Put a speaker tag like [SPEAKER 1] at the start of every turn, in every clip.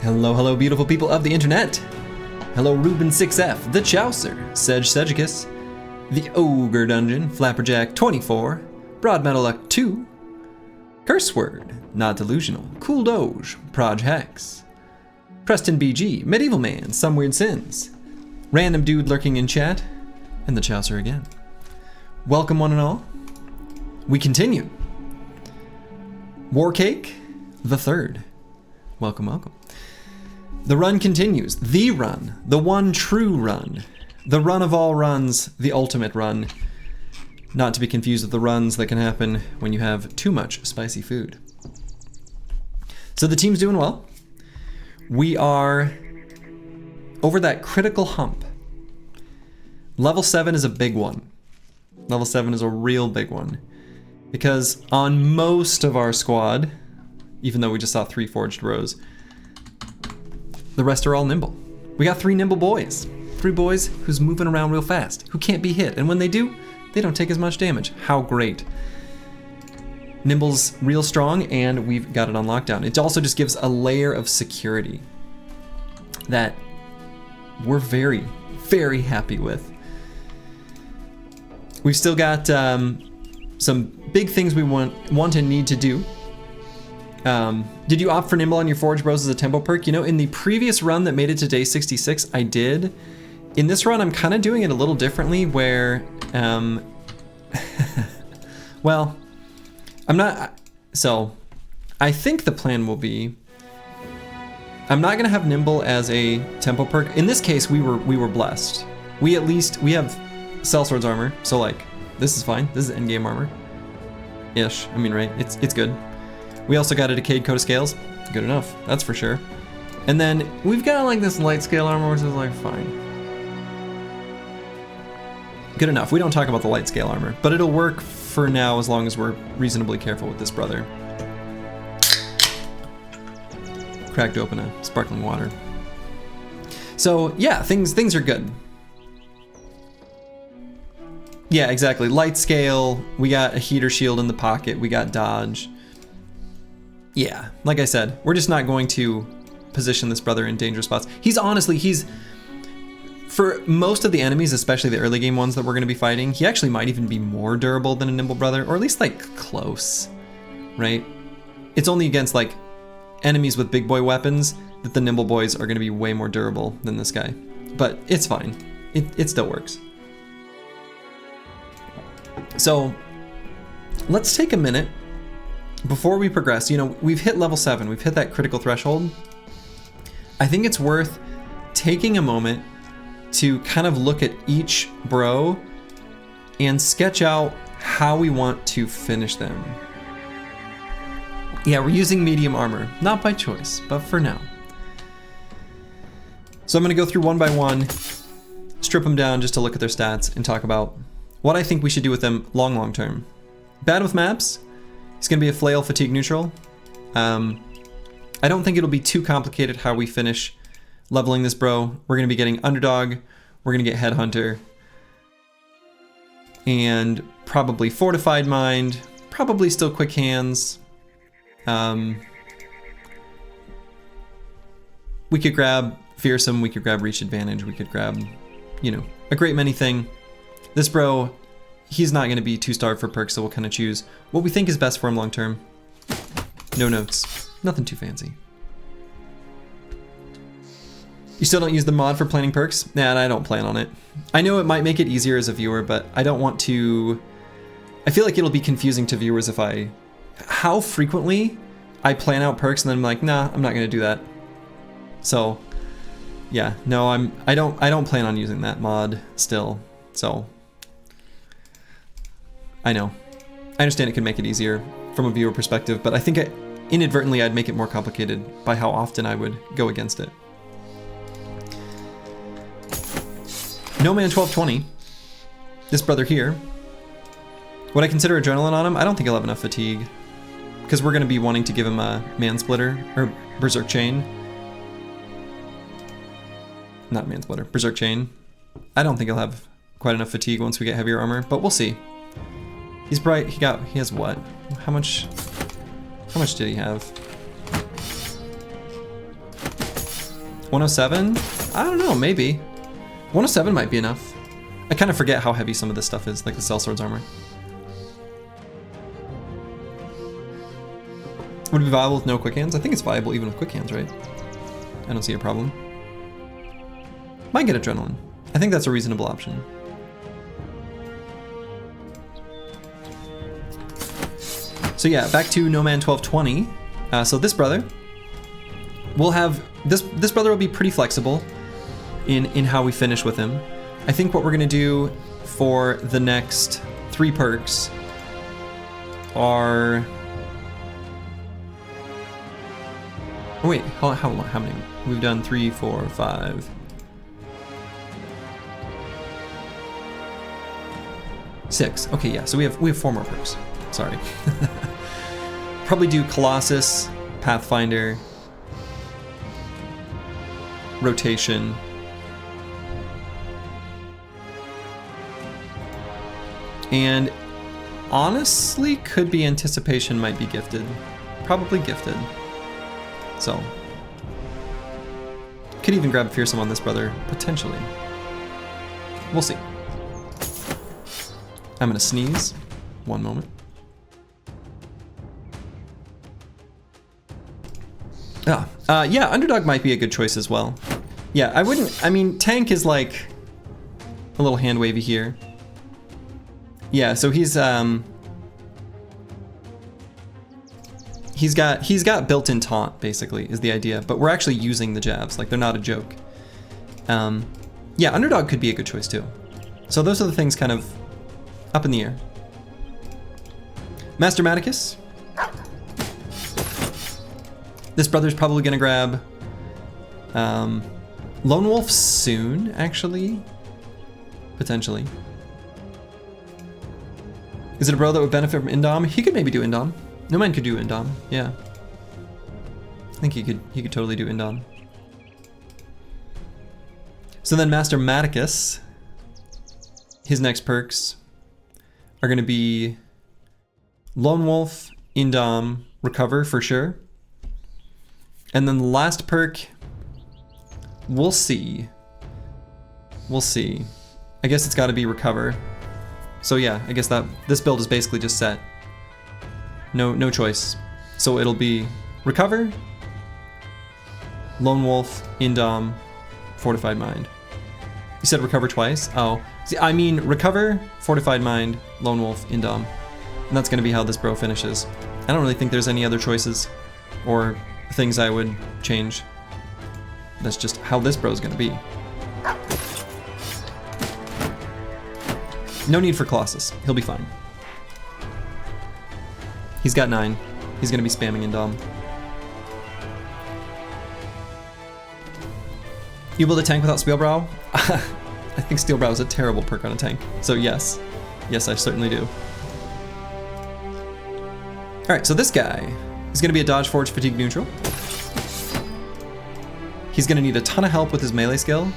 [SPEAKER 1] Hello, hello, beautiful people of the internet. Hello, Ruben6F, the Chaucer, Sedgicus, the Ogre Dungeon, Flapperjack24, Broad Metal Luck 2, Curse Word, Not Delusional, Cool Doge, Proj Hex, Preston BG, Medieval Man, Some Weird Sins, Random Dude lurking in chat, and the Chaucer again. Welcome one and all. We continue. Warcake the Third. Welcome, welcome. The run continues. The run. The one true run. The run of all runs. The ultimate run. Not to be confused with the runs that can happen when you have too much spicy food. So the team's doing well. We are over that critical hump. Level 7 is a big one. Level 7 is a real big one. Because on most of our squad, even though we just saw 3 forged rows, the rest are all nimble. We got 3 nimble boys. 3 boys who's moving around real fast, who can't be hit. And when they do, they don't take as much damage. How great. Nimble's real strong, and we've got it on lockdown. It also just gives a layer of security that we're very, very happy with. We've still got some big things we want and need to do. Did you opt for Nimble on your Forge Bros as a tempo perk? You know, in the previous run that made it to day 66, I did. In this run, I'm kind of doing it a little differently where, well, I'm not, so I think the plan will be, I'm not gonna have Nimble as a tempo perk. In this case, we were blessed. We have Sellsword's armor, so like, this is fine. This is endgame armor. Ish, I mean, right, it's good. We also got a Decayed Coat of Scales. Good enough, that's for sure. And then we've got like this light scale armor, which is like fine. Good enough. We don't talk about the light scale armor, but it'll work for now as long as we're reasonably careful with this brother. Cracked open a sparkling water. So yeah, things are good. Yeah, exactly. Light scale, we got a heater shield in the pocket, we got dodge. Yeah, like I said, we're just not going to position this brother in dangerous spots. He's for most of the enemies, especially the early game ones that we're going to be fighting, he actually might even be more durable than a Nimble brother, or at least like close, right? It's only against like enemies with big boy weapons that the Nimble boys are going to be way more durable than this guy. But it's fine. It still works. So let's take a minute before we progress. You know, we've hit level 7, we've hit that critical threshold. I think it's worth taking a moment to kind of look at each bro and sketch out how we want to finish them. Yeah, we're using medium armor, not by choice, but for now. So I'm gonna go through one by one, strip them down just to look at their stats and talk about what I think we should do with them long term. Bad with maps, it's gonna be a flail fatigue neutral. I don't think it'll be too complicated how we finish leveling this bro. We're gonna be getting Underdog, we're gonna get Headhunter, and probably Fortified Mind, probably still Quick Hands. We could grab Fearsome, we could grab Reach Advantage, we could grab, you know, a great many thing. This bro, he's not going to be too starved for perks, so we'll kind of choose what we think is best for him long term. No notes, nothing too fancy. You still don't use the mod for planning perks? Nah, I don't plan on it. I know it might make it easier as a viewer, but I don't want to... I feel like it'll be confusing to viewers if how frequently I plan out perks and then I'm like, nah, I'm not going to do that. So, yeah, no, I don't plan on using that mod still, so... I know. I understand it can make it easier from a viewer perspective, but I think inadvertently I'd make it more complicated by how often I would go against it. No Man 1220, this brother here, would I consider adrenaline on him? I don't think he'll have enough fatigue, because we're going to be wanting to give him a Mansplitter, or Berserk Chain. Not Mansplitter, Berserk Chain. I don't think he'll have quite enough fatigue once we get heavier armor, but we'll see. He's bright. He has what? How much did he have? 107? I don't know, maybe. 107 might be enough. I kind of forget how heavy some of this stuff is, like the sellsword's armor. Would it be viable with no quick hands? I think it's viable even with quick hands, right? I don't see a problem. Might get adrenaline. I think that's a reasonable option. So yeah, back to No Man 1220. So this brother, we'll have this brother will be pretty flexible in how we finish with him. I think what we're gonna do for the next 3 perks are. Oh wait, how many? We've done 3, 4, 5, 6. Okay, yeah. So we have 4 more perks. Sorry. Probably do Colossus, Pathfinder, Rotation, and honestly, could be Anticipation, might be gifted. Probably gifted. So, could even grab Fearsome on this brother, potentially. We'll see. I'm gonna sneeze. One moment. Yeah, Underdog might be a good choice as well. Yeah, I mean, Tank is like a little hand wavy here. Yeah, so he's got built-in taunt, basically, is the idea, but we're actually using the jabs, like they're not a joke. Yeah, Underdog could be a good choice too. So those are the things kind of up in the air. Master Maticus. This brother's probably gonna grab Lone Wolf soon, actually. Potentially. Is it a bro that would benefit from Indom? He could maybe do Indom. No Man could do Indom, yeah. I think he could totally do Indom. So then Master Maticus, his next perks are gonna be Lone Wolf, Indom, Recover for sure. And then the last perk, we'll see. We'll see. I guess it's gotta be Recover. So yeah, I guess that this build is basically just set. No choice. So it'll be Recover, Lone Wolf, Indom, Fortified Mind. You said Recover twice? Oh. See, I mean Recover, Fortified Mind, Lone Wolf, Indom. And that's gonna be how this bro finishes. I don't really think there's any other choices or things I would change. That's just how this bro's gonna be. No need for Colossus. He'll be fine. He's got 9. He's gonna be spamming Indom. You build a tank without Spielbrow? I think Steelbrow is a terrible perk on a tank. So yes. Yes, I certainly do. Alright, so this guy is gonna be a dodge, forge, fatigue, neutral. He's gonna need a ton of help with his melee skill.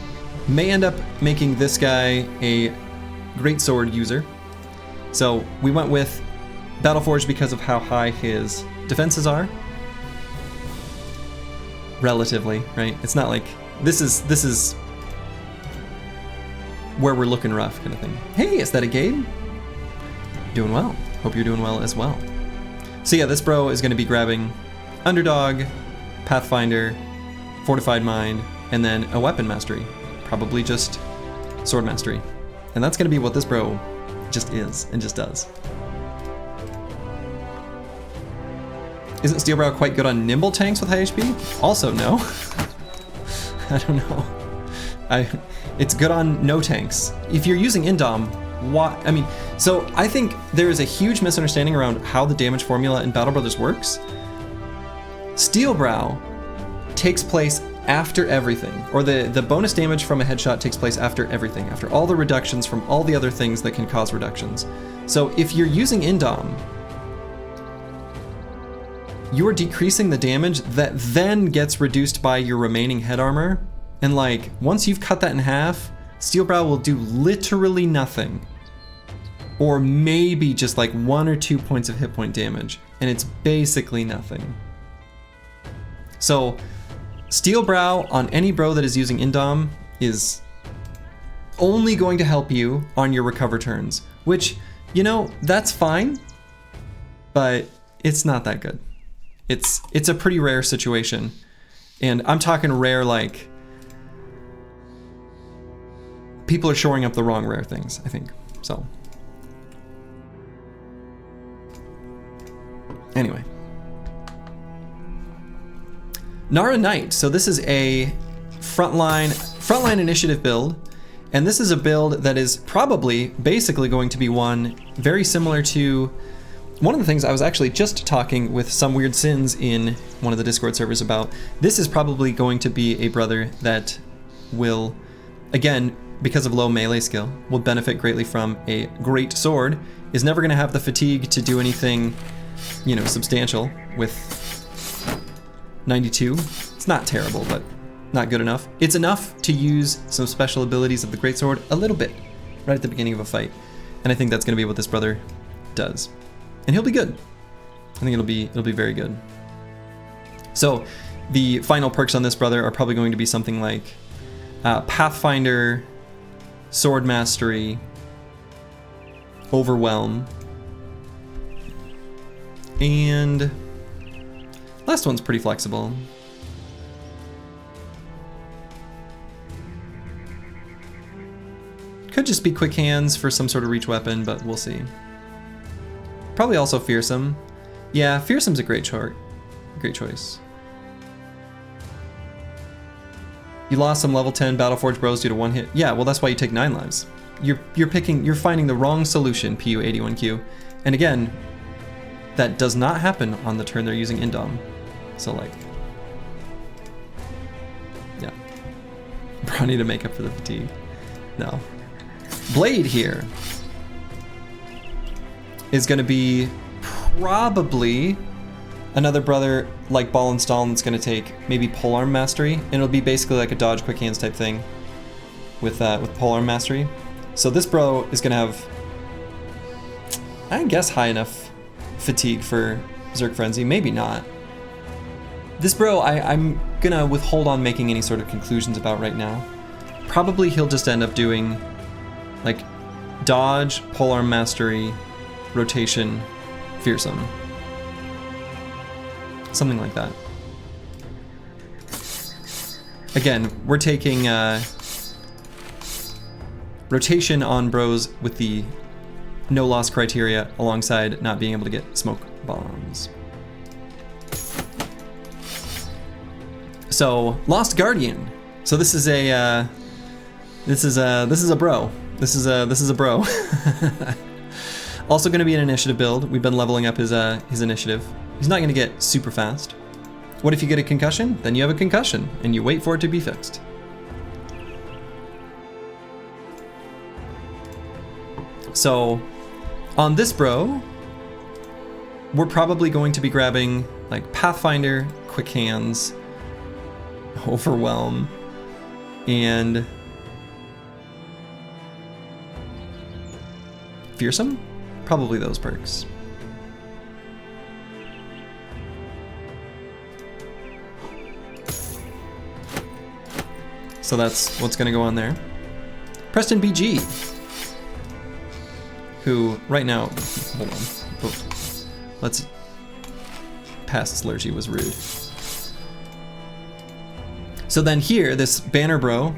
[SPEAKER 1] May end up making this guy a great sword user. So we went with Battleforged because of how high his defenses are. Relatively, right? It's not like this is where we're looking rough kind of thing. Hey, Aesthetic Gabe. Doing well. Hope you're doing well as well. So yeah, this bro is gonna be grabbing Underdog, Pathfinder, Fortified Mind, and then a Weapon Mastery. Probably just Sword Mastery. And that's gonna be what this bro just is and just does. Isn't Steelbrow quite good on nimble tanks with high HP? Also, no. I don't know. It's good on no tanks. If you're using Indom, why? I mean, so I think there is a huge misunderstanding around how the damage formula in Battle Brothers works. Steelbrow takes place after everything, or the bonus damage from a headshot takes place after everything, after all the reductions from all the other things that can cause reductions. So if you're using Indom, you're decreasing the damage that then gets reduced by your remaining head armor. And like, once you've cut that in half, Steelbrow will do literally nothing. Or maybe just like 1 or 2 points of hit point damage. And it's basically nothing. So Steel Brow on any bro that is using Indom is only going to help you on your recover turns, which, you know, that's fine, but it's not that good. It's a pretty rare situation. And I'm talking rare like people are shoring up the wrong rare things, I think. So anyway. Nara Knight. So this is a frontline initiative build, and this is a build that is probably basically going to be one very similar to one of the things I was actually just talking with some Weird Sins in one of the Discord servers about. This is probably going to be a brother that will, again, because of low melee skill, will benefit greatly from a great sword, is never going to have the fatigue to do anything, you know, substantial with 92. It's not terrible, but not good enough. It's enough to use some special abilities of the greatsword a little bit right at the beginning of a fight, and I think that's going to be what this brother does, and he'll be good. I think it'll be very good. So the final perks on this brother are probably going to be something like Pathfinder, Sword Mastery, Overwhelm, and last one's pretty flexible. Could just be quick hands for some sort of reach weapon, but we'll see. Probably also fearsome. Yeah, fearsome's a great choice. You lost some level 10 Battleforge bros due to one hit. Yeah, well that's why you take 9 lives. You're finding the wrong solution, PU81Q. And again, that does not happen on the turn they're using Indom. So like, yeah. Brawny to make up for the fatigue. No. Blade here is gonna be probably another brother like Ball and Stall that's gonna take maybe Polearm Mastery, and it'll be basically like a dodge quick hands type thing with Polearm Mastery. So this bro is gonna have, I guess, high enough fatigue for Zerg Frenzy, maybe not. This bro, I'm gonna withhold on making any sort of conclusions about right now. Probably he'll just end up doing like dodge, Polearm Mastery, rotation, fearsome. Something like that. Again, we're taking rotation on bros with the no loss criteria alongside not being able to get smoke bombs. So Lost Guardian. So this is a bro. This is a bro. Also going to be an initiative build. We've been leveling up his initiative. He's not going to get super fast. What if you get a concussion? Then you have a concussion and you wait for it to be fixed. So on this bro, we're probably going to be grabbing like Pathfinder, Quick Hands, Overwhelm, and Fearsome? Probably those perks. So that's what's gonna go on there. Preston BG, who right now, hold on. Oh, let's, past Slurgy was rude. So then here, this Banner Bro,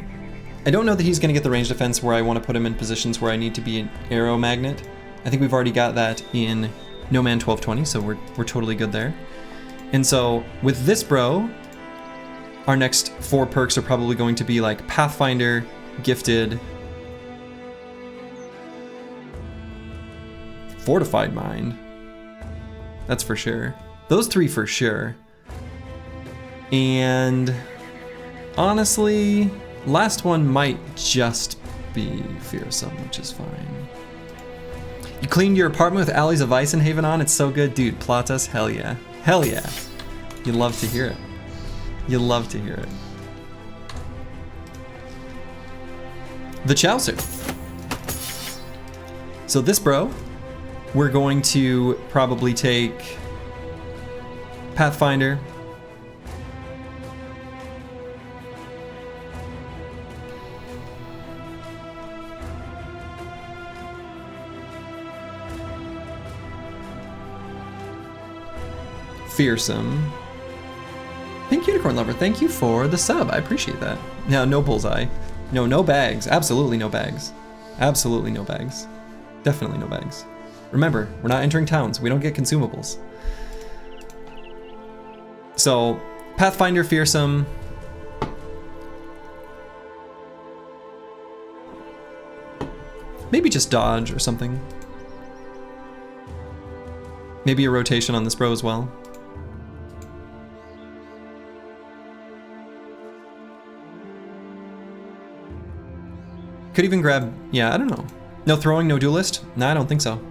[SPEAKER 1] I don't know that he's gonna get the range defense where I wanna put him in positions where I need to be an arrow magnet. I think we've already got that in No Man 1220, so we're totally good there. And so with this bro, our next 4 perks are probably going to be like Pathfinder, Gifted, Fortified Mind. That's for sure. Those 3 for sure. And honestly, last one might just be Fearsome, which is fine. You cleaned your apartment with Alleys of Ice and Haven on? It's so good. Dude, Platas, hell yeah. Hell yeah. You love to hear it. You love to hear it. The Chaucer. So this bro, we're going to probably take Pathfinder, fearsome. Pink Unicorn Lover, thank you for the sub. I appreciate that. Now, no bullseye. No, no bags. Absolutely no bags. Absolutely no bags. Definitely no bags. Remember, we're not entering towns. We don't get consumables. So, Pathfinder, fearsome. Maybe just dodge or something. Maybe a rotation on this bro as well. Could even grab, yeah, I don't know. No throwing, no duelist? No, I don't think so.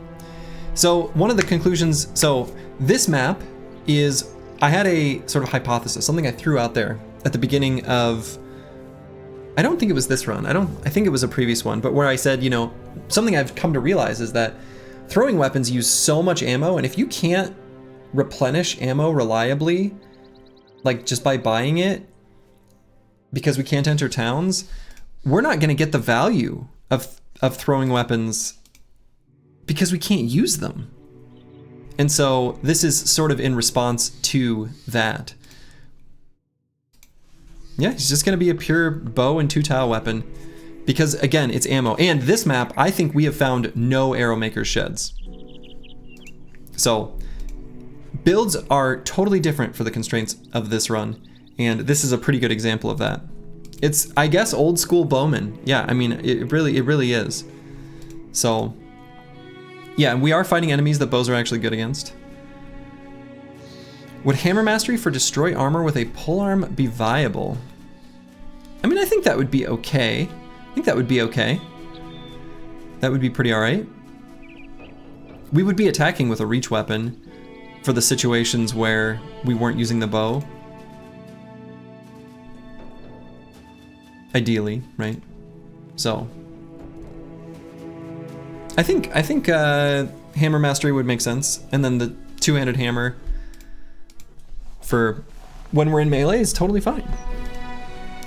[SPEAKER 1] So one of the conclusions, so this map is, I had a sort of hypothesis, something I threw out there at the beginning of, I don't think it was this run, I think it was a previous one, but where I said, you know, something I've come to realize is that throwing weapons use so much ammo, and if you can't replenish ammo reliably, like just by buying it, because we can't enter towns, we're not going to get the value of throwing weapons because we can't use them. And so this is sort of in response to that. Yeah, it's just going to be a pure bow and 2-tile weapon because, again, it's ammo. And this map, I think we have found no arrow maker sheds. So builds are totally different for the constraints of this run, and this is a pretty good example of that. It's, I guess, old school bowman. Yeah, I mean, it really is. So, yeah, we are fighting enemies that bows are actually good against. Would hammer mastery for destroy armor with a polearm be viable? I mean, I think that would be okay. I think that would be okay. That would be pretty alright. We would be attacking with a reach weapon for the situations where we weren't using the bow. Ideally, right? So, I think hammer mastery would make sense, and then the two-handed hammer for when we're in melee is totally fine.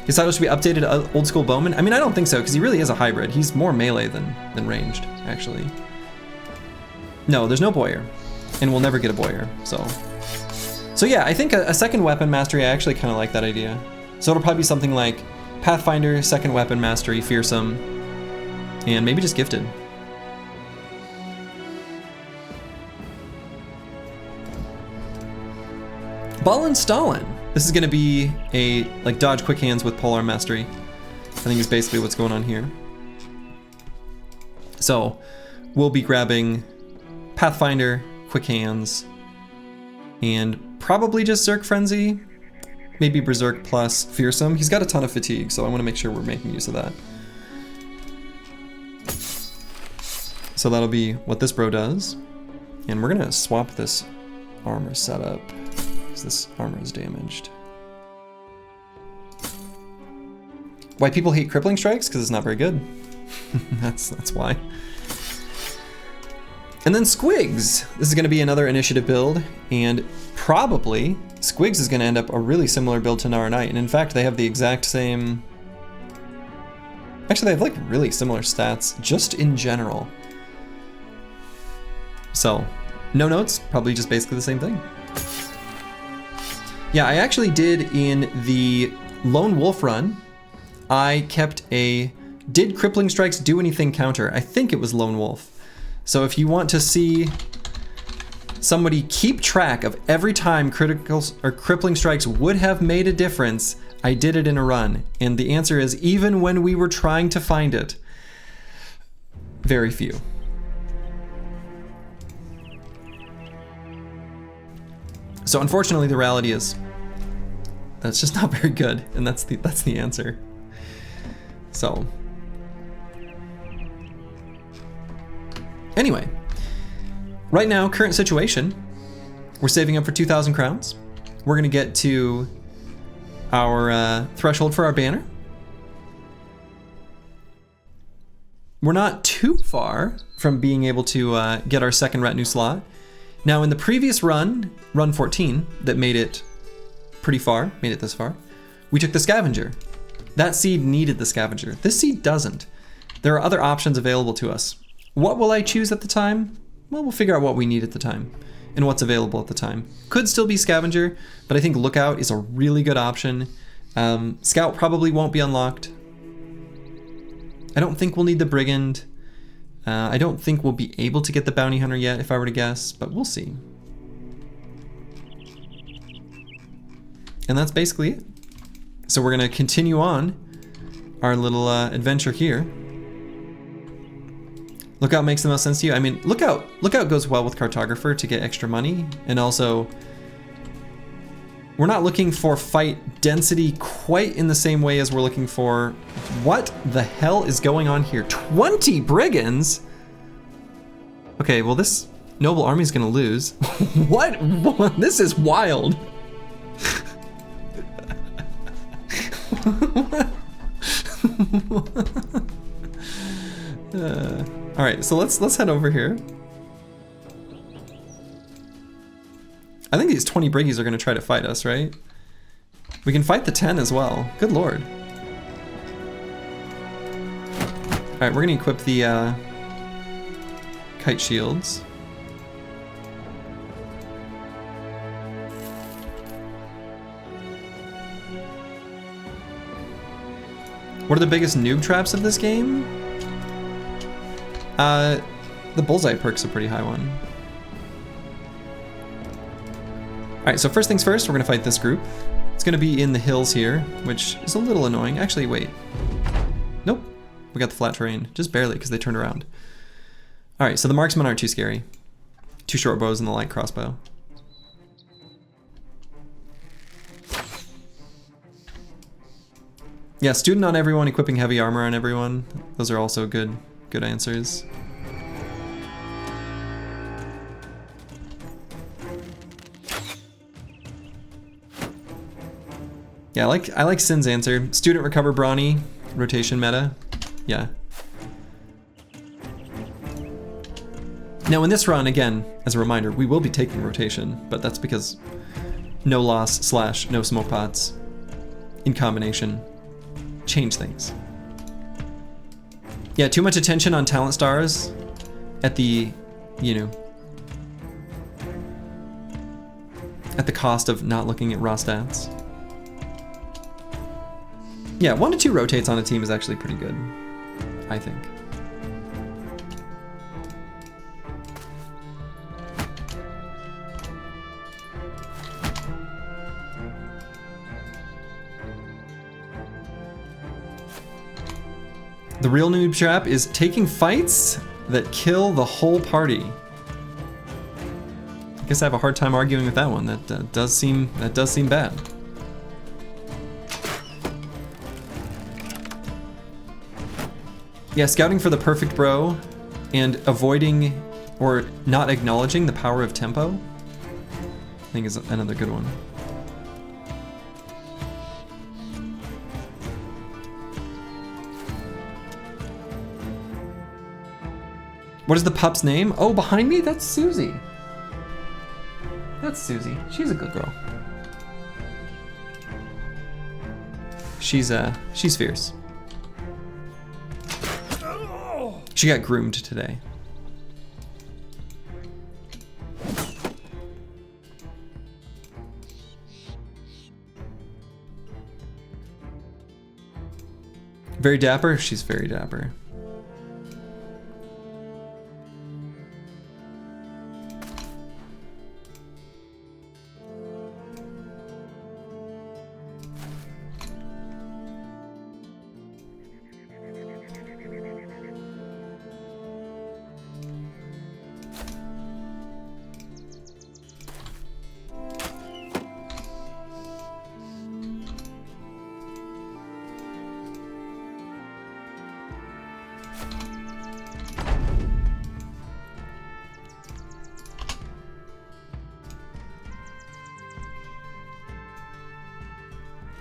[SPEAKER 1] Is that supposed to be updated old school bowman? I mean, I don't think so, because he really is a hybrid. He's more melee than ranged, actually. No, there's no boyer, and we'll never get a boyer. So yeah, I think a second weapon mastery. I actually kind of like that idea. So it'll probably be something like Pathfinder, second weapon mastery, fearsome, and maybe just gifted. Ballin' Stallin. This is gonna be a like dodge quick hands with polearm mastery. I think is basically what's going on here. So we'll be grabbing Pathfinder, quick hands, and probably just Zerk Frenzy. Maybe Berserk plus fearsome. He's got a ton of fatigue, so I want to make sure we're making use of that. So that'll be what this bro does. And we're gonna swap this armor setup, because this armor is damaged. Why people hate crippling strikes? Because it's not very good. that's why. And then Squigs. This is gonna be another initiative build, and probably Squigs is gonna end up a really similar build to Nara Knight, and in fact they have the exact same, actually they have like really similar stats just in general. So no notes, probably just basically the same thing. Yeah, I actually did in the Lone Wolf run, I kept a did crippling strikes do anything counter. I think it was Lone Wolf. So if you want to see somebody keep track of every time criticals or crippling strikes would have made a difference, I did it in a run. And the answer is, even when we were trying to find it, very few. So unfortunately, the reality is that's just not very good, and that's the answer. So anyway, right now, current situation, we're saving up for 2,000 crowns. We're gonna get to our threshold for our banner. We're not too far from being able to get our second retinue slot. Now in the previous run, run 14, that made it pretty far, made it this far, we took the scavenger. That seed needed the scavenger. This seed doesn't. There are other options available to us. What will I choose at the time? Well, we'll figure out what we need at the time. and what's available at the time. Could still be Scavenger, but I think Lookout is a really good option. Scout probably won't be unlocked. I don't think we'll need the Brigand. I don't think we'll be able to get the Bounty Hunter yet, if I were to guess, but we'll see. And that's basically it. So we're gonna continue on our little adventure here. Lookout makes the most sense to you. I mean, Lookout goes well with Cartographer to get extra money, and also we're not looking for fight density quite in the same way as we're looking for... What the hell is going on here? 20 Brigands? Okay, well this noble army is gonna lose. What? This is wild. All right, so let's head over here. I think these 20 Briggies are gonna try to fight us, right? We can fight the 10 as well. Good lord. All right, we're gonna equip the kite shields. What are the biggest noob traps of this game? The bullseye perk's a pretty high one. Alright, so first things first, we're gonna fight this group. It's gonna be in the hills here, which is a little annoying. Actually, wait. Nope, we got the flat terrain. Just barely, because they turned around. Alright, so the marksmen aren't too scary. 2 short bows and the light crossbow. Yeah, student on everyone, equipping heavy armor on everyone. Those are also good answers. Yeah, I like Sin's answer. Student recover brawny, rotation meta. Yeah. Now in this run, again, as a reminder, we will be taking rotation, but that's because no loss / no smoke pots in combination change things. Yeah, too much attention on talent stars at the, you know, at the cost of not looking at raw stats. Yeah, 1 to 2 rotates on a team is actually pretty good, I think. The real noob trap is taking fights that kill the whole party. I guess I have a hard time arguing with that one. That does seem bad. Yeah, scouting for the perfect bro and avoiding or not acknowledging the power of tempo, I think is another good one. What is the pup's name? Oh, behind me? That's Susie. That's Susie. She's a good girl. She's fierce. She got groomed today. Very dapper? She's very dapper.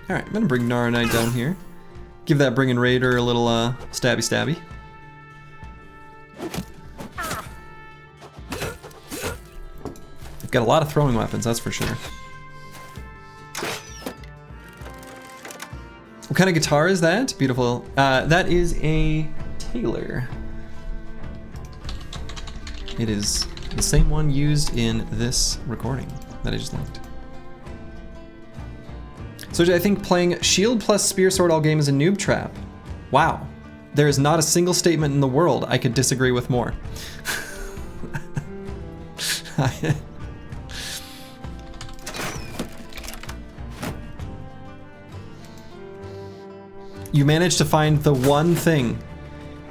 [SPEAKER 1] Alright, I'm gonna bring Nara Knight down here. Give that Brigand Raider a little stabby stabby. They've got a lot of throwing weapons, that's for sure. What kind of guitar is that? Beautiful. That is a Taylor. It is The same one used in this recording that I just linked. So I think playing shield plus spear sword all game is a noob trap. Wow. There is not a single statement in the world I could disagree with more. You managed to find the one thing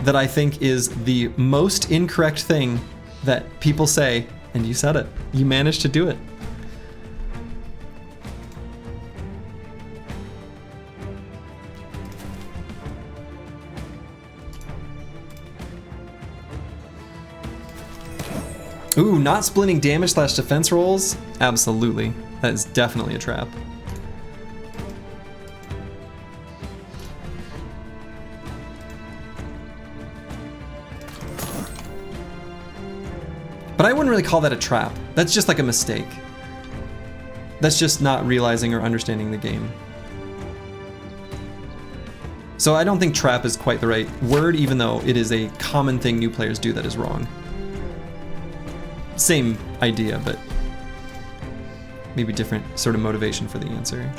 [SPEAKER 1] that I think is the most incorrect thing that people say, and you said it. You managed to do it. Ooh, not splitting damage / defense rolls? Absolutely. That is definitely a trap. But I wouldn't really call that a trap. That's just like a mistake. That's just not realizing or understanding the game. So I don't think trap is quite the right word, even though it is a common thing new players do that is wrong. Same idea, but maybe different sort of motivation for the answer.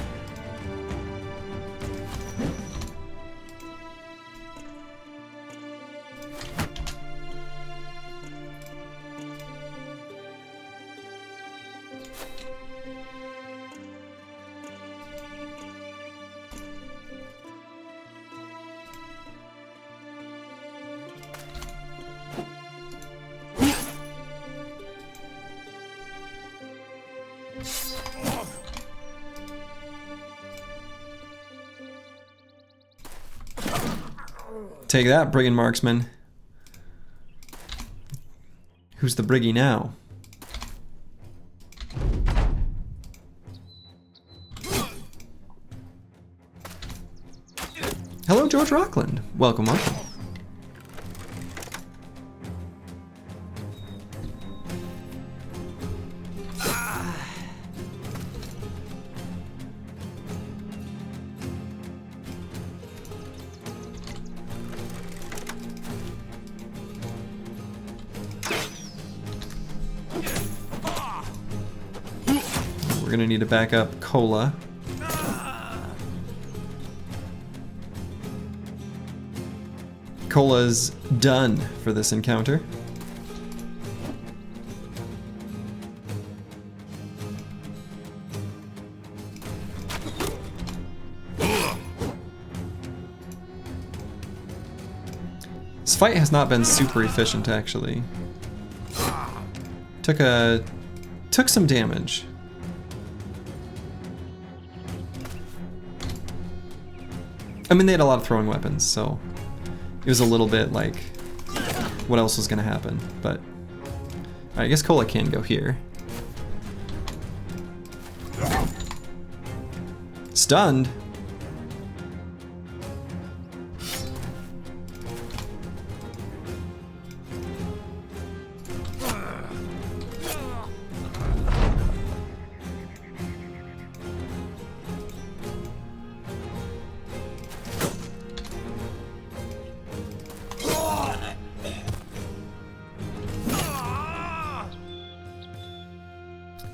[SPEAKER 1] Take that, Brigand marksman. Who's the Briggy now? Hello, George Rockland. Welcome, welcome. We're gonna need to back up Cola. Cola's done for this encounter. This fight has not been super efficient, actually. Took some damage. I mean, they had a lot of throwing weapons, so it was a little bit like, what else was gonna happen? But I guess Cola can go here. Stunned.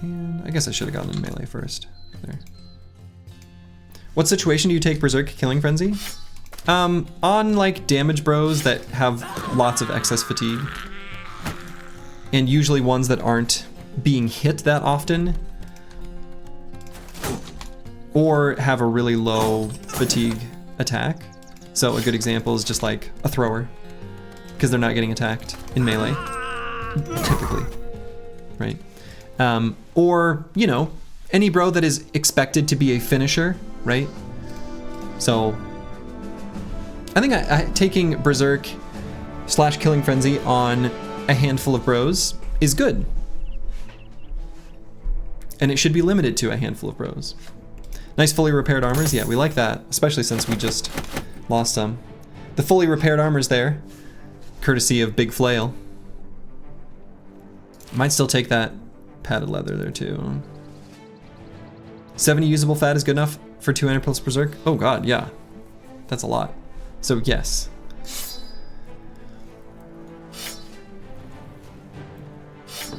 [SPEAKER 1] And I guess I should have gotten in melee first. There. What situation do you take Berserk Killing Frenzy? On like damage bros that have lots of excess fatigue, and usually ones that aren't being hit that often, or have a really low fatigue attack. So a good example is just like a thrower, because they're not getting attacked in melee, typically, right? Or, you know, any bro that is expected to be a finisher, right? So I think taking Berserk / Killing Frenzy on a handful of bros is good. And it should be limited to a handful of bros. Nice fully repaired armors, yeah, we like that, especially since we just lost some. The fully repaired armor's there, courtesy of Big Flail. Might still take that padded leather there too. 70 usable fat is good enough for 200 plus Berserk? Oh god, yeah. That's a lot. So yes.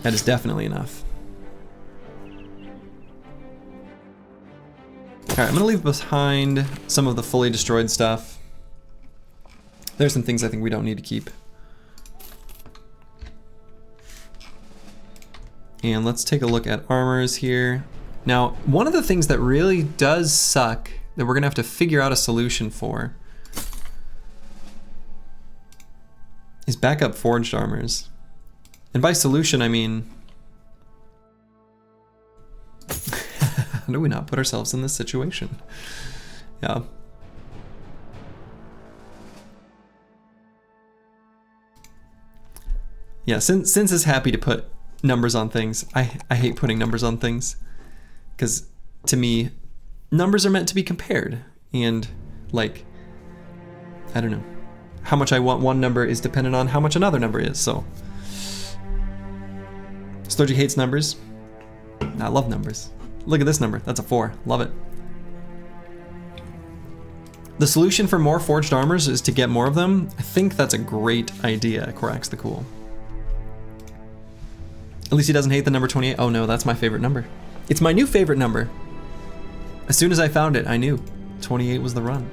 [SPEAKER 1] That is definitely enough. Alright, I'm gonna leave behind some of the fully destroyed stuff. There's some things I think we don't need to keep. And let's take a look at armors here. Now, one of the things that really does suck that we're gonna have to figure out a solution for is backup forged armors. And by solution, I mean, how do we not put ourselves in this situation? Yeah. Yeah, since is happy to put numbers on things. I hate putting numbers on things, because to me, numbers are meant to be compared. And like, I don't know, how much I want one number is dependent on how much another number is, so. Sturgy hates numbers. I love numbers. Look at this number, that's a 4, love it. The solution for more forged armors is to get more of them. I think that's a great idea, Korax the Cool. At least he doesn't hate the number 28. Oh no, that's my favorite number. It's my new favorite number. As soon as I found it, I knew 28 was the run.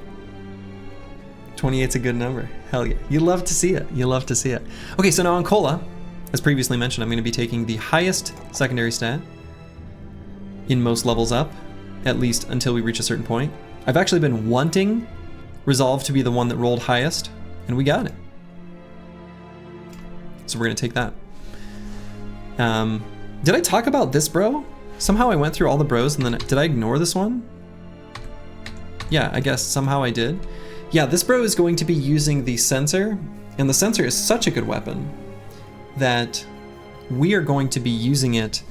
[SPEAKER 1] 28's a good number. Hell yeah. You love to see it. You love to see it. Okay, so now on Cola, as previously mentioned, I'm going to be taking the highest secondary stat in most levels up, at least until we reach a certain point. I've actually been wanting Resolve to be the one that rolled highest, and we got it. So we're going to take that. Did I talk about this bro? Somehow I went through all the bros and then did I ignore this one? Yeah, I guess somehow I did. Yeah, this bro is going to be using the sensor, and the sensor is such a good weapon that we are going to be using it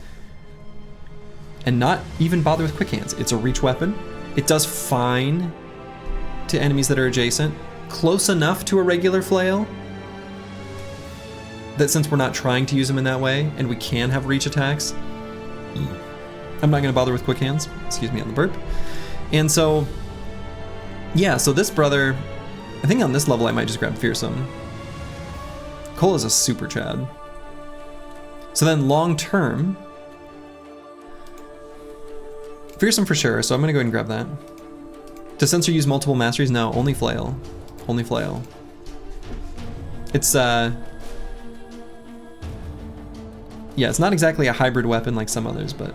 [SPEAKER 1] and not even bother with quick hands. It's a reach weapon. It does fine to enemies that are adjacent, close enough to a regular flail that since we're not trying to use them in that way and we can have reach attacks, I'm not gonna bother with quick hands. Excuse me on the burp. And so, yeah, so this brother, I think on this level I might just grab Fearsome. Cola's a super Chad. So then long term, Fearsome for sure, so I'm gonna go ahead and grab that. Does Sensor use multiple masteries? No, only Flail. Only Flail. It's, yeah, it's not exactly a hybrid weapon like some others, but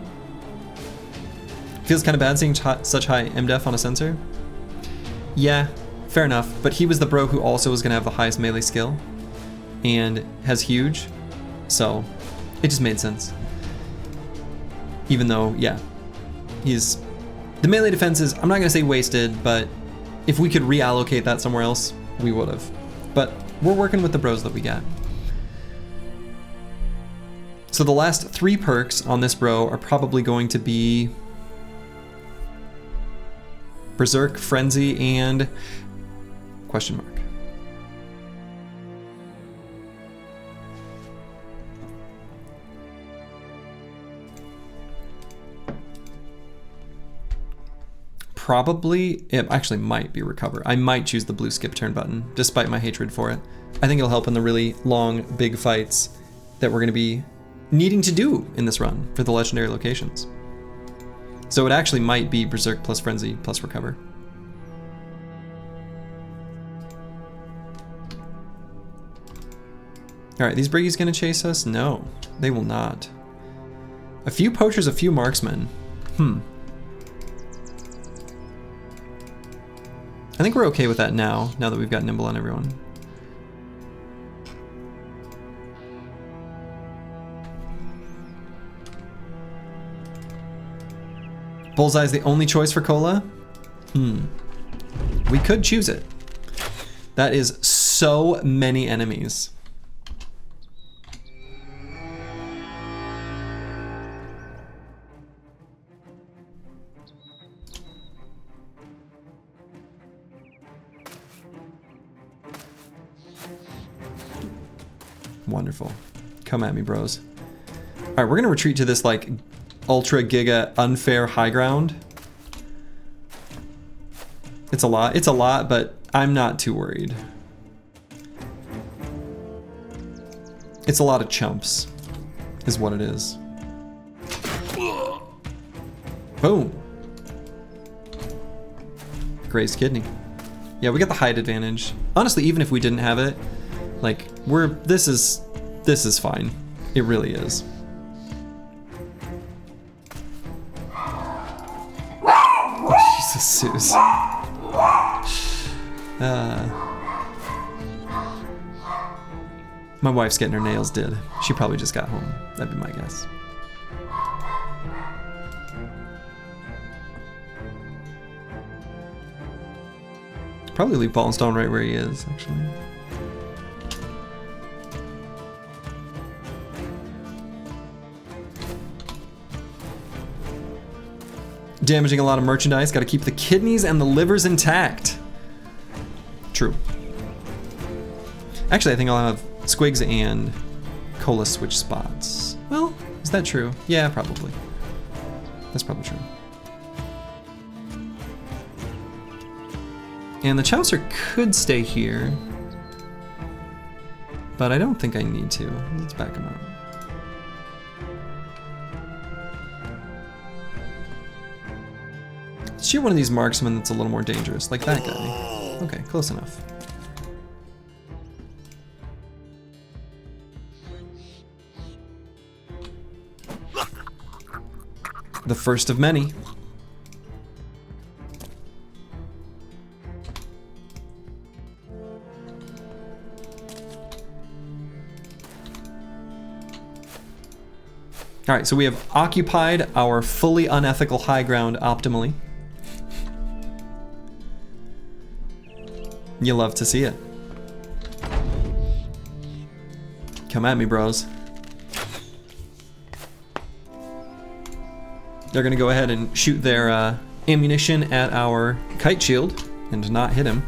[SPEAKER 1] feels kind of bad seeing such high MDef on a Sensor. Yeah, fair enough, but he was the bro who also was gonna have the highest melee skill and has huge, so it just made sense. Even though, yeah, he's, the melee defense is, I'm not gonna say wasted, but if we could reallocate that somewhere else, we would have. But we're working with the bros that we got. So the last 3 perks on this bro are probably going to be Berserk, Frenzy, and question mark. Probably, it actually might be Recover. I might choose the blue skip turn button, despite my hatred for it. I think it'll help in the really long, big fights that we're gonna be needing to do in this run for the legendary locations. So it actually might be Berserk plus Frenzy plus Recover. Alright, these Briggies gonna chase us? No, they will not. A few poachers, a few marksmen. I think we're okay with that now that we've got Nimble on everyone. Bullseye's the only choice for Cola? We could choose it. That is so many enemies. Wonderful. Come at me, bros. All right, we're gonna retreat to this like ultra giga unfair high ground. It's a lot, but I'm not too worried. It's a lot of chumps. is what it is. Boom. Grazed kidney. Yeah, we got the height advantage. Honestly, even if we didn't have it, like, this is fine. It really is. Oh, Jesus, Suze. My wife's getting her nails did. She probably just got home. That'd be my guess. Probably leave Ball and Stone right where he is, actually. Damaging a lot of merchandise. Got to keep the kidneys and the livers intact. True. Actually, I think I'll have Squigs and Cola switch spots. Well, is that true? Yeah, probably. That's probably true. And the Chaucer could stay here, but I don't think I need to. Let's back him up. Let's shoot one of these marksmen that's a little more dangerous, like that guy. Okay, close enough. The first of many. All right, so we have occupied our fully unethical high ground optimally. You love to see it. Come at me, bros. They're gonna go ahead and shoot their ammunition at our kite shield and not hit him.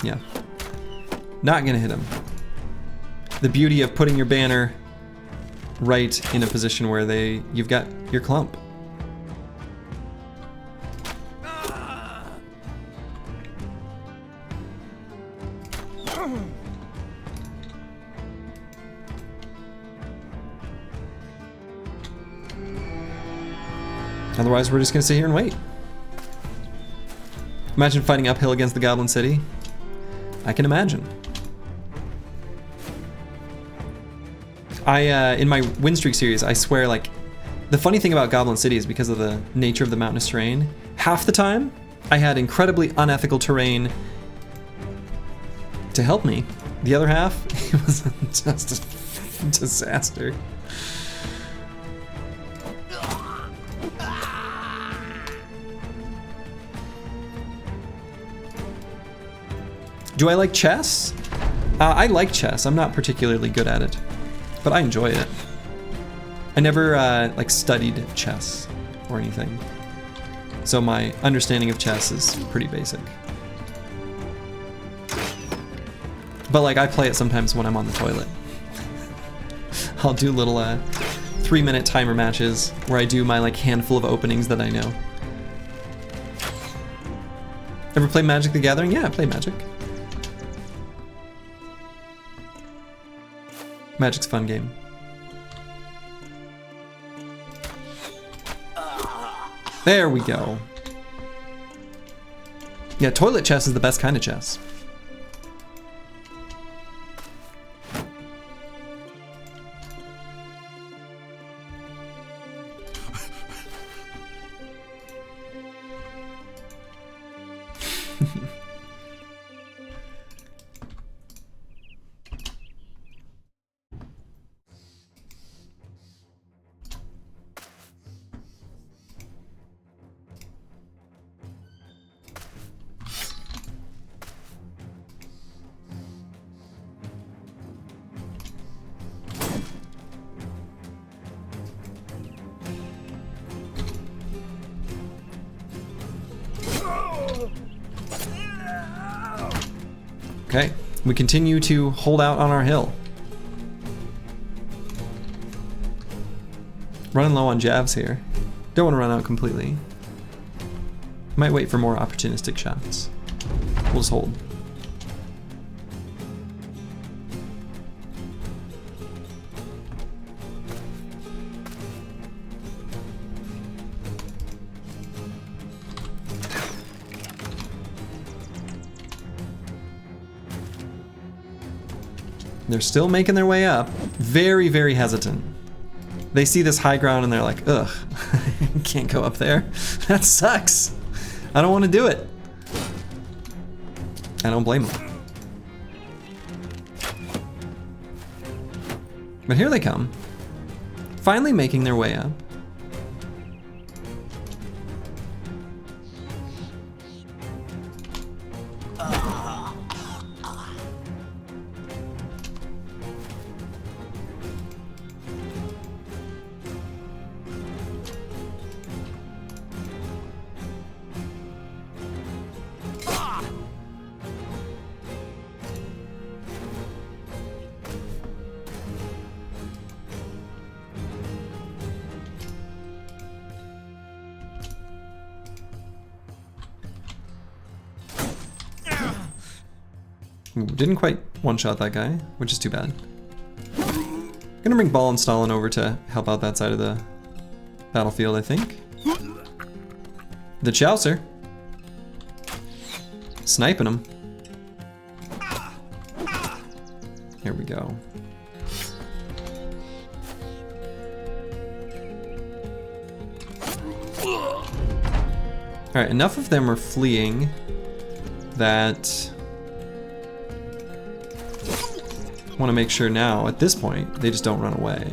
[SPEAKER 1] Yeah. Not gonna hit him. The beauty of putting your banner right in a position where you've got your clump. Otherwise, we're just gonna sit here and wait. Imagine fighting uphill against the Goblin City. I can imagine. In my win streak series, I swear, like, the funny thing about Goblin City is because of the nature of the mountainous terrain, half the time I had incredibly unethical terrain to help me. The other half, it was just a disaster. Do I like chess? I like chess. I'm not particularly good at it, but I enjoy it. I never like studied chess or anything, so my understanding of chess is pretty basic. But like, I play it sometimes when I'm on the toilet. I'll do little 3-minute timer matches where I do my like handful of openings that I know. Ever play Magic the Gathering? Yeah, I play Magic. Magic's a fun game. There we go. Yeah, toilet chess is the best kind of chess. Okay, we continue to hold out on our hill. Running low on jabs here. Don't want to run out completely. Might wait for more opportunistic shots. We'll just hold. They're still making their way up. Very, very hesitant. They see this high ground and they're like, ugh, can't go up there. That sucks. I don't want to do it. I don't blame them. But here they come. Finally making their way up. Ooh, didn't quite one-shot that guy, which is too bad. Gonna bring Ball and Stalin over to help out that side of the battlefield, I think. The Chaucer. Sniping him. Here we go. Alright, enough of them are fleeing that I want to make sure now, at this point, they just don't run away.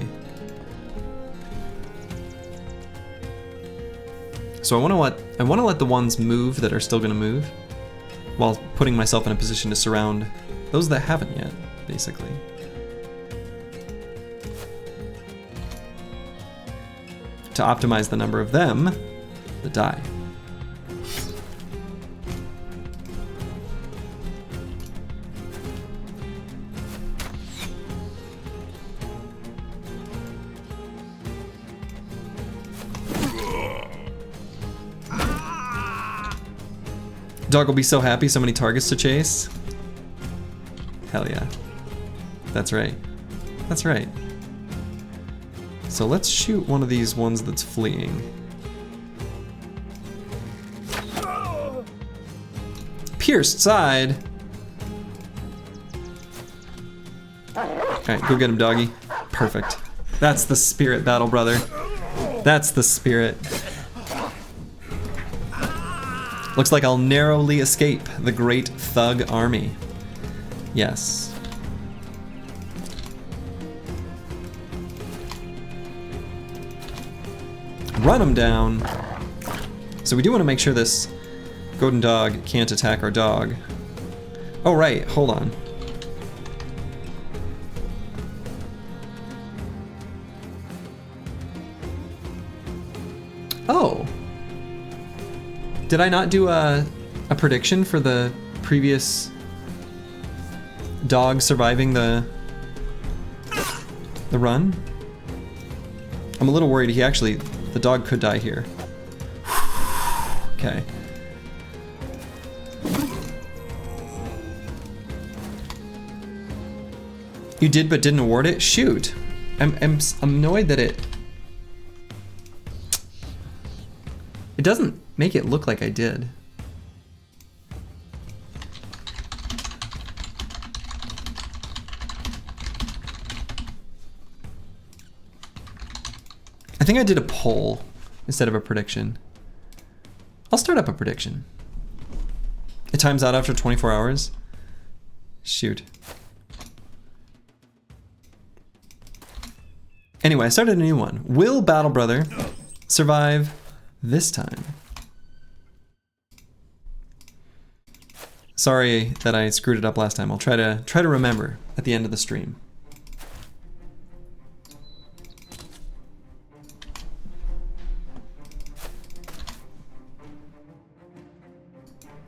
[SPEAKER 1] So I want to let the ones move that are still going to move, while putting myself in a position to surround those that haven't yet, basically. To optimize the number of them that die. Dog will be so happy, so many targets to chase. Hell yeah. That's right. That's right. So let's shoot one of these ones that's fleeing. Pierced side. Alright, go get him, doggy. Perfect. That's the spirit, battle brother. That's the spirit. Looks like I'll narrowly escape the great thug army. Yes. Run him down. So we do want to make sure this golden dog can't attack our dog. Oh right, hold on. Oh. Did I not do a prediction for the previous dog surviving the run? I'm a little worried the dog could die here. Okay. You did but didn't award it? Shoot. I'm annoyed that it doesn't make it look like I did. I think I did a poll instead of a prediction. I'll start up a prediction. It times out after 24 hours. Shoot. Anyway, I started a new one. Will Battle Brother survive this time? Sorry that I screwed it up last time. I'll try to remember at the end of the stream.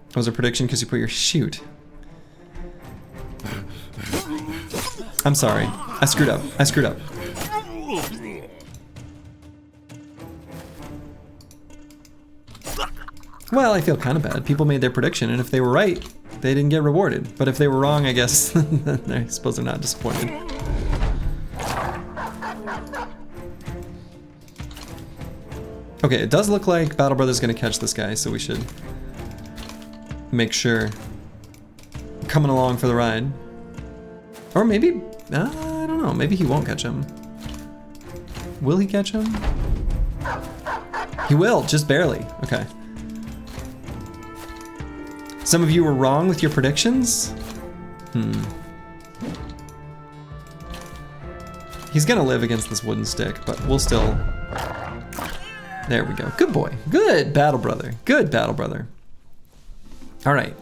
[SPEAKER 1] That was a prediction because you put your shoot. I'm sorry. I screwed up. I screwed up. Well, I feel kind of bad. People made their prediction, and if they were right, they didn't get rewarded. But if they were wrong, I guess, I suppose they're not disappointed. Okay, it does look like Battle Brother's gonna catch this guy, so we should make sure. Coming along for the ride. Or maybe, I don't know, maybe he won't catch him. Will he catch him? He will, just barely. Okay. Some of you were wrong with your predictions? He's gonna live against this wooden stick, but we'll still... There we go. Good boy. Good Battle Brother. Good Battle Brother. All right.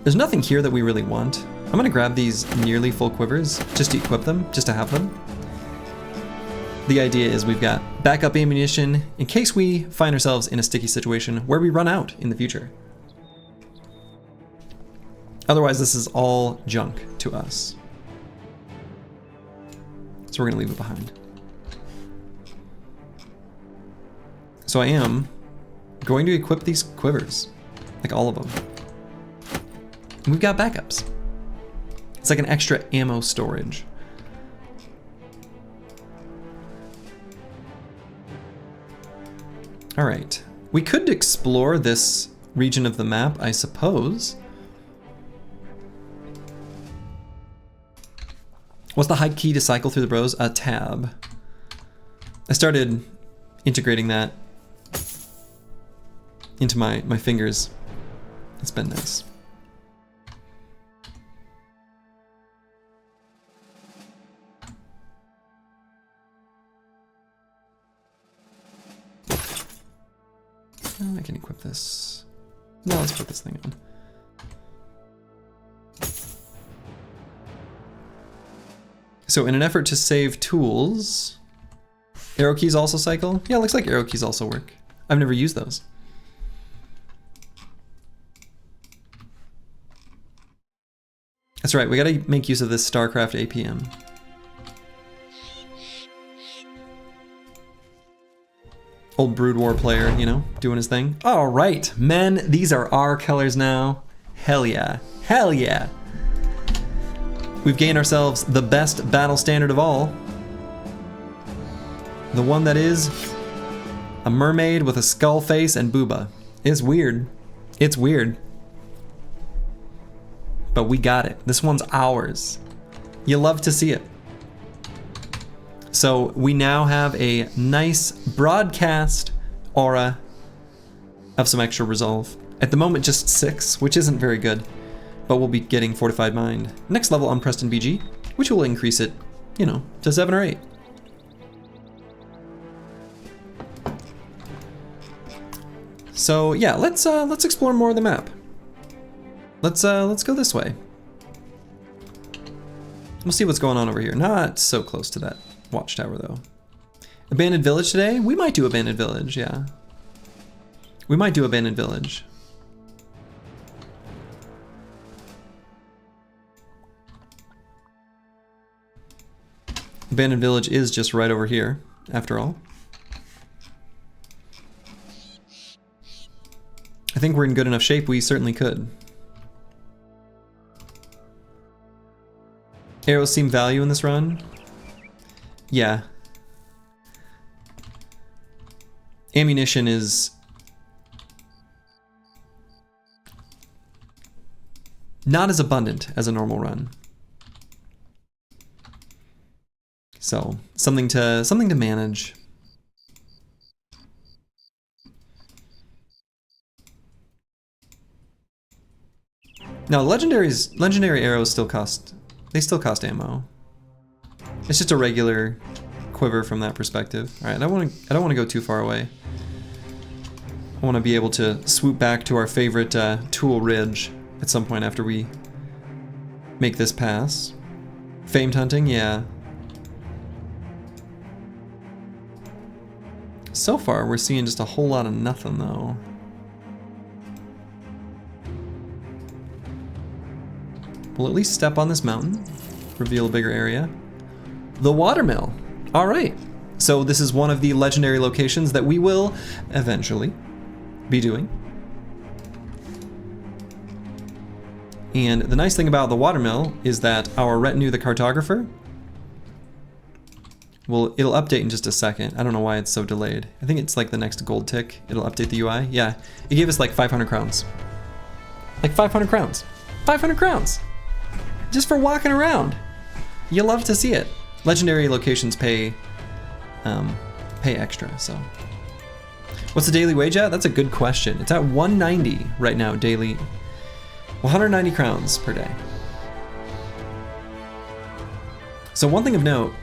[SPEAKER 1] There's nothing here that we really want. I'm gonna grab these nearly full quivers just to equip them, just to have them. The idea is we've got backup ammunition in case we find ourselves in a sticky situation where we run out in the future. Otherwise, this is all junk to us. So we're gonna leave it behind. So I am going to equip these quivers, like all of them. And we've got backups. It's like an extra ammo storage. All right, we could explore this region of the map, I suppose. What's the hide key to cycle through the bros? A tab. I started integrating that into my fingers. It's been nice. Oh, I can equip this. No, let's put this thing on. So in an effort to save tools, arrow keys also cycle? Yeah, it looks like arrow keys also work. I've never used those. That's right, we gotta make use of this StarCraft APM. Old Brood War player, you know, doing his thing. All right, men, these are our colors now. Hell yeah, hell yeah. We've gained ourselves the best battle standard of all. The one that is a mermaid with a skull face and booba. It's weird. It's weird. But we got it. This one's ours. You love to see it. So we now have a nice broadcast aura of some extra resolve. At the moment, just 6, which isn't very good. But we'll be getting Fortified Mind. Next level on Preston BG, which will increase it, you know, to 7 or 8. So yeah, let's explore more of the map. Let's go this way. We'll see what's going on over here. Not so close to that watchtower though. Abandoned village today? We might do abandoned village, yeah. We might do abandoned village. Abandoned village is just right over here, after all. I think we're in good enough shape, we certainly could. Arrows seem value in this run? Yeah. Ammunition is not as abundant as a normal run. So, something to manage. Now, legendary arrows still cost ammo. It's just a regular quiver from that perspective. All right, I don't want to go too far away. I want to be able to swoop back to our favorite tool ridge at some point after we make this pass. Famed hunting, yeah. So far, we're seeing just a whole lot of nothing, though. We'll at least step on this mountain, reveal a bigger area. The watermill. All right. So this is one of the legendary locations that we will eventually be doing. And the nice thing about the watermill is that our retinue, the cartographer, it'll update in just a second. I don't know why it's so delayed. I think it's like the next gold tick. It'll update the UI. Yeah, it gave us like 500 crowns. Like 500 crowns. 500 crowns! Just for walking around. You love to see it. Legendary locations pay extra, so. What's the daily wage at? That's a good question. It's at 190 right now, daily. 190 crowns per day. So one thing of note,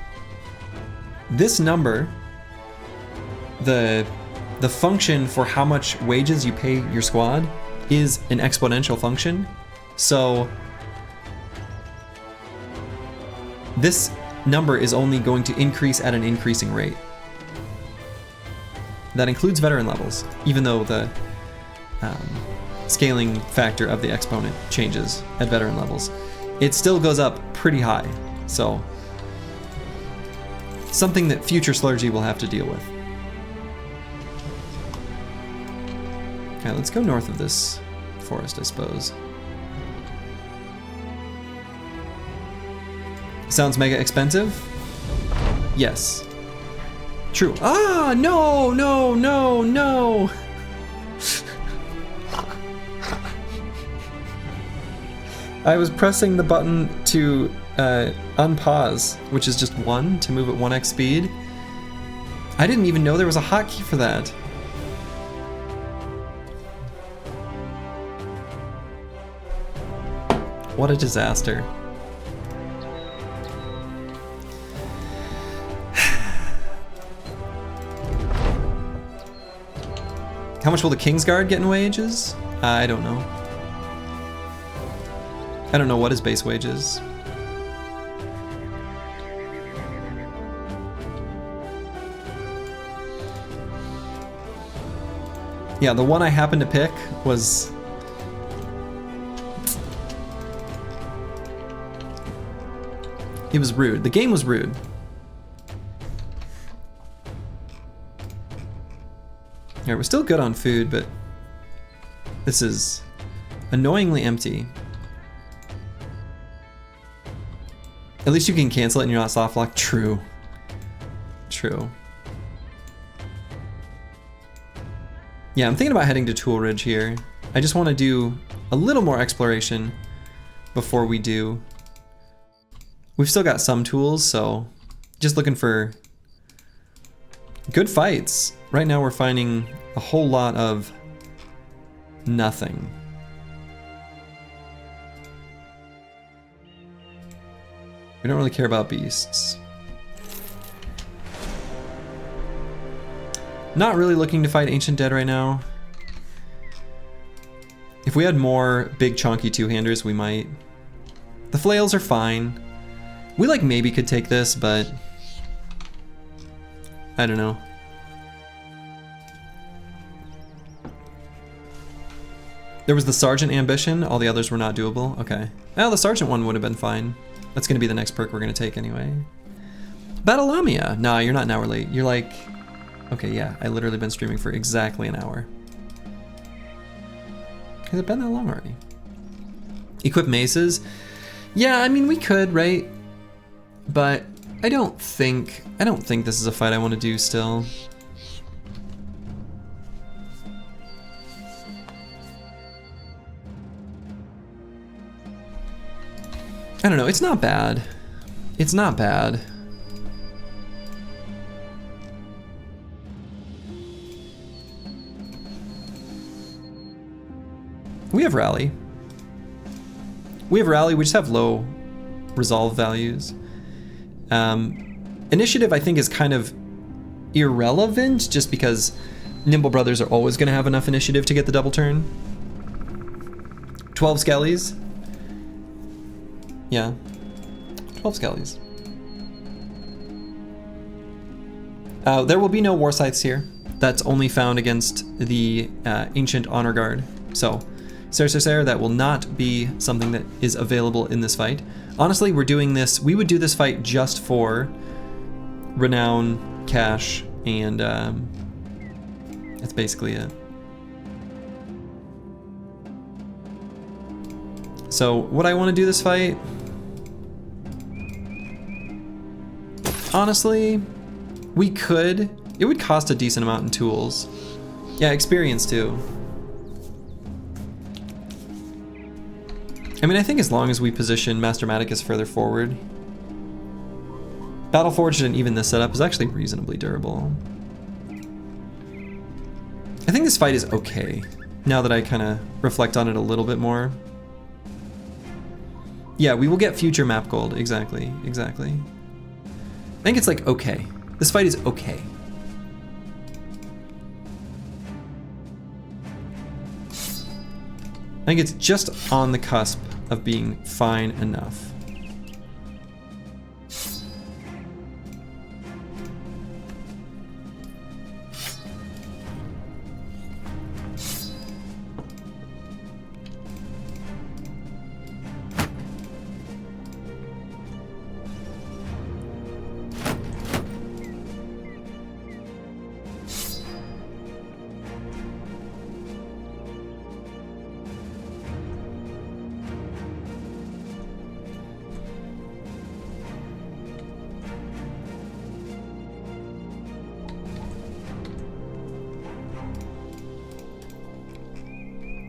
[SPEAKER 1] this number, the function for how much wages you pay your squad is an exponential function. So this number is only going to increase at an increasing rate. That includes veteran levels, even though the scaling factor of the exponent changes at veteran levels. It still goes up pretty high, so something that future Slurgy will have to deal with. Okay, let's go north of this forest, I suppose. Sounds mega expensive? Yes. True. Ah, no, no, no, no. I was pressing the button to unpause, which is just 1 to move at 1x speed. I didn't even know there was a hotkey for that. What a disaster. How much will the Kingsguard get in wages? I don't know. I don't know what his base wage is. Yeah, the one I happened to pick was... It was rude. The game was rude. Alright, we're still good on food, but this is annoyingly empty. At least you can cancel it and you're not soft locked. True. True. Yeah, I'm thinking about heading to Tool Ridge here. I just want to do a little more exploration before we do. We've still got some tools, so just looking for good fights. Right now we're finding a whole lot of nothing. We don't really care about beasts. Not really looking to fight Ancient Dead right now. If we had more big chunky two-handers, we might. The flails are fine. We like maybe could take this, but I don't know. There was the Sergeant ambition, all the others were not doable. Okay. Well, the Sergeant one would have been fine. That's gonna be the next perk we're gonna take anyway. Battle Lamia! Nah, you're not an hour late. You're like... Okay, yeah, I literally been streaming for exactly an hour. Has it been that long already? Equip maces? Yeah, I mean, we could, right? But I don't think this is a fight I want to do still. I don't know, it's not bad. It's not bad. We have rally. We have rally, we just have low resolve values. Initiative I think is kind of irrelevant just because Nimble Brothers are always going to have enough initiative to get the double turn. 12 skellies. Yeah, 12 skellies. There will be no war scythes here. That's only found against the Ancient Honor Guard. So Sir, that will not be something that is available in this fight. Honestly, we're doing this, we would do this fight just for renown, cash, and that's basically it. So, would I want to do this fight? Honestly, we could. It would cost a decent amount in tools. Yeah, experience too. I mean, I think as long as we position Master Maticus further forward. Battleforged and even this setup is actually reasonably durable. I think this fight is okay, now that I kind of reflect on it a little bit more. Yeah, we will get future map gold, exactly. I think it's like okay. This fight is okay. I think it's just on the cusp of being fine enough.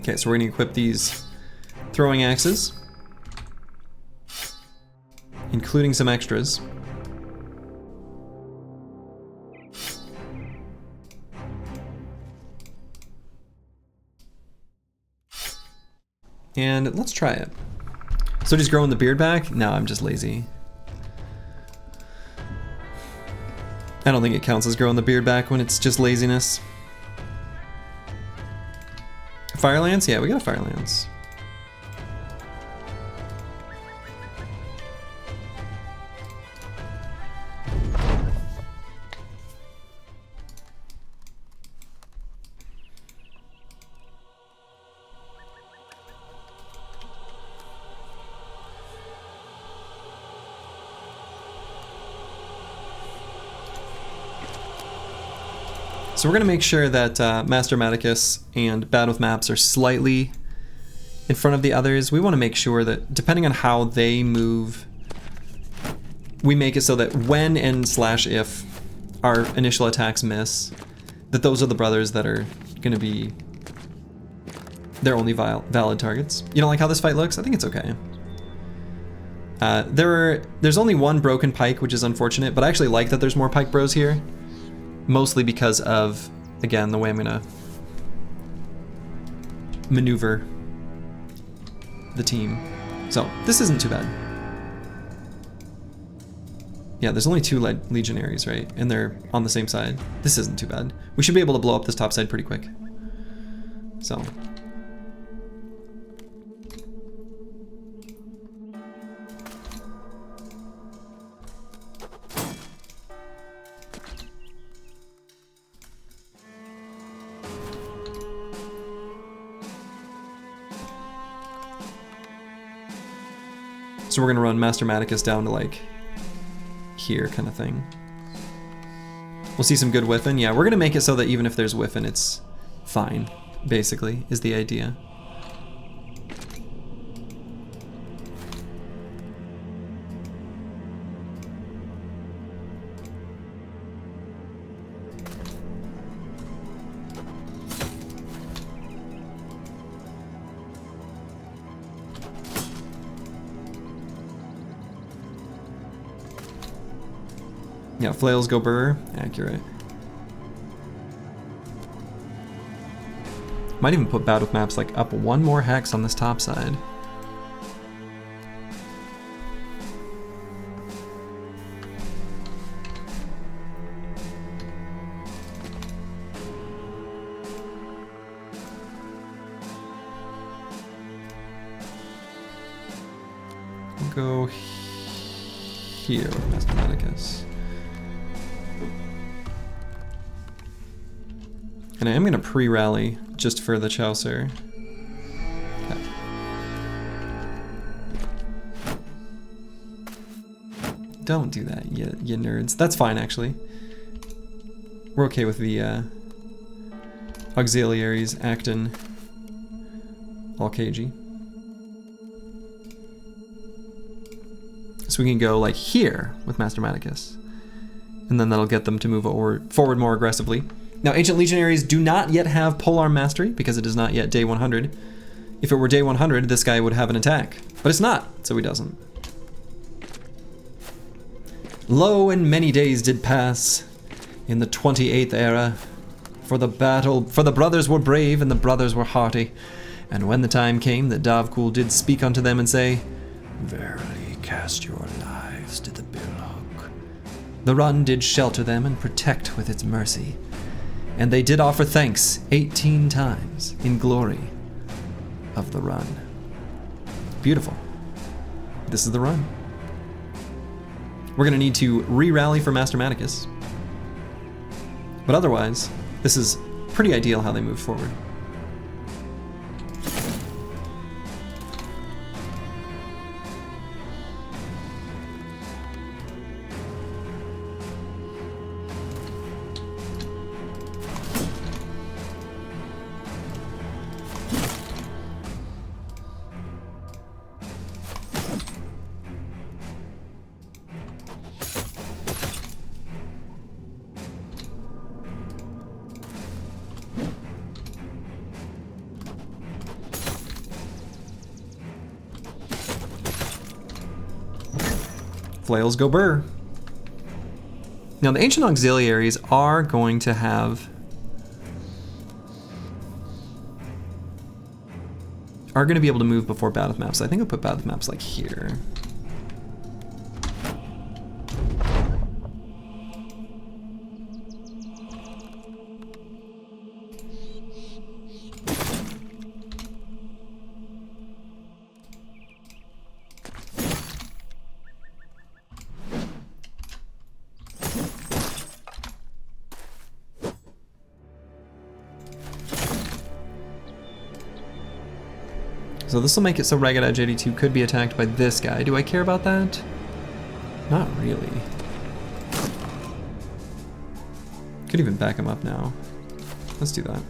[SPEAKER 1] Okay, so we're gonna equip these throwing axes, including some extras. And let's try it. So just growing the beard back? No, I'm just lazy. I don't think it counts as growing the beard back when it's just laziness. Fire Lance? Yeah, we got a Fire Lance. So we're going to make sure that Master Maticus and Bad with Maps are slightly in front of the others. We want to make sure that, depending on how they move, we make it so that when and slash if our initial attacks miss, that those are the brothers that are going to be their only valid targets. You don't like how this fight looks? I think it's okay. There's only one broken pike, which is unfortunate, but I actually like that there's more pike bros here. Mostly because of, again, the way I'm gonna maneuver the team. So, this isn't too bad. Yeah, there's only 2 Legionaries, right? And they're on the same side. This isn't too bad. We should be able to blow up this top side pretty quick. So. So we're gonna run Master Maticus down to like here kind of thing. We'll see some good whiffing. Yeah, we're gonna make it so that even if there's whiffing, it's fine, basically, is the idea. Yeah, flails go burr. Accurate. Might even put Bad with Maps like up 1 more hex on this top side. We'll go here with Master Maticus. And I am going to pre-rally just for the Chaucer. Don't do that, you nerds. That's fine, actually. We're okay with the auxiliaries acting all cagey. So we can go like here with Master Maticus. And then that'll get them to move forward more aggressively. Now, Ancient Legionaries do not yet have Polearm Mastery because it is not yet day 100. If it were day 100, this guy would have an attack. But it's not, so he doesn't. Lo, and many days did pass in the 28th era. For the brothers were brave and the brothers were hearty. And when the time came that Davkul did speak unto them and say, Verily cast your lives to the billock. The run did shelter them and protect with its mercy. And they did offer thanks 18 times in glory of the run. Beautiful. This is the run. We're going to need to re-rally for Master Maticus. But otherwise, this is pretty ideal how they move forward. Flails go burr. Now the Ancient Auxiliaries are going to have... are going to be able to move before battle maps. I think I'll put battle maps like here. So this will make it so Ragged Edge 82 could be attacked by this guy. Do I care about that? Not really. Could even back him up now. Let's do that.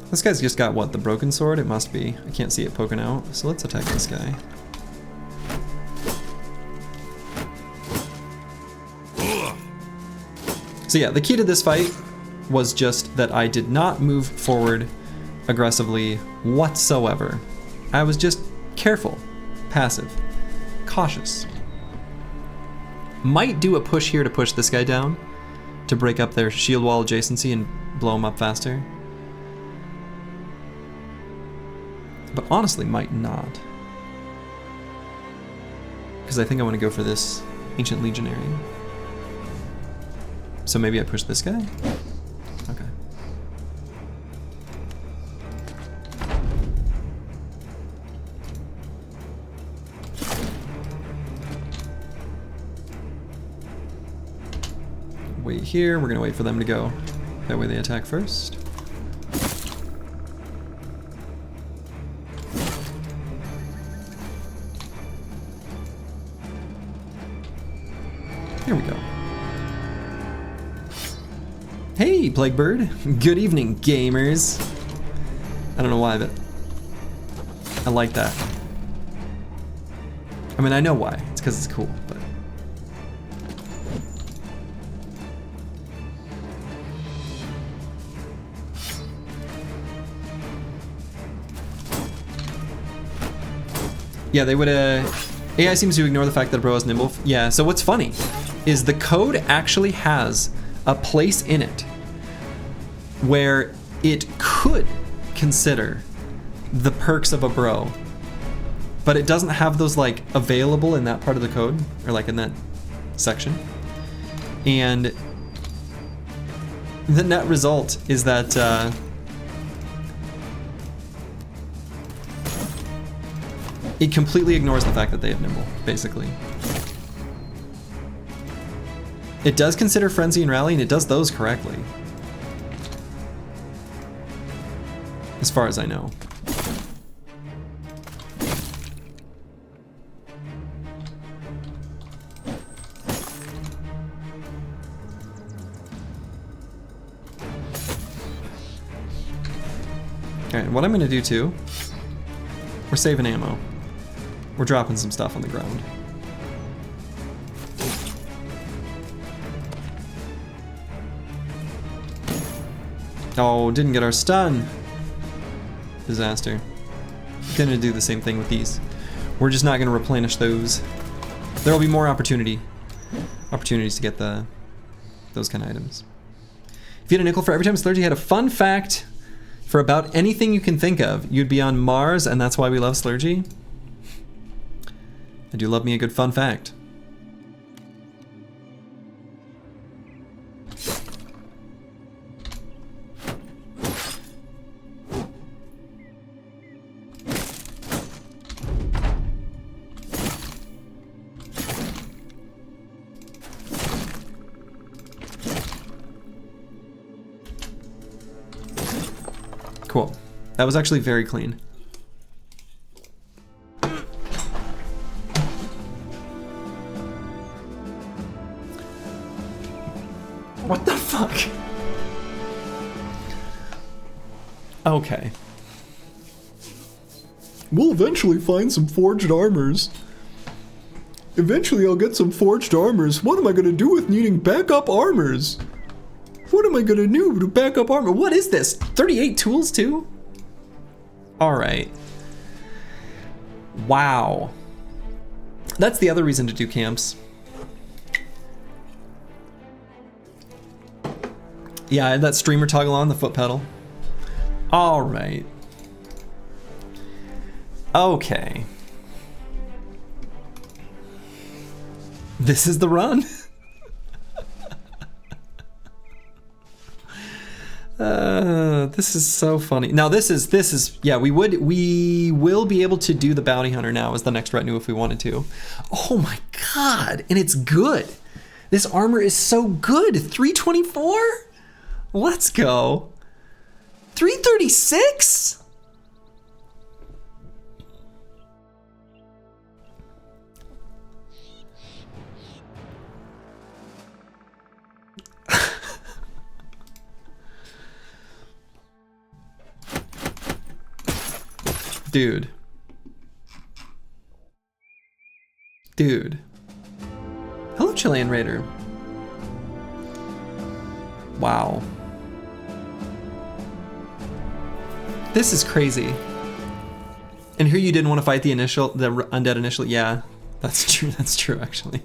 [SPEAKER 1] This guy's just got, what, the broken sword? It must be. I can't see it poking out. So let's attack this guy. So yeah, the key to this fight was just that I did not move forward aggressively whatsoever. I was just careful, passive, cautious. Might do a push here to push this guy down, to break up their shield wall adjacency and blow him up faster. But honestly, might not. Because I think I want to go for this Ancient Legionary. So maybe I push this guy? Okay. Wait here, we're gonna wait for them to go. That way they attack first. Here we go. Hey, Plaguebird. Good evening, gamers. I don't know why, but I like that. I mean, I know why. It's because it's cool, but... yeah, they would, AI seems to ignore the fact that a bro is nimble. Yeah, so what's funny is the code actually has a place in it where it could consider the perks of a bro, but it doesn't have those like available in that part of the code, or like in that section. And The net result is that it completely ignores the fact that they have nimble, basically. It does consider Frenzy and Rally, and it does those correctly. As far as I know. Alright, what I'm gonna do too, we're saving ammo. We're dropping some stuff on the ground. Oh, didn't get our stun. Disaster. Gonna do the same thing with these. We're just not gonna replenish those. There'll be more opportunities to get those kind of items. If you had a nickel for every time Slurgy had a fun fact for about anything you can think of, you'd be on Mars, and that's why we love Slurgy. I do love me a good fun fact. Cool. That was actually very clean. What the fuck? Okay. We'll eventually find some forged armors. Eventually I'll get some forged armors. What am I gonna do with needing backup armors? What am I gonna do to back up armor? What is this? 38 tools too? Alright. Wow. That's the other reason to do camps. Yeah, I had that streamer toggle on, the foot pedal. Alright. Okay. This is the run? This is so funny. Now this is yeah, we will be able to do the bounty hunter now as the next retinue if we wanted to. Oh my god, and it's good. This armor is so good. 324? Let's go. 336? Dude. Dude. Hello, Chilean Raider. Wow. This is crazy. And here you didn't want to fight the undead initial. Yeah, that's true. That's true, actually.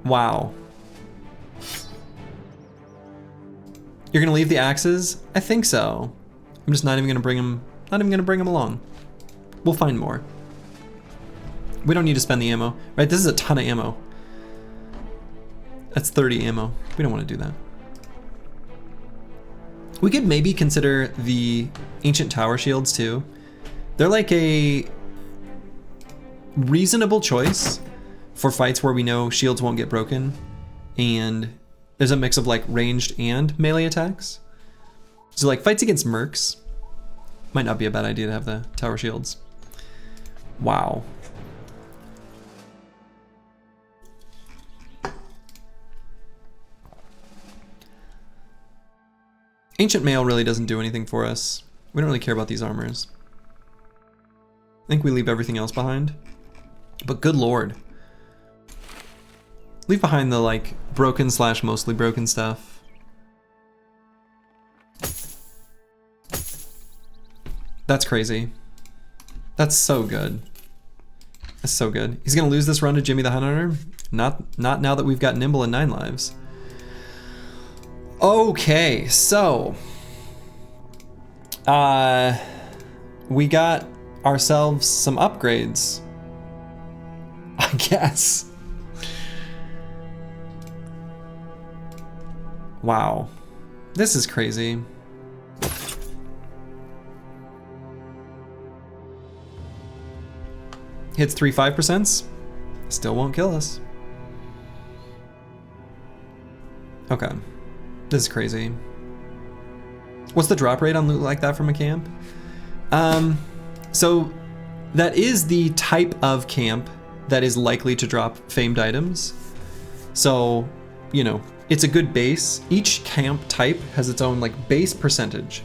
[SPEAKER 1] Wow. You're gonna leave the axes? I think so. I'm just not even gonna bring them. Not even gonna bring them along. We'll find more. We don't need to spend the ammo, right? This is a ton of ammo. That's 30 ammo. We don't want to do that. We could maybe consider the ancient tower shields too. They're like a reasonable choice for fights where we know shields won't get broken, and there's a mix of like ranged and melee attacks. So like fights against mercs might not be a bad idea to have the tower shields. Wow. Ancient mail really doesn't do anything for us. We don't really care about these armors. I think we leave everything else behind. But good lord. Leave behind the like broken / mostly broken stuff. That's crazy. That's so good. That's so good. He's gonna lose this run to Jimmy the Hunter? Not now that we've got Nimble and 9 lives. Okay, so we got ourselves some upgrades, I guess. Wow. This is crazy. Hits 3 5%. Still won't kill us. Okay. This is crazy. What's the drop rate on loot like that from a camp? So that is the type of camp that is likely to drop famed items. So, you know, it's a good base. Each camp type has its own like base percentage.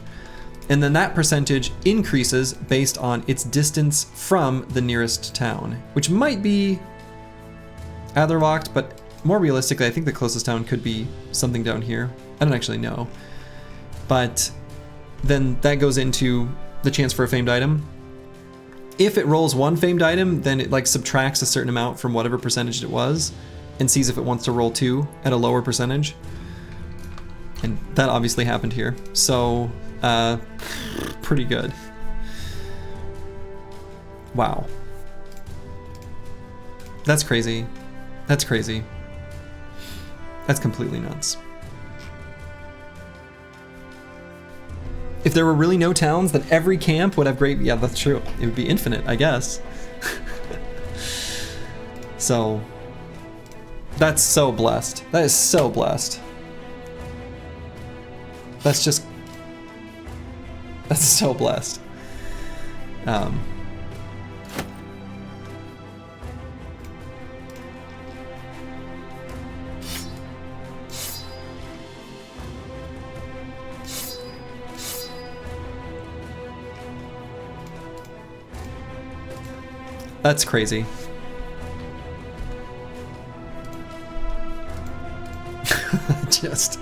[SPEAKER 1] And then that percentage increases based on its distance from the nearest town, which might be Adlerwacht, but more realistically, I think the closest town could be something down here. I don't actually know. But then that goes into the chance for a famed item. If it rolls one famed item, then it like subtracts a certain amount from whatever percentage it was and sees if it wants to roll two at a lower percentage. And that obviously happened here. So, pretty good. Wow. That's crazy. That's crazy. That's completely nuts. If there were really no towns, then every camp would have great... Yeah, that's true. It would be infinite, I guess. So, that's so blessed. That is so blessed. That's just... That's so blessed. That's crazy. Just...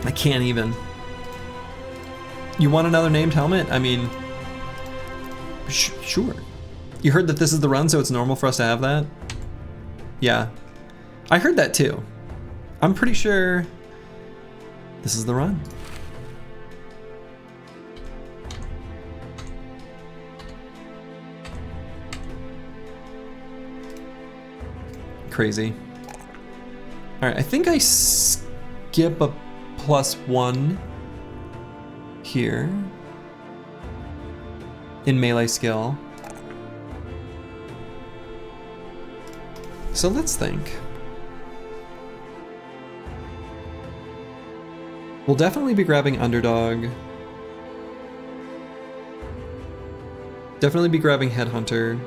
[SPEAKER 1] I can't even. You want another named helmet? I mean... Sure. You heard that this is the run, so it's normal for us to have that? Yeah. I heard that too. I'm pretty sure this is the run. Crazy. Alright, I think I skip a +1 here in melee skill. So let's think. We'll definitely be grabbing Underdog. Definitely be grabbing Headhunter.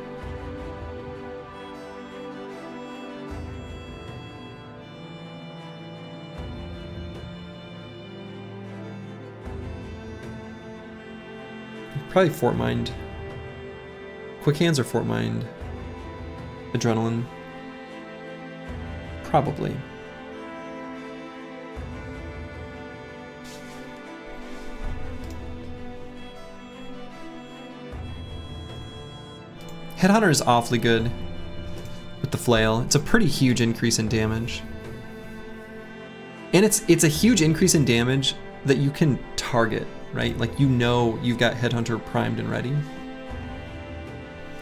[SPEAKER 1] Probably Fort Mind. Quick Hands or Fort Mind? Adrenaline. Probably. Headhunter is awfully good with the flail. It's a pretty huge increase in damage. And it's a huge increase in damage that you can target. Right? Like, you know you've got Headhunter primed and ready.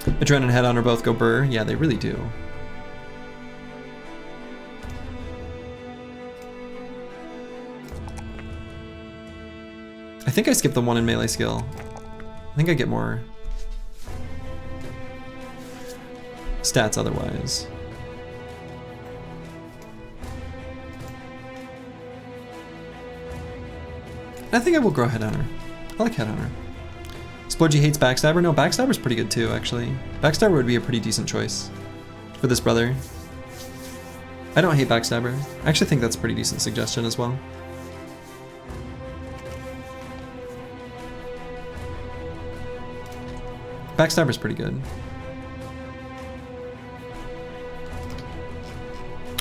[SPEAKER 1] Adrenaline and Headhunter both go burr. Yeah, they really do. I think I skipped the one in melee skill. I think I get more stats otherwise. I think I will grow Headhunter. I like Headhunter. Splurgy hates Backstabber. No, Backstabber's pretty good too, actually. Backstabber would be a pretty decent choice for this brother. I don't hate Backstabber. I actually think that's a pretty decent suggestion as well. Backstabber's pretty good.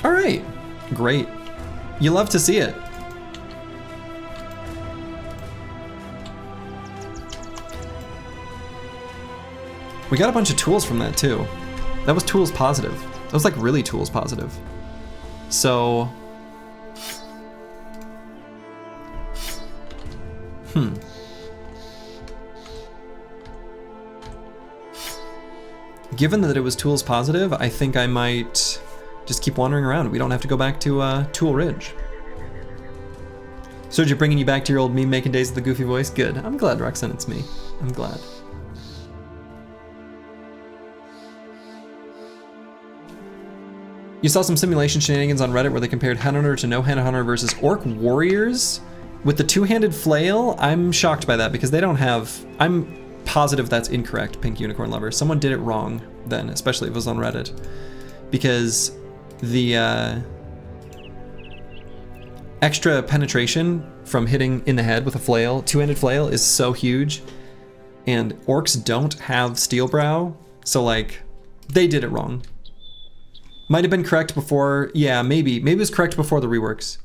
[SPEAKER 1] Alright. Great. You love to see it. We got a bunch of tools from that too. That was tools positive. That was like really tools positive. So... Given that it was tools positive, I think I might just keep wandering around. We don't have to go back to Tool Ridge. Sergio, bringing you back to your old meme-making days with the goofy voice. Good. I'm glad, Roxanne, it's me. I'm glad. You saw some simulation shenanigans on Reddit where they compared Headhunter to no Headhunter versus Orc Warriors with the two-handed flail. I'm shocked by that because they don't have... I'm positive that's incorrect, Pink Unicorn Lover. Someone did it wrong then, especially if it was on Reddit. Because the extra penetration from hitting in the head with a flail, two-handed flail, is so huge. And orcs don't have steel brow, so like, they did it wrong. Might have been correct before, yeah, maybe it was correct before the reworks.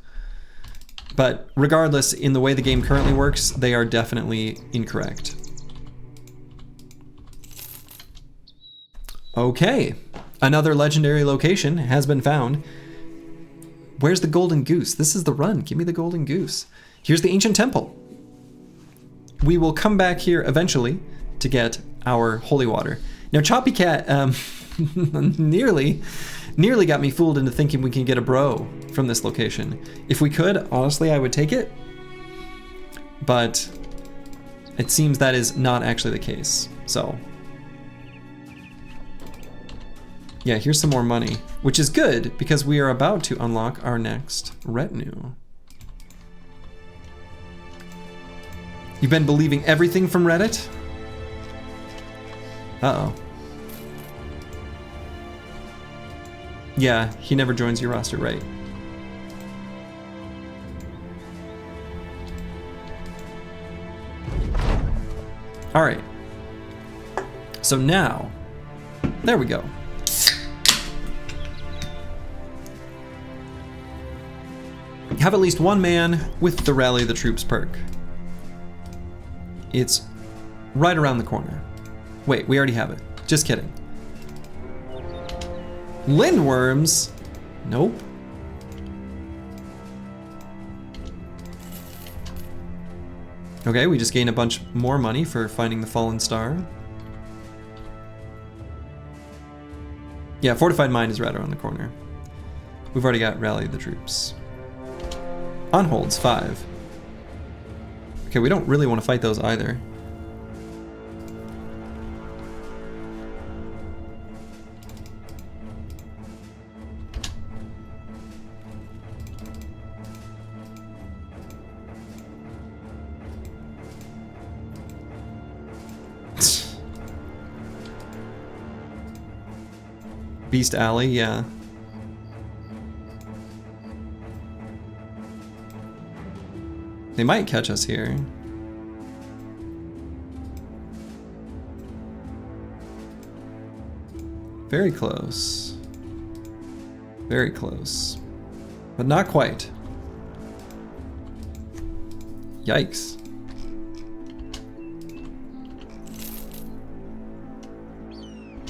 [SPEAKER 1] But regardless, in the way the game currently works, they are definitely incorrect. Okay, another legendary location has been found. Where's the golden goose? This is the run. Give me the golden goose. Here's the ancient temple. We will come back here eventually to get our holy water. Now, Choppy Cat nearly got me fooled into thinking we can get a bro from this location. If we could, honestly, I would take it. But it seems that is not actually the case. So, yeah, here's some more money, which is good because we are about to unlock our next retinue. You've been believing everything from Reddit? Uh-oh. Yeah, he never joins your roster, right? All right. So now, there we go. Have at least one man with the Rally the Troops perk. It's right around the corner. Wait, we already have it. Just kidding. Lindworms? Nope. Okay, we just gain a bunch more money for finding the fallen star. Yeah, Fortified Mine is right around the corner. We've already got Rally the Troops. Unholds 5. Okay, we don't really want to fight those either. Beast Alley, yeah. They might catch us here. Very close. Very close. But not quite. Yikes.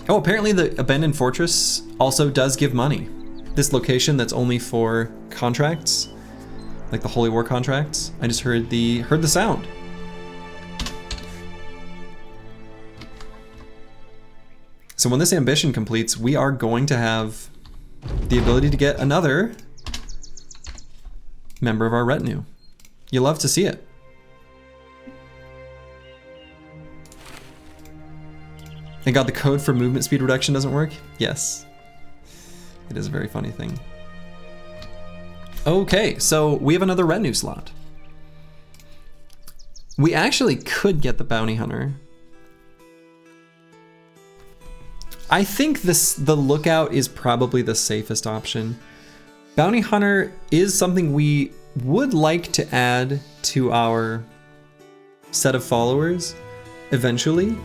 [SPEAKER 1] Oh, apparently the Abandoned Fortress also does give money. This location that's only for contracts, like the Holy War contracts. I just heard the sound. So when this ambition completes, we are going to have the ability to get another member of our retinue. You love to see it. Thank God the code for movement speed reduction doesn't work? Yes. It is a very funny thing. Okay, so we have another retinue slot. We actually could get the bounty hunter. I think the lookout is probably the safest option. Bounty hunter is something we would like to add to our set of followers eventually.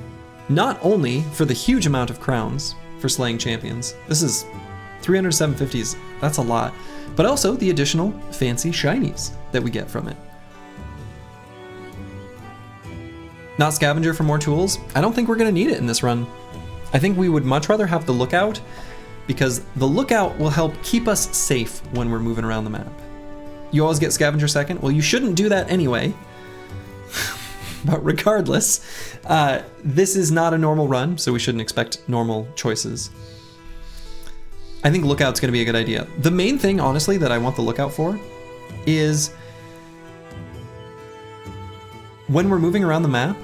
[SPEAKER 1] Not only for the huge amount of crowns for slaying champions. This is 300 750s, that's a lot. But also the additional fancy shinies that we get from it. Not scavenger for more tools? I don't think we're gonna need it in this run. I think we would much rather have the lookout because the lookout will help keep us safe when we're moving around the map. You always get scavenger second? Well, you shouldn't do that anyway. But regardless, this is not a normal run, so we shouldn't expect normal choices. I think lookout's gonna be a good idea. The main thing, honestly, that I want the lookout for is when we're moving around the map,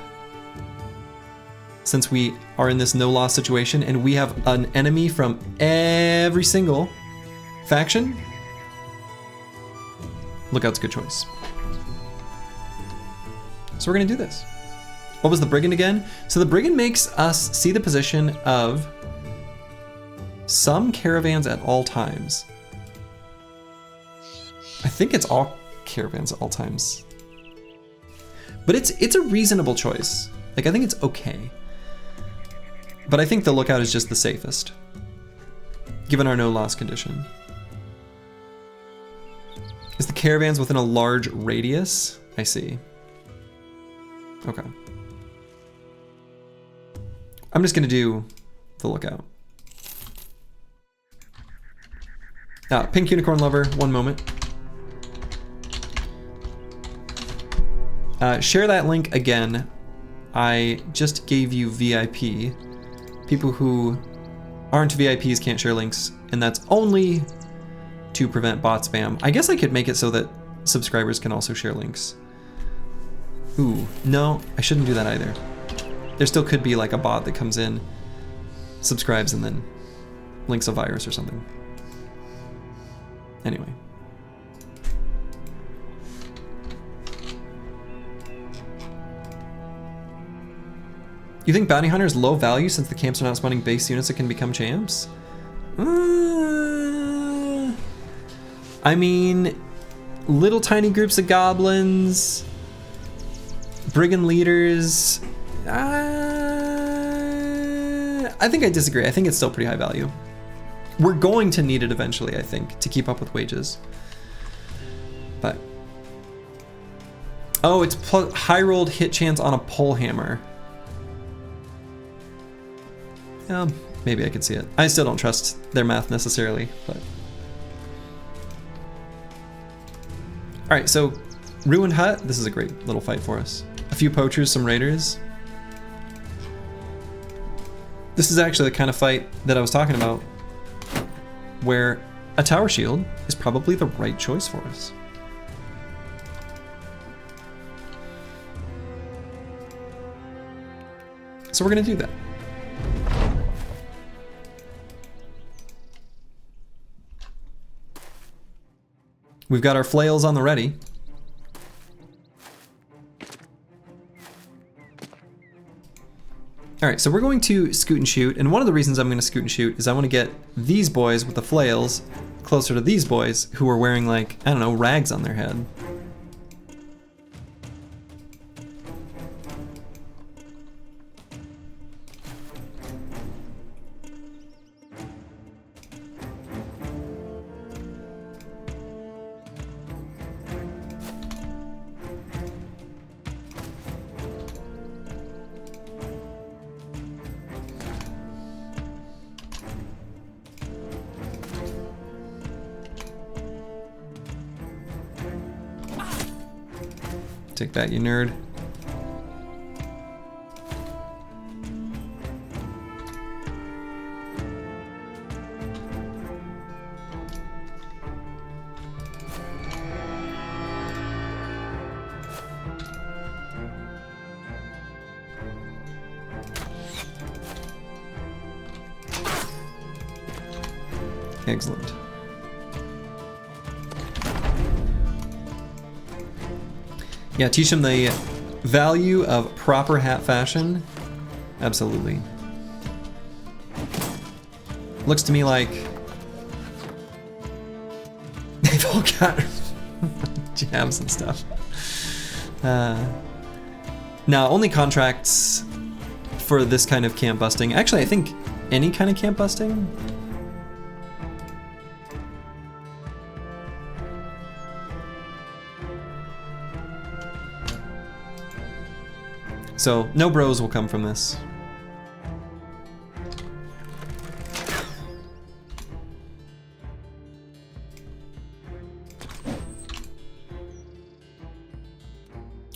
[SPEAKER 1] since we are in this no-loss situation and we have an enemy from every single faction, lookout's a good choice. So we're gonna do this. What was the Brigand again? So the Brigand makes us see the position of some caravans at all times. I think it's all caravans at all times. But it's a reasonable choice. Like, I think it's okay. But I think the lookout is just the safest, given our no loss condition. Is the caravans within a large radius? I see. Okay. I'm just gonna do the lookout. Pink Unicorn Lover, one moment. Share that link again. I just gave you VIP. People who aren't VIPs can't share links, and that's only to prevent bot spam. I guess I could make it so that subscribers can also share links. Ooh, no, I shouldn't do that either. There still could be like a bot that comes in, subscribes, and then links a virus or something. Anyway. You think Bounty Hunter is low value since the camps are not spawning base units that can become champs? I mean, little tiny groups of goblins, brigand leaders. I think I disagree. I think it's still pretty high value. We're going to need it eventually, I think, to keep up with wages. But oh, it's high rolled hit chance on a pole hammer. Maybe I could see it. I still don't trust their math necessarily, but. All right, so Ruined Hut, this is a great little fight for us. A few poachers, some raiders. This is actually the kind of fight that I was talking about, where a tower shield is probably the right choice for us. So we're gonna do that. We've got our flails on the ready. All right, so we're going to scoot and shoot, and one of the reasons I'm going to scoot and shoot is I want to get these boys with the flails closer to these boys who are wearing, like, I don't know, rags on their head. Take that, you nerd. Excellent. Yeah, teach them the value of proper hat fashion. Absolutely. Looks to me like they've all got jabs and stuff. Now, only contracts for this kind of camp busting. Actually, I think any kind of camp busting. So, no bros will come from this.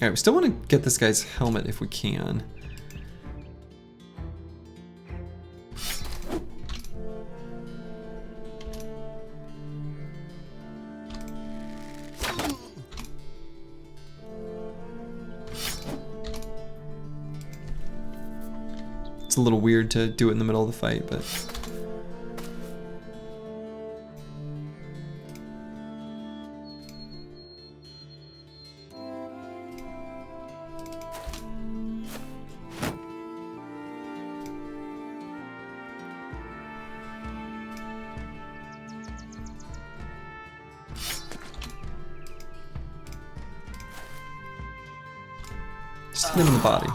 [SPEAKER 1] Alright, we still want to get this guy's helmet if we can. It's a little weird to do it in the middle of the fight, but... Just hit him in the body.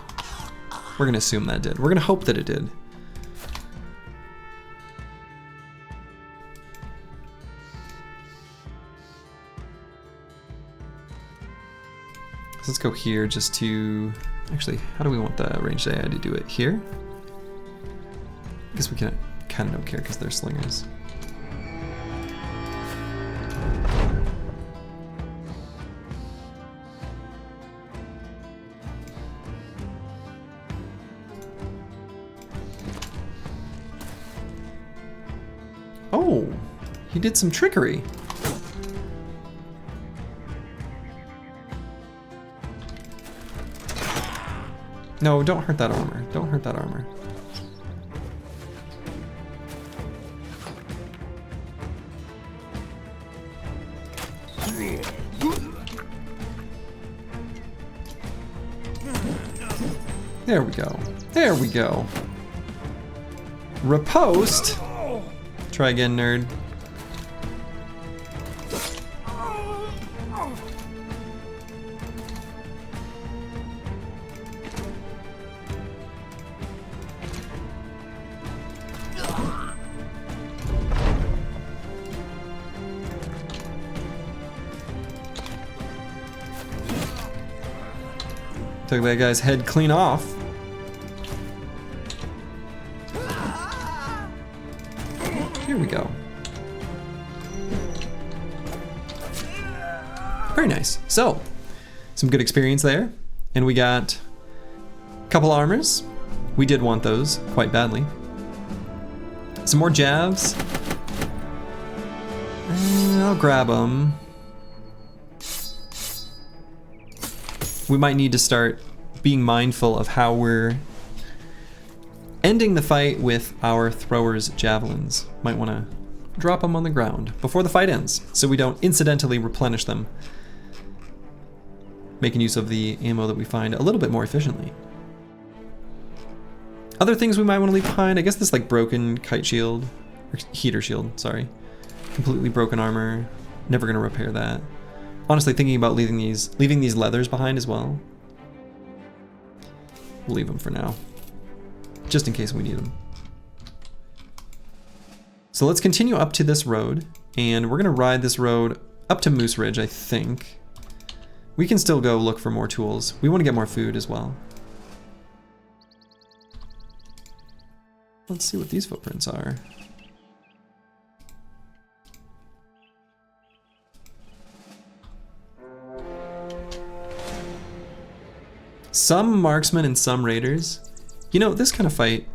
[SPEAKER 1] We're gonna assume that did. We're gonna hope that it did. So let's go here just to... Actually, how do we want the ranged AI to do it? Here? I guess we kind of don't care because they're slingers. Oh, he did some trickery. No, don't hurt that armor. Don't hurt that armor. There we go. There we go. Riposte. Try again, nerd. Took that guy's head clean off. Here we go. Very nice. So, some good experience there. And we got a couple armors. We did want those quite badly. Some more jabs. I'll grab them. We might need to start being mindful of how we're ending the fight with our throwers' javelins. Might want to drop them on the ground before the fight ends, so we don't incidentally replenish them. Making use of the ammo that we find a little bit more efficiently. Other things we might want to leave behind, I guess this like broken kite shield, or heater shield, sorry. Completely broken armor, never gonna repair that. Honestly, thinking about leaving these leathers behind as well. We'll leave them for now, just in case we need them. So let's continue up to this road, and we're gonna ride this road up to Moose Ridge, I think. We can still go look for more tools. We want to get more food as well. Let's see what these footprints are. Some marksmen and some raiders. You know, this kind of fight,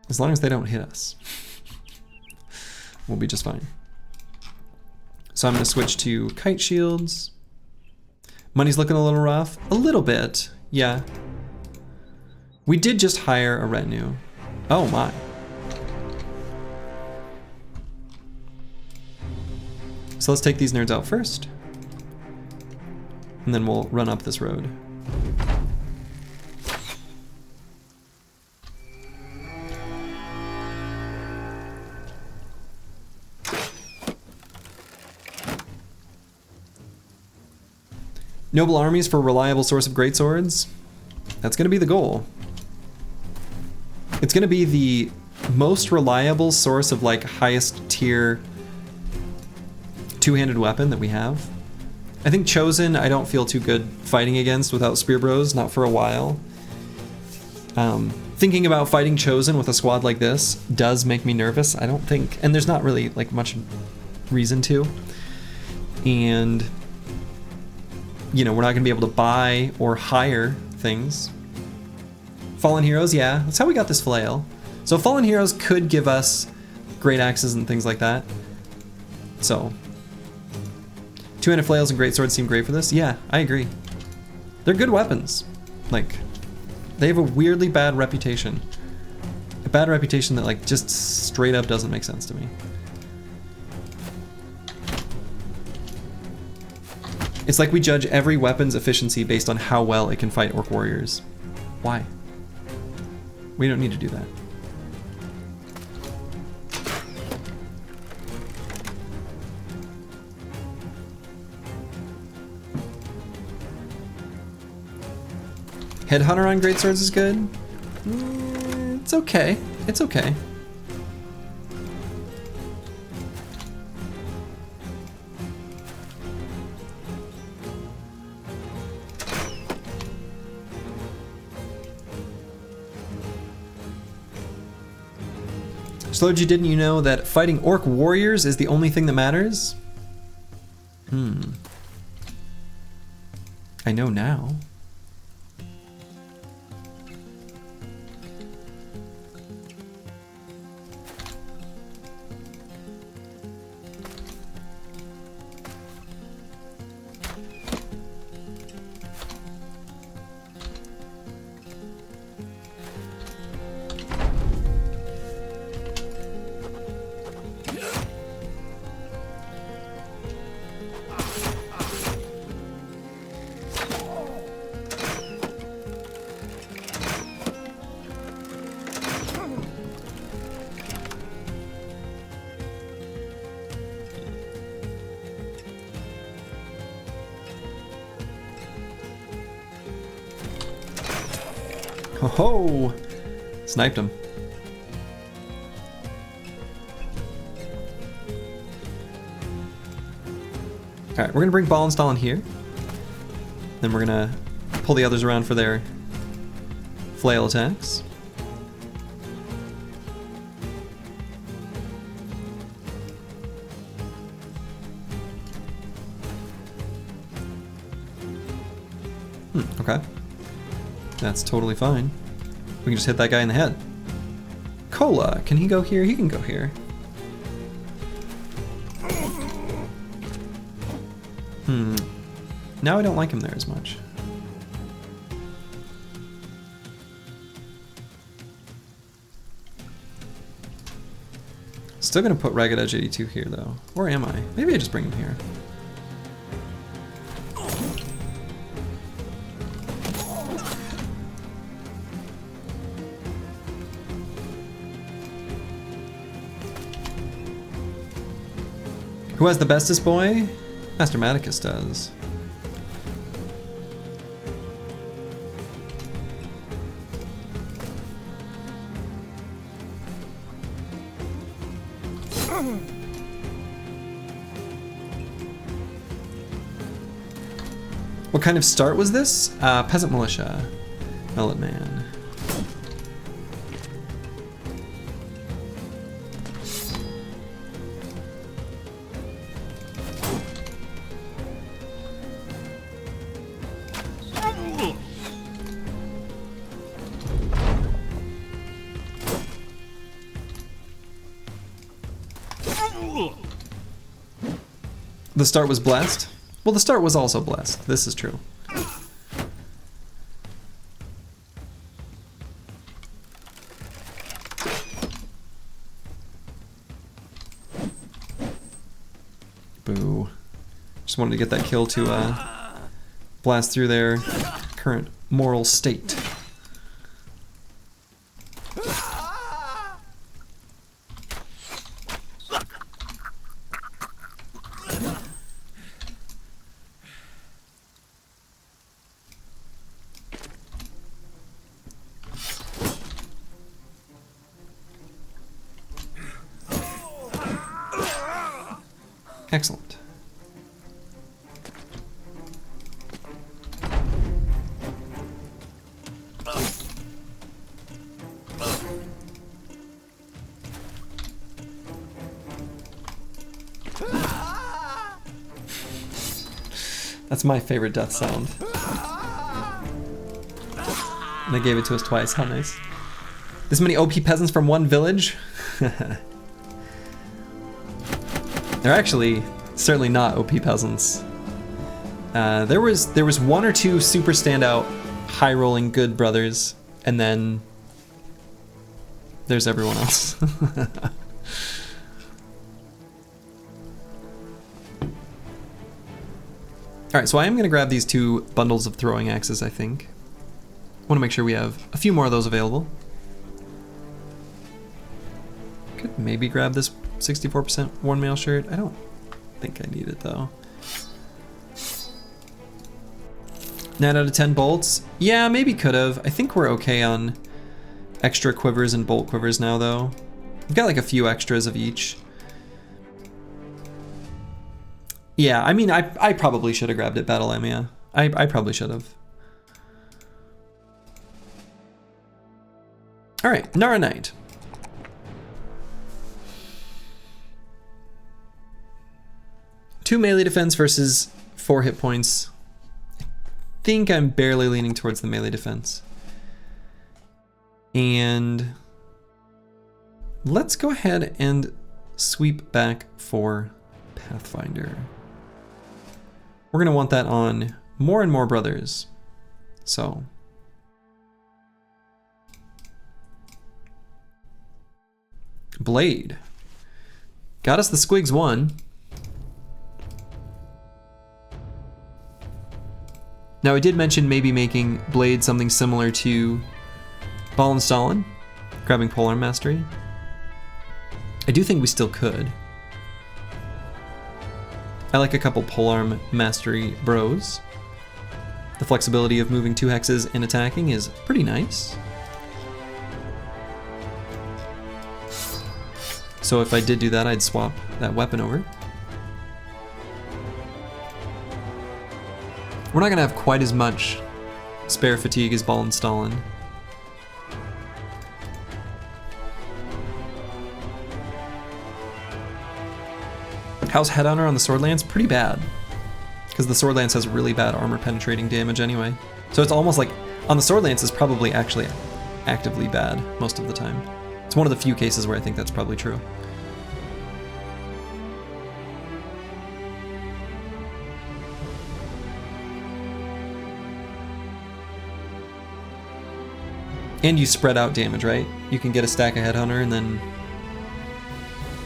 [SPEAKER 1] as long as they don't hit us, we'll be just fine. So I'm gonna switch to kite shields. Money's looking a little rough. A little bit, yeah. We did just hire a retinue. Oh my. So let's take these nerds out first. And then we'll run up this road. Noble armies for reliable source of greatswords. That's gonna be the goal. It's gonna be the most reliable source of like highest tier two-handed weapon that we have. I think Chosen I don't feel too good fighting against without Spear Bros, not for a while. Thinking about fighting Chosen with a squad like this does make me nervous. I don't think, and there's not really like much reason to. And you know, we're not gonna be able to buy or hire things. Fallen Heroes, yeah, that's how we got this flail. So Fallen Heroes could give us great axes and things like that. So, two-handed flails and great swords seem great for this. Yeah, I agree. They're good weapons. Like, they have a weirdly bad reputation. A bad reputation that like just straight up doesn't make sense to me. It's like we judge every weapon's efficiency based on how well it can fight orc warriors. Why? We don't need to do that. Headhunter on greatswords is good. It's okay. It's okay. Slowed, didn't you know that fighting orc warriors is the only thing that matters? I know now. Oh, sniped him. All right, we're gonna bring Ball install in here. Then we're gonna pull the others around for their flail attacks. Okay. That's totally fine. We can just hit that guy in the head. Cola, can he go here? He can go here. Now I don't like him there as much. Still gonna put Ragged Edge 82 here though. Or am I? Maybe I just bring him here. Who has the bestest boy? Master Maticus does. What kind of start was this? Peasant Militia. Melon Man. The start was blessed? Well, the start was also blessed. This is true. Boo. Just wanted to get that kill to blast through their current moral state. Excellent. That's my favorite death sound. And they gave it to us twice. How nice. This many OP peasants from one village? They're actually certainly not OP peasants. There was one or two super standout, high rolling good brothers, and then there's everyone else. Alright, so I am going to grab these 2 bundles of throwing axes, I think. Want to make sure we have a few more of those available. Could maybe grab this 64% worn mail shirt. I don't think I need it though. 9 out of 10 bolts. Yeah, maybe could have. I think we're okay on extra quivers and bolt quivers now though. We've got like a few extras of each. Yeah, I mean, I probably should have grabbed it, Battle Lamia. I probably should have. Alright, Nara Knight. Two melee defense versus 4 hit points. I think I'm barely leaning towards the melee defense. And let's go ahead and sweep back for Pathfinder. We're going to want that on more and more brothers. So Blade. Got us the Squigs 1. Now I did mention maybe making Blade something similar to Ball and Stalin, grabbing Polearm Mastery. I do think we still could. I like a couple Polearm Mastery bros. The flexibility of moving 2 hexes and attacking is pretty nice. So if I did do that, I'd swap that weapon over. We're not gonna have quite as much spare fatigue as Ball and Stalin. How's Headhunter on the Sword Lance? Pretty bad. Because the Sword Lance has really bad armor penetrating damage anyway. So it's almost like, on the Sword Lance is probably actually actively bad most of the time. It's one of the few cases where I think that's probably true. And you spread out damage, right? You can get a stack of Headhunter and then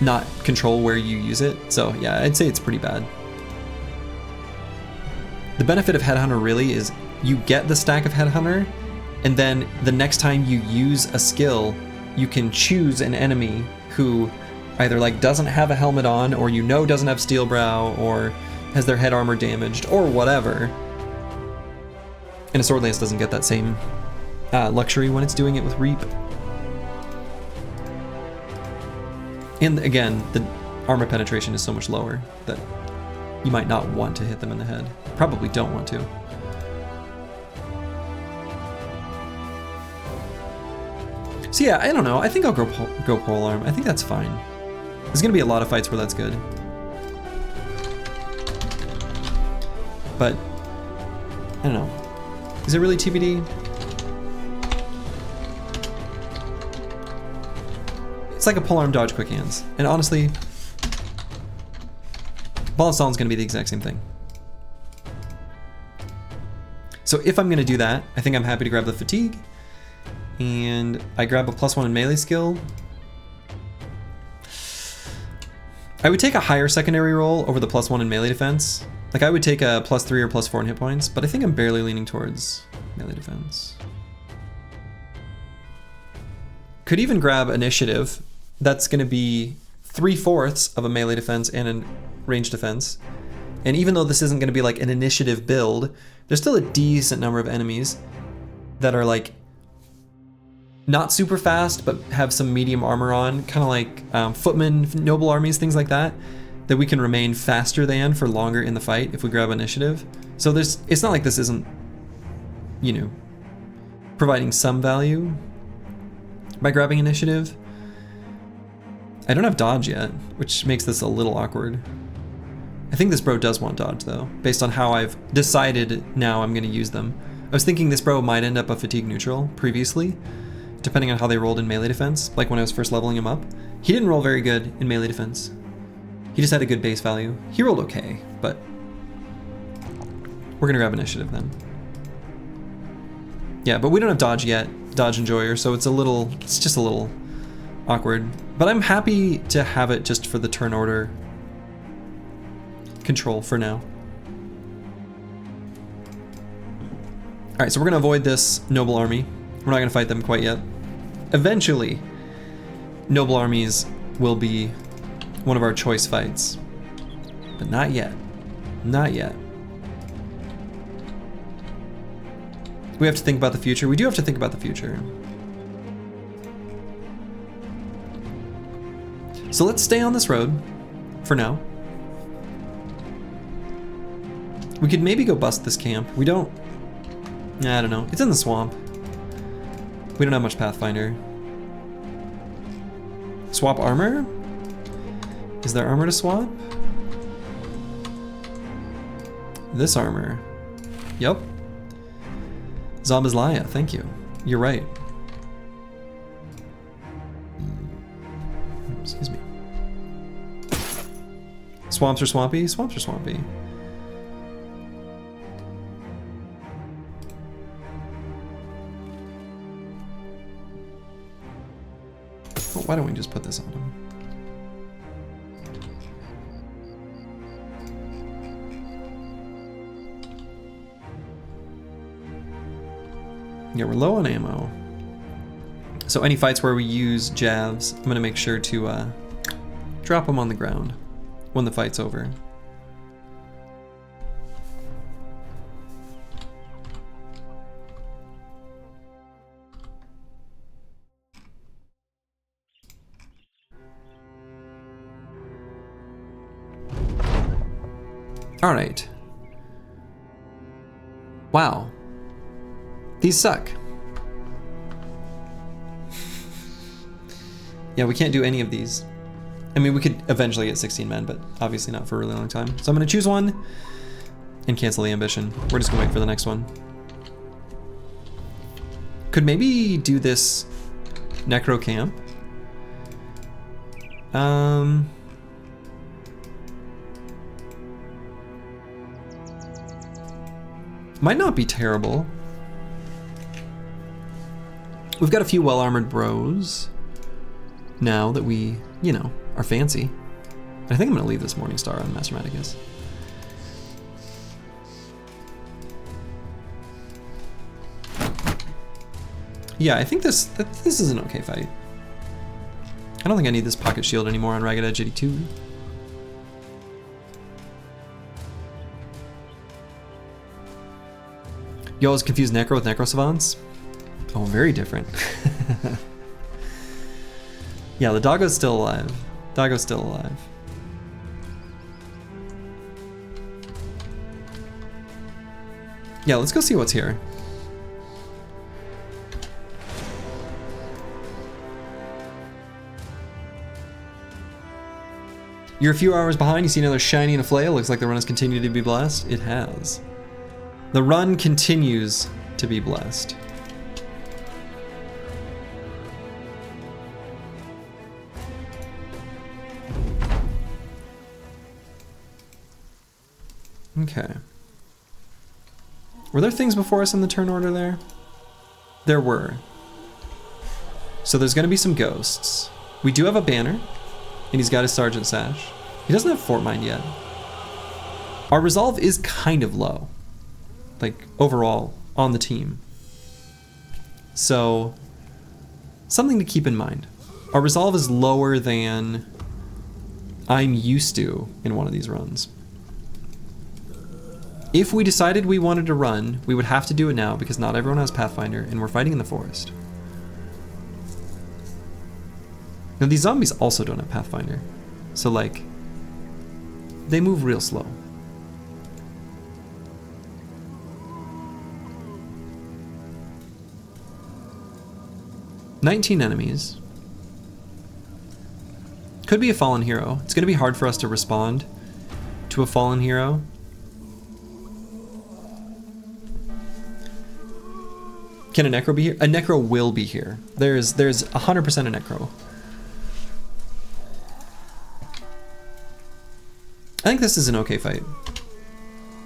[SPEAKER 1] not control where you use it. So yeah, I'd say it's pretty bad. The benefit of Headhunter really is you get the stack of Headhunter, and then the next time you use a skill, you can choose an enemy who either like doesn't have a helmet on, or you know doesn't have steel brow, or has their head armor damaged, or whatever. And a Sword Lance doesn't get that same luxury when it's doing it with Reap. And again, the armor penetration is so much lower that you might not want to hit them in the head. Probably don't want to. So yeah, I don't know. I think I'll go Polearm. I think that's fine. There's gonna be a lot of fights where that's good. But I don't know. Is it really TBD? It's like a polearm dodge quick hands. And honestly, Ball and Stalin's gonna be the exact same thing. So if I'm gonna do that, I think I'm happy to grab the fatigue. And I grab a +1 in melee skill. I would take a higher secondary roll over the +1 in melee defense. Like I would take a +3 or +4 in hit points, but I think I'm barely leaning towards melee defense. Could even grab initiative. That's gonna be 3/4 of a melee defense and a range defense. And even though this isn't gonna be like an initiative build, there's still a decent number of enemies that are like not super fast, but have some medium armor on, kind of like footmen, noble armies, things like that, that we can remain faster than for longer in the fight if we grab initiative. So it's not like this isn't, you know, providing some value by grabbing initiative. I don't have dodge yet, which makes this a little awkward. I think this bro does want dodge though, based on how I've decided now I'm gonna use them. I was thinking this bro might end up a fatigue neutral previously, depending on how they rolled in melee defense, like when I was first leveling him up. He didn't roll very good in melee defense. He just had a good base value. He rolled okay, but We're gonna grab initiative then. Yeah, but we don't have dodge yet, dodge enjoyer, so it's just a little awkward. But I'm happy to have it just for the turn order control for now. All right, so we're gonna avoid this noble army. We're not gonna fight them quite yet. Eventually, noble armies will be one of our choice fights, but not yet. Not yet. We have to think about the future. We do have to think about the future. So let's stay on this road for now. We could maybe go bust this camp. We don't... I don't know. It's in the swamp. We don't have much Pathfinder. Swap armor? Is there armor to swap? This armor. Yep. Zombizlaya, thank you. You're right. Excuse me. Swamps are swampy? Swamps are swampy. Well, why don't we just put this on him? Yeah, we're low on ammo. So any fights where we use javs, I'm gonna make sure to drop them on the ground when the fight's over. All right. Wow. These suck. Yeah, we can't do any of these. I mean, we could eventually get 16 men, but obviously not for a really long time. So I'm gonna choose one and cancel the ambition. We're just gonna wait for the next one. Could maybe do this necro camp. Might not be terrible. We've got a few well-armored bros now that we, you know, are fancy. I think I'm gonna leave this Morningstar on Master Maticus. Yeah, I think this is an okay fight. I don't think I need this pocket shield anymore on Ragged Edge 82. You always confuse Necro with Necro Savants? Oh, very different. Yeah, the doggo's still alive. Doggo's still alive. Yeah, let's go see what's here. You're a few hours behind, you see another shiny and a flail. Looks like the run has continued to be blessed. It has. The run continues to be blessed. Okay. Were there things before us in the turn order there? There were. So there's gonna be some ghosts. We do have a banner, and he's got his Sergeant Sash. He doesn't have Fort Mind yet. Our resolve is kind of low, like overall on the team. So something to keep in mind. Our resolve is lower than I'm used to in one of these runs. If we decided we wanted to run, we would have to do it now because not everyone has Pathfinder and we're fighting in the forest. Now these zombies also don't have Pathfinder. So like, they move real slow. "19 enemies. Could be a fallen hero. It's gonna be hard for us to respond to a fallen hero. Can a Necro be here? A Necro will be here. There's 100% a Necro. I think this is an okay fight.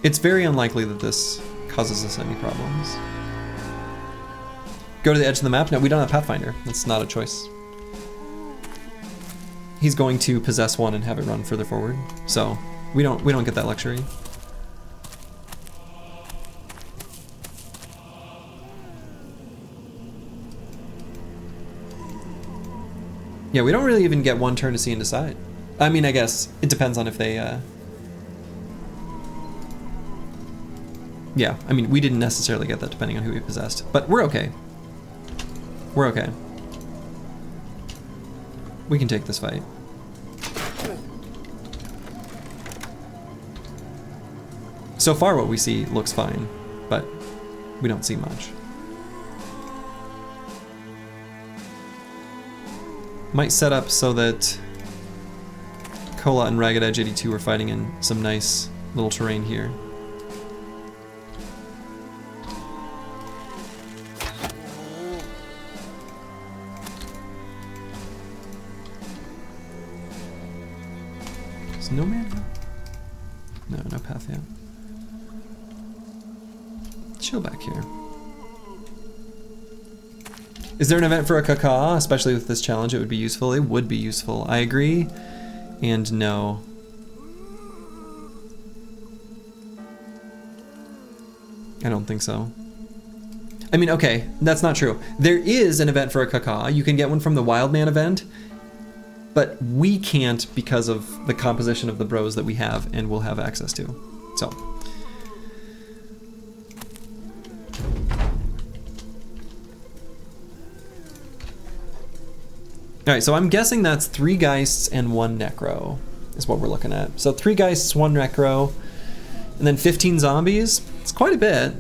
[SPEAKER 1] It's very unlikely that this causes us any problems. Go to the edge of the map? No, we don't have Pathfinder. That's not a choice. He's going to possess one and have it run further forward, so we don't get that luxury. Yeah, we don't really even get one turn to see and decide. I mean, I guess it depends on if they, yeah, I mean, we didn't necessarily get that depending on who we possessed, but we're okay. We're okay. We can take this fight. So far what we see looks fine, but we don't see much. Might set up so that Cola and Ragged Edge 82 are fighting in some nice little terrain here. Is no man? No, no path yet. Chill back here. Is there an event for a caca? Especially with this challenge, it would be useful. It would be useful. I agree. And no. I don't think so. I mean, okay, that's not true. There is an event for a caca. You can get one from the Wildman event, but we can't because of the composition of the bros that we have and will have access to. So. Alright, so I'm guessing that's 3 Geists and 1 Necro is what we're looking at. So 3 Geists, 1 Necro, and then 15 zombies. It's quite a bit.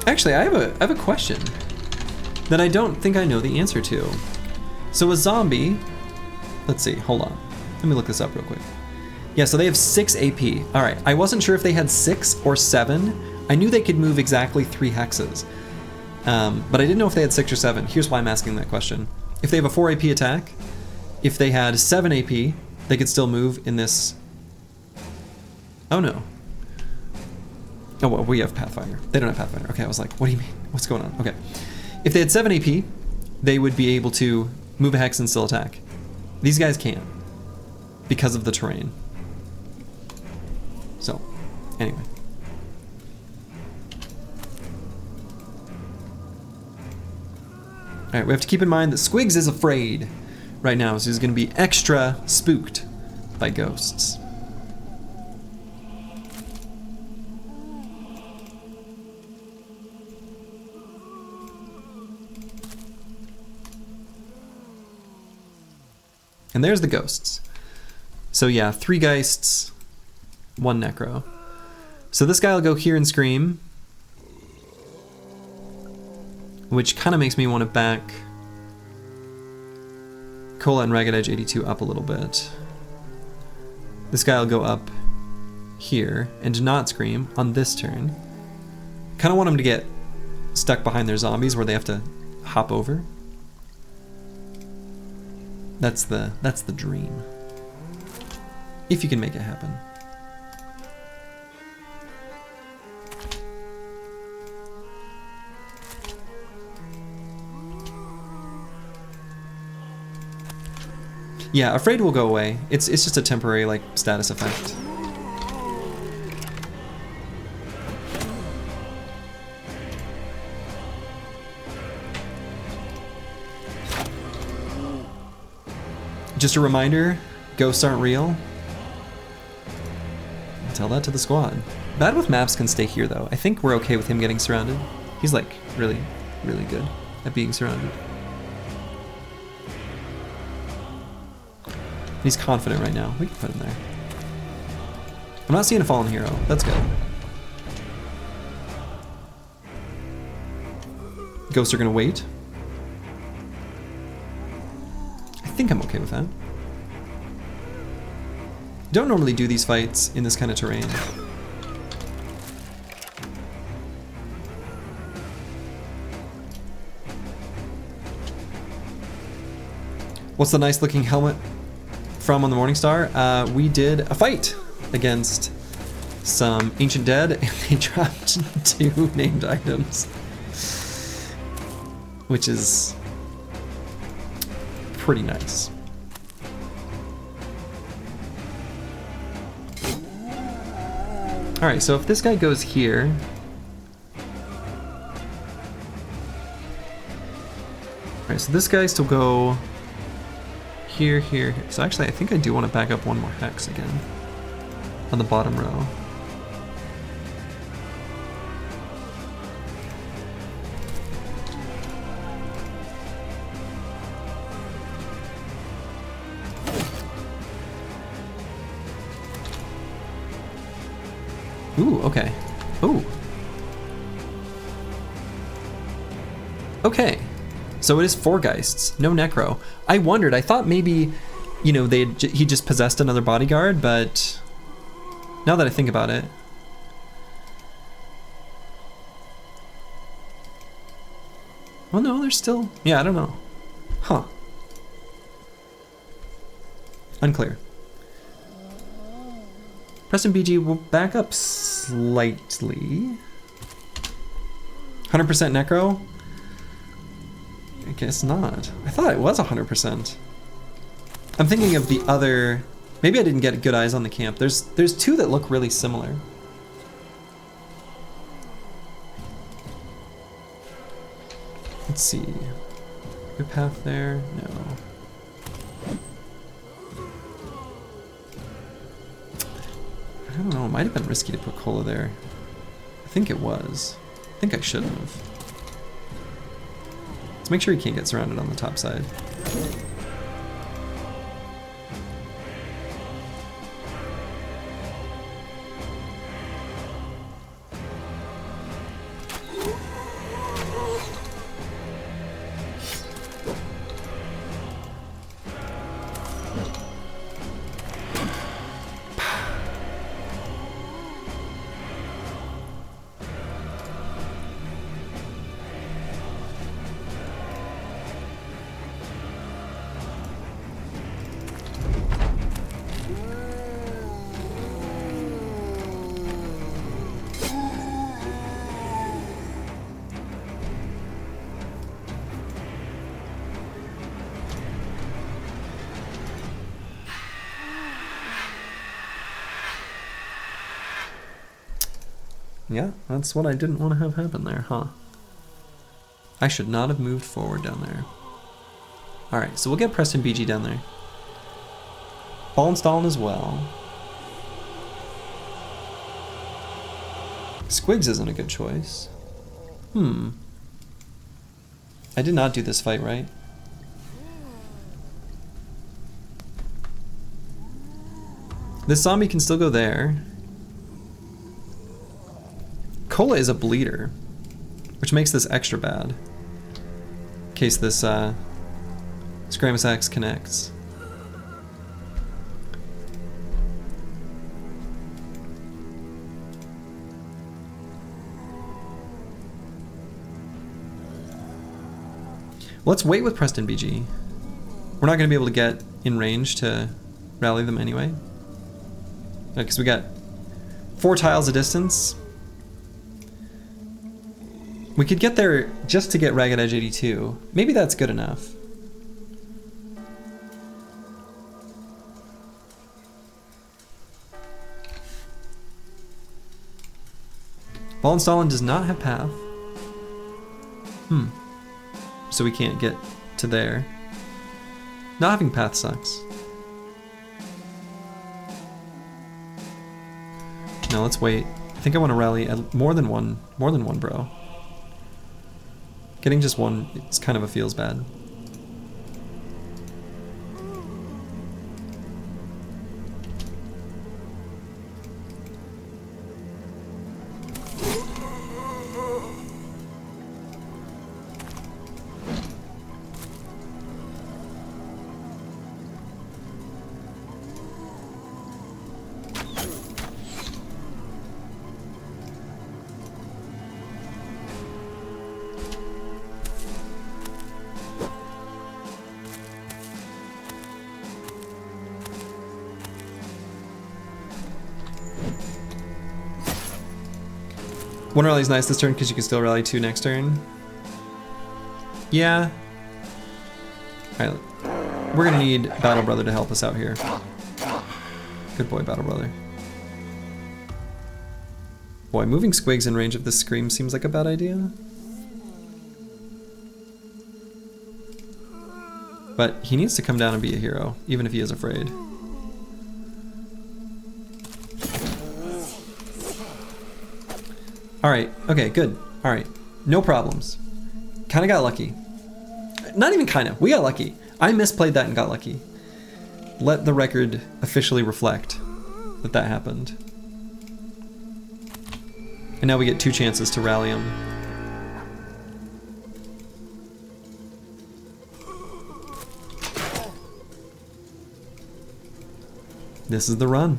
[SPEAKER 1] Actually, I have a question that I don't think I know the answer to. So a zombie, let's see, hold on. Let me look this up real quick. Yeah, so they have 6 AP. All right, I wasn't sure if they had 6 or 7. I knew they could move exactly 3 hexes, but I didn't know if they had 6 or 7. Here's why I'm asking that question. If they have a 4 AP attack, if they had 7 AP, they could still move in this. Oh no. Oh, well, we have Pathfinder. They don't have Pathfinder. Okay, I was like, what do you mean? What's going on? Okay. If they had 7 AP, they would be able to move a hex and still attack. These guys can't because of the terrain. So, anyway. Alright, we have to keep in mind that Squigs is afraid right now, so he's going to be extra spooked by ghosts. And there's the ghosts. So yeah, 3 Geists, 1 Necro. So this guy will go here and scream, which kind of makes me want to back Cola and Ragged Edge 82 up a little bit. This guy will go up here and not scream on this turn. Kind of want him to get stuck behind their zombies where they have to hop over. That's the dream. If you can make it happen. Yeah, afraid will go away. It's just a temporary like status effect. Just a reminder, ghosts aren't real. Tell that to the squad. Bad with maps can stay here though. I think we're okay with him getting surrounded. He's like really, really good at being surrounded. He's confident right now. We can put him there. I'm not seeing a fallen hero. That's good. Ghosts are gonna wait. I think I'm okay with that. Don't normally do these fights in this kind of terrain. What's the nice looking helmet from on the Morningstar? We did a fight against some ancient dead and they dropped 2 named items, which is pretty nice. All right, so if this guy goes here, all right, so this guy still go here, here, here. So actually, I think I do want to back up 1 more hex again on the bottom row. Ooh, okay. Ooh. Okay. So it is 4 Geists, no Necro. I wondered, I thought maybe, you know, he just possessed another bodyguard, but now that I think about it. Well, no, there's still, yeah, I don't know. Huh. Unclear. Preston BG will back up slightly. 100% Necro? I guess not. I thought it was 100%. I'm thinking of the other... Maybe I didn't get good eyes on the camp. There's 2 that look really similar. Let's see. Good path there? No. I don't know, it might have been risky to put Cola there. I think it was. I think I shouldn't have. Let's make sure he can't get surrounded on the top side. Yeah, that's what I didn't want to have happen there, huh? I should not have moved forward down there. Alright, so we'll get Preston BG down there. Ball Stalin as well. Squigs isn't a good choice. I did not do this fight right. This zombie can still go there. Cola is a bleeder, which makes this extra bad. In case this Scramus Axe connects. Let's wait with Preston BG. We're not going to be able to get in range to rally them anyway. Because we got 4 tiles of distance. We could get there just to get Ragged Edge 82. Maybe that's good enough. Wallenstallin does not have path. So we can't get to there. Not having path sucks. No, let's wait. I think I want to rally more than one bro. Getting just one, it's kind of a feels bad. One rally's nice this turn because you can still rally 2 next turn. Yeah. Alright. We're gonna need Battle Brother to help us out here. Good boy, Battle Brother. Boy, moving Squigs in range of this scream seems like a bad idea. But he needs to come down and be a hero, even if he is afraid. Alright, okay, good. Alright, no problems. Kinda got lucky. Not even kinda, we got lucky. I misplayed that and got lucky. Let the record officially reflect that that happened. And now we get 2 chances to rally him. This is the run.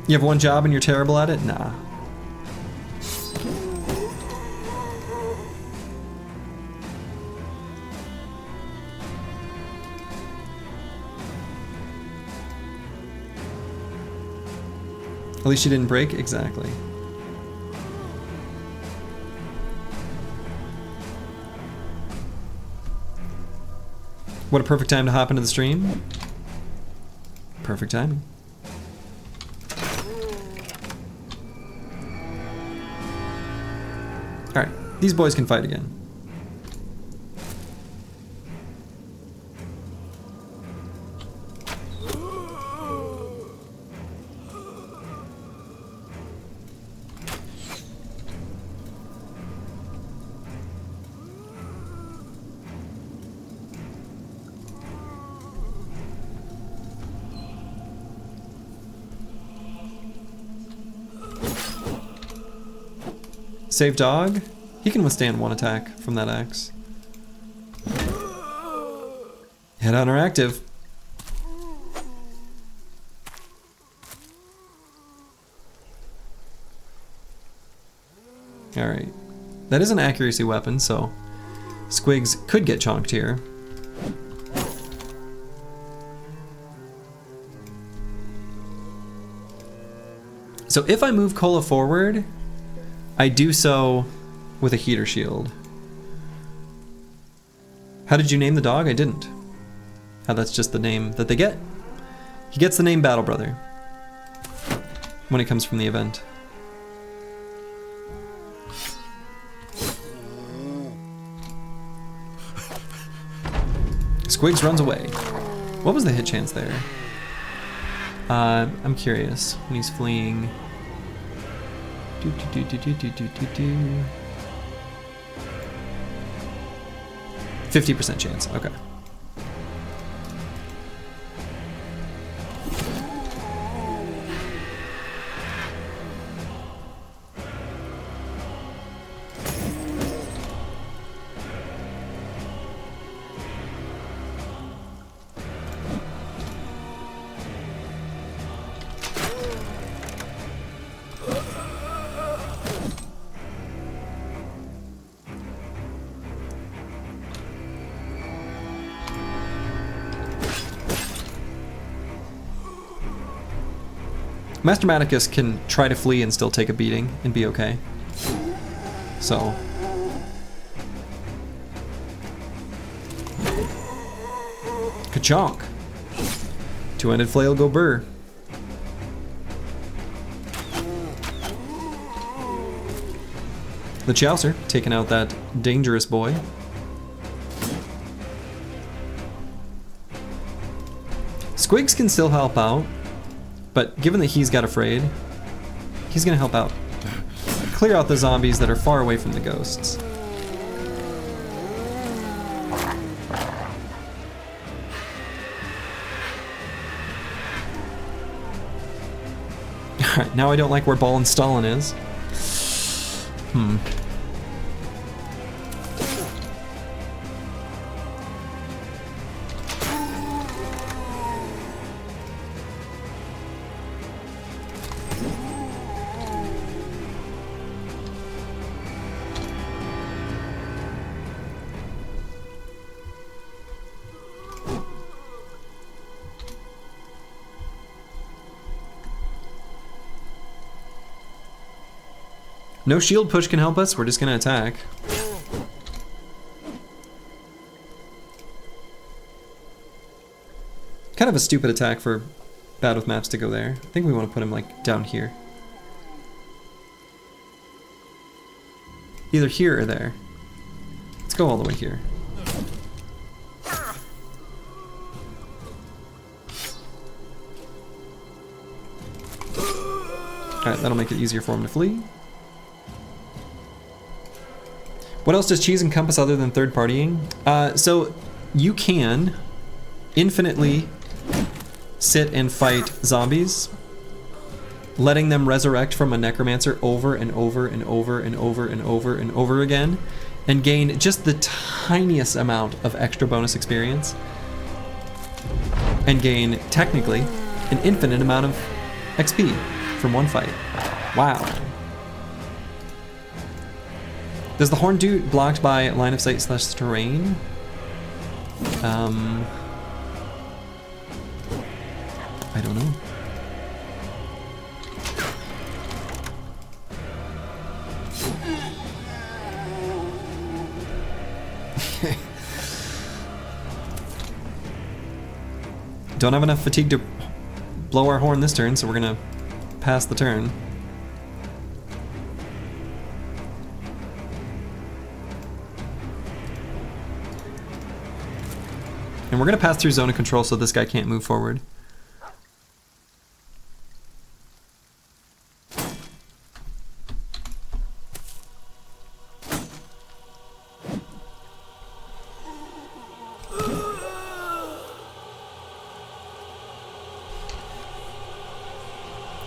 [SPEAKER 1] You have one job and you're terrible at it? Nah. At least you didn't break? Exactly. What a perfect time to hop into the stream. Perfect timing. Alright, these boys can fight again. Save dog? He can withstand 1 attack from that axe. Headhunter active. Alright. That is an accuracy weapon, so Squigs could get chonked here. So if I move Cola forward, I do so with a heater shield. How did you name the dog? I didn't. That's just the name that they get. He gets the name Battle Brother when it comes from the event. Squigs runs away. What was the hit chance there? I'm curious. When he's fleeing. 50% chance, okay. Master Maticus can try to flee and still take a beating and be okay. So. Ka-chonk. Two-handed flail go burr. The Chaucer taking out that dangerous boy. Squigs can still help out. But given that he's got afraid, he's gonna help out. Clear out the zombies that are far away from the ghosts. Alright, now I don't like where Ball and Stalin is. No shield push can help us, we're just gonna attack. Kind of a stupid attack for Bad with Maps to go there. I think we want to put him like down here. Either here or there. Let's go all the way here. Alright, that'll make it easier for him to flee. What else does cheese encompass other than third partying? So you can infinitely sit and fight zombies, letting them resurrect from a necromancer over and over and over and over and over and over again, and gain just the tiniest amount of extra bonus experience, and gain, technically, an infinite amount of XP from one fight. Wow. Does the horn do blocked by line of sight / terrain? I don't know. Don't have enough fatigue to blow our horn this turn, so we're gonna pass the turn. And we're gonna pass through zone of control so this guy can't move forward.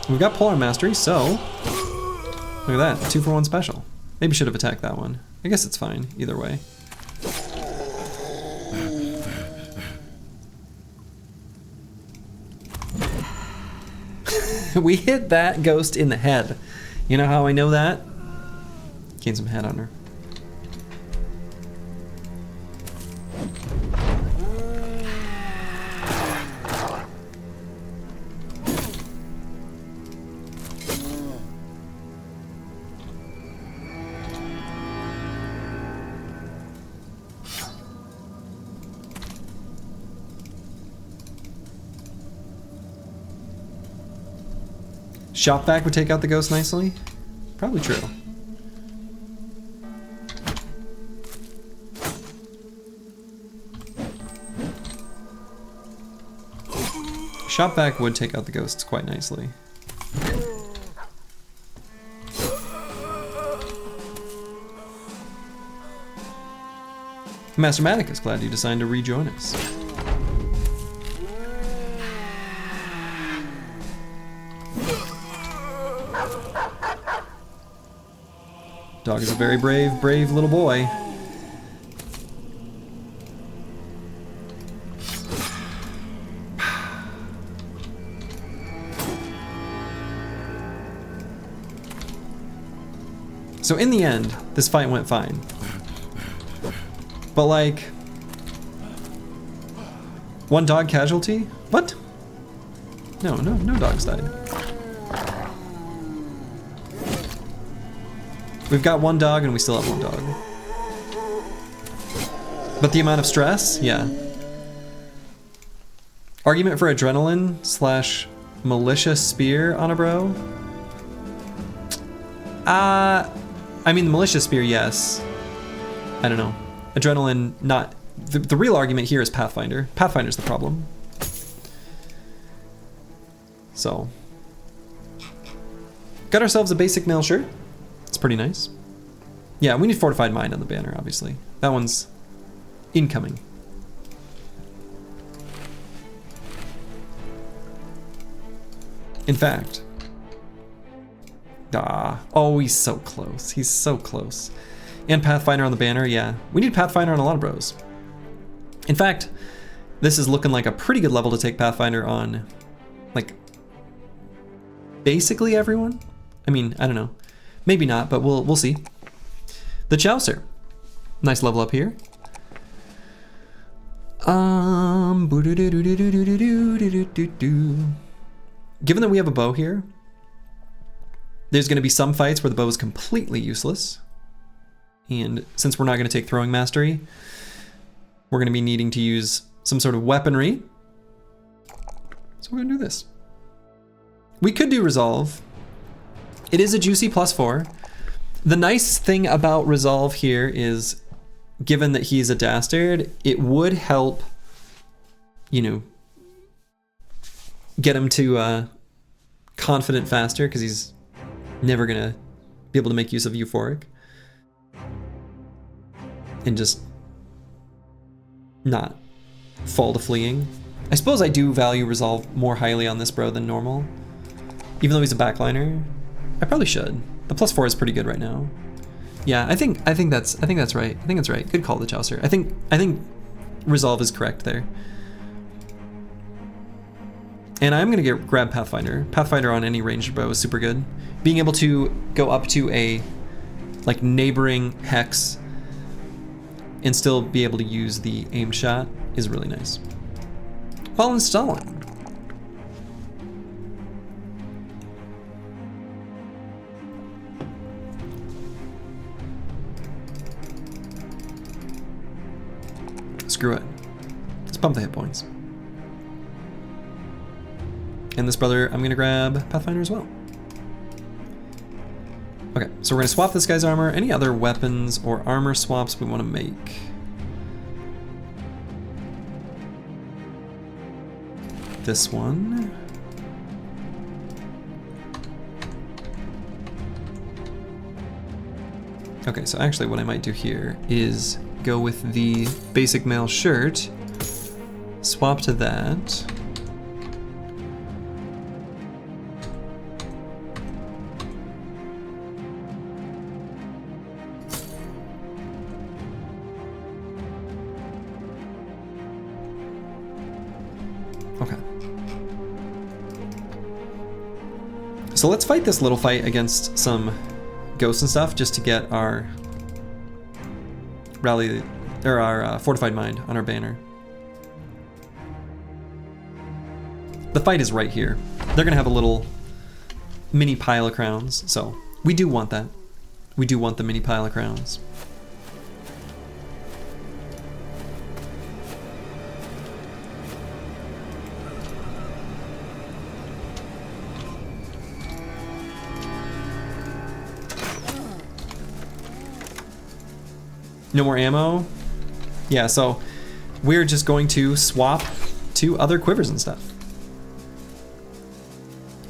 [SPEAKER 1] We've got Polar Mastery, so look at that, 2-for-1 special. Maybe should have attacked that one. I guess it's fine, either way. We hit that ghost in the head. You know how I know that? Gain some head on her. Shopvac would take out the ghost nicely? Probably true. Shopvac would take out the ghosts quite nicely. Master Matic is glad you decided to rejoin us. Dog is a very brave little boy. So in the end, this fight went fine. But like, one dog casualty? What? No dogs died. We've got one dog and we still have one dog. But the amount of stress? Yeah. Argument for adrenaline / malicious spear on a bro? I mean, the malicious spear, yes. I don't know. Adrenaline, not. The real argument here is Pathfinder. Pathfinder's the problem. So. Got ourselves a basic mail shirt. It's pretty nice. Yeah, we need Fortified Mind on the banner, obviously. That one's incoming. In fact, Ah, oh, he's so close. He's so close. And Pathfinder on the banner, yeah. We need Pathfinder on a lot of bros. In fact, this is looking like a pretty good level to take Pathfinder on, like, basically everyone. I mean, I don't know. Maybe not, but we'll see. The Chaucer. Nice level up here. Given that we have a bow here, there's going to be some fights where the bow is completely useless. And since we're not going to take throwing mastery, we're going to be needing to use some sort of weaponry. So we're going to do this. We could do Resolve. It is a juicy +4. The nice thing about Resolve here is, given that he's a dastard, it would help, you know, get him to confident faster, because he's never going to be able to make use of Euphoric. And just not fall to fleeing. I suppose I do value Resolve more highly on this bro than normal. Even though he's a backliner, I probably should. The +4 is pretty good right now. Yeah, I think that's right. I think it's right. Good call, the Chaucer. I think Resolve is correct there. And I'm gonna grab Pathfinder. Pathfinder on any ranged bow is super good. Being able to go up to a like neighboring hex and still be able to use the aim shot is really nice. While installing. Screw it. Let's pump the hit points. And this brother, I'm gonna grab Pathfinder as well. Okay, so we're gonna swap this guy's armor. Any other weapons or armor swaps we wanna make? This one. Okay, so actually what I might do here is go with the basic mail shirt, swap to that. Okay. So let's fight this little fight against some ghosts and stuff just to get our rally, or our fortified mind on our banner. The fight is right here. They're gonna have a little mini pile of crowns, so we do want that. We do want the mini pile of crowns. No more ammo? Yeah, so we're just going to swap to other quivers and stuff.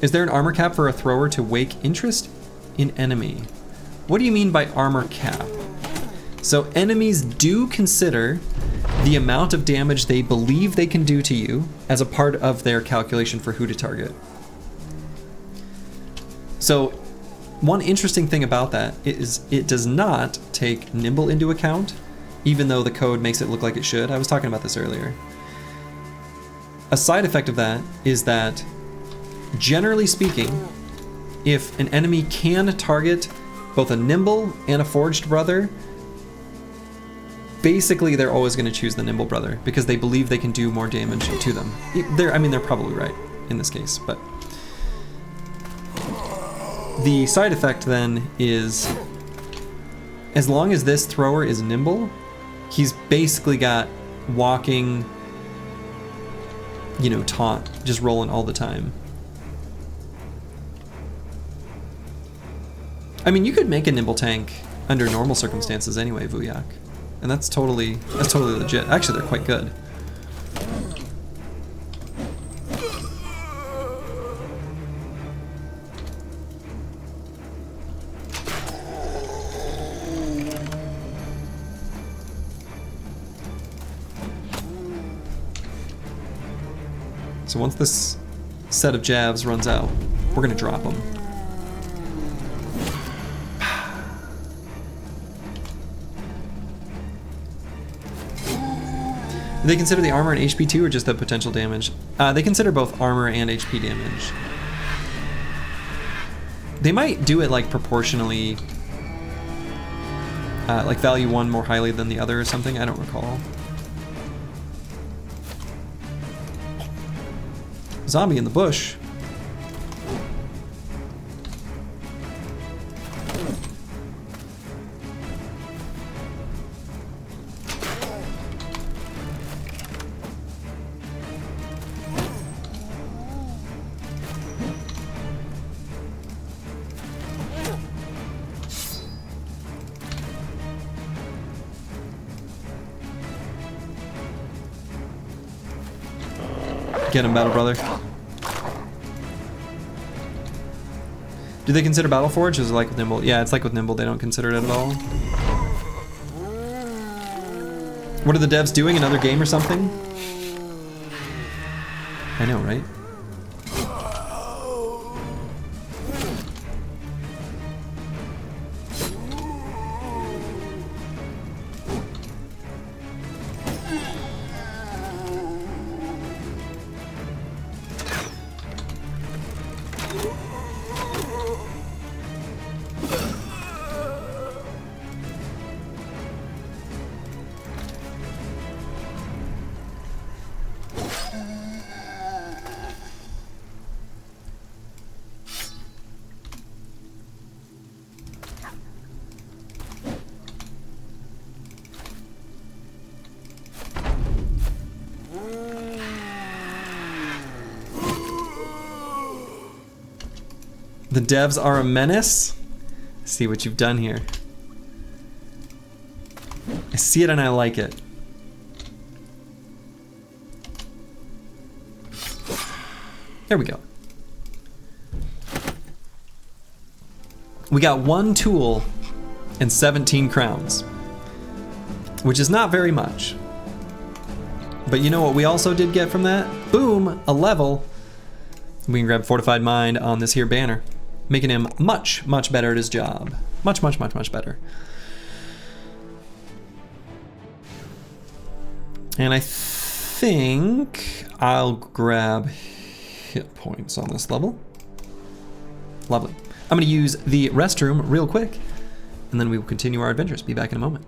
[SPEAKER 1] Is there an armor cap for a thrower to wake interest in enemy? What do you mean by armor cap? So enemies do consider the amount of damage they believe they can do to you as a part of their calculation for who to target. So one interesting thing about that is it does not take nimble into account, even though the code makes it look like it should. I was talking about this earlier. A side effect of that is that, generally speaking, if an enemy can target both a nimble and a forged brother, basically they're always going to choose the nimble brother because they believe they can do more damage to them. They're probably right in this case, but the side effect then is, as long as this thrower is nimble, he's basically got walking, you know, taunt, just rolling all the time. I mean, you could make a nimble tank under normal circumstances anyway, Vuyak, and that's totally legit. Actually, they're quite good. So once this set of jabs runs out, we're gonna drop them. Do they consider the armor and HP too, or just the potential damage? They consider both armor and HP damage. They might do it like proportionally, like value one more highly than the other or something. I don't recall. Zombie in the bush. Get him, Battle Brother. Do they consider Battle Forge? Is it like with Nimble? Yeah, it's like with Nimble. They don't consider it at all. What are the devs doing? Another game or something? I know, right? The devs are a menace? See what you've done here. I see it and I like it. There we go. We got 1 tool and 17 crowns, which is not very much. But you know what we also did get from that? Boom, a level. We can grab Fortified Mind on this here banner, making him much, much better at his job. Much, much, much, much better. And I think I'll grab hit points on this level. Lovely. I'm gonna use the restroom real quick, and then we will continue our adventures. Be back in a moment.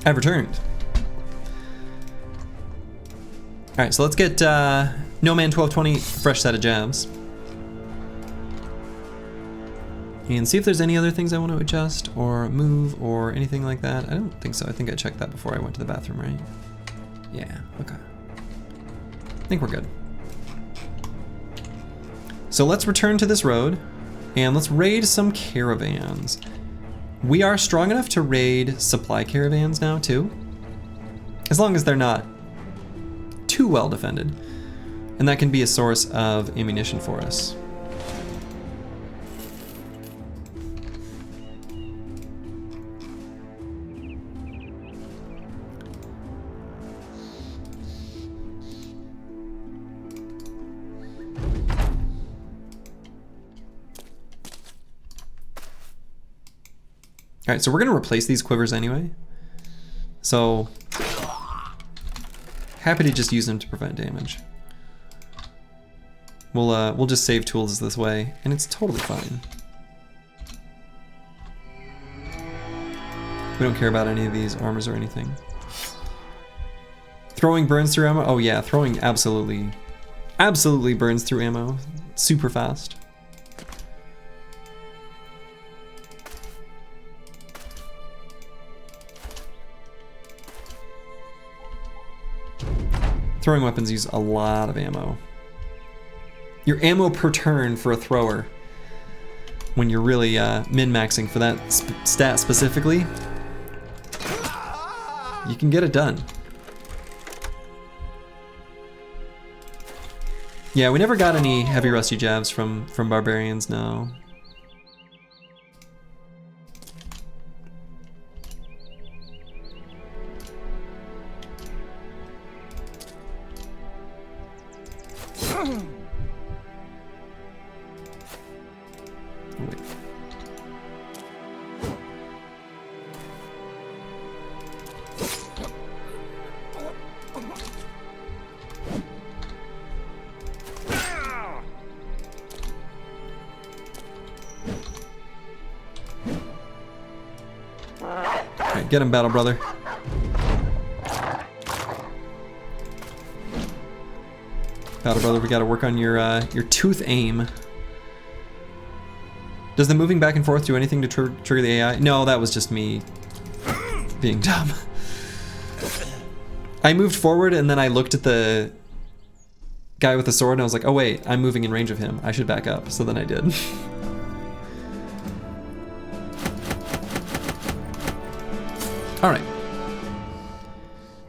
[SPEAKER 1] I've returned. Alright, so let's get No Man 1220 fresh set of jabs. And see if there's any other things I want to adjust or move or anything like that. I don't think so. I think I checked that before I went to the bathroom, right? Yeah, okay. I think we're good. So let's return to this road and let's raid some caravans. We are strong enough to raid supply caravans now too, as long as they're not too well defended. And that can be a source of ammunition for us. All right, so we're gonna replace these quivers anyway. So, happy to just use them to prevent damage. We'll just save tools this way, and it's totally fine. We don't care about any of these armors or anything. Throwing burns through ammo? Oh yeah, throwing absolutely burns through ammo. Super fast. Throwing weapons use a lot of ammo. Your ammo per turn for a thrower, when you're really min-maxing for that stat specifically, you can get it done. Yeah, we never got any heavy rusty jabs from barbarians, no. Get him, Battle Brother. Battle Brother, we gotta work on your tooth aim. Does the moving back and forth do anything to trigger the AI? No, that was just me being dumb. I moved forward and then I looked at the guy with the sword and I was like, oh wait, I'm moving in range of him. I should back up. So then I did. All right.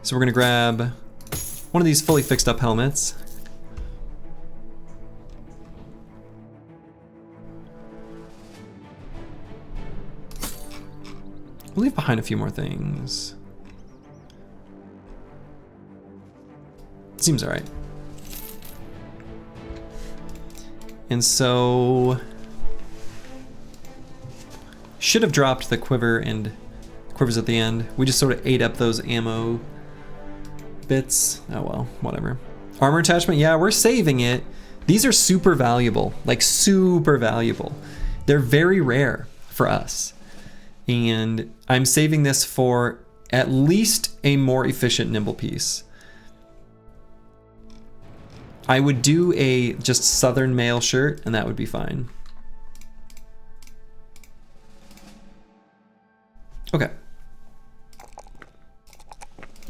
[SPEAKER 1] So we're gonna grab one of these fully fixed up helmets. We'll leave behind a few more things. Seems all right. And so, should have dropped the quiver and quivers at the end. We just sort of ate up those ammo bits. Oh well, whatever. Armor attachment, yeah, we're saving it. These are super valuable, like super valuable. They're very rare for us. And I'm saving this for at least a more efficient nimble piece. I would do a just Southern mail shirt and that would be fine. Okay.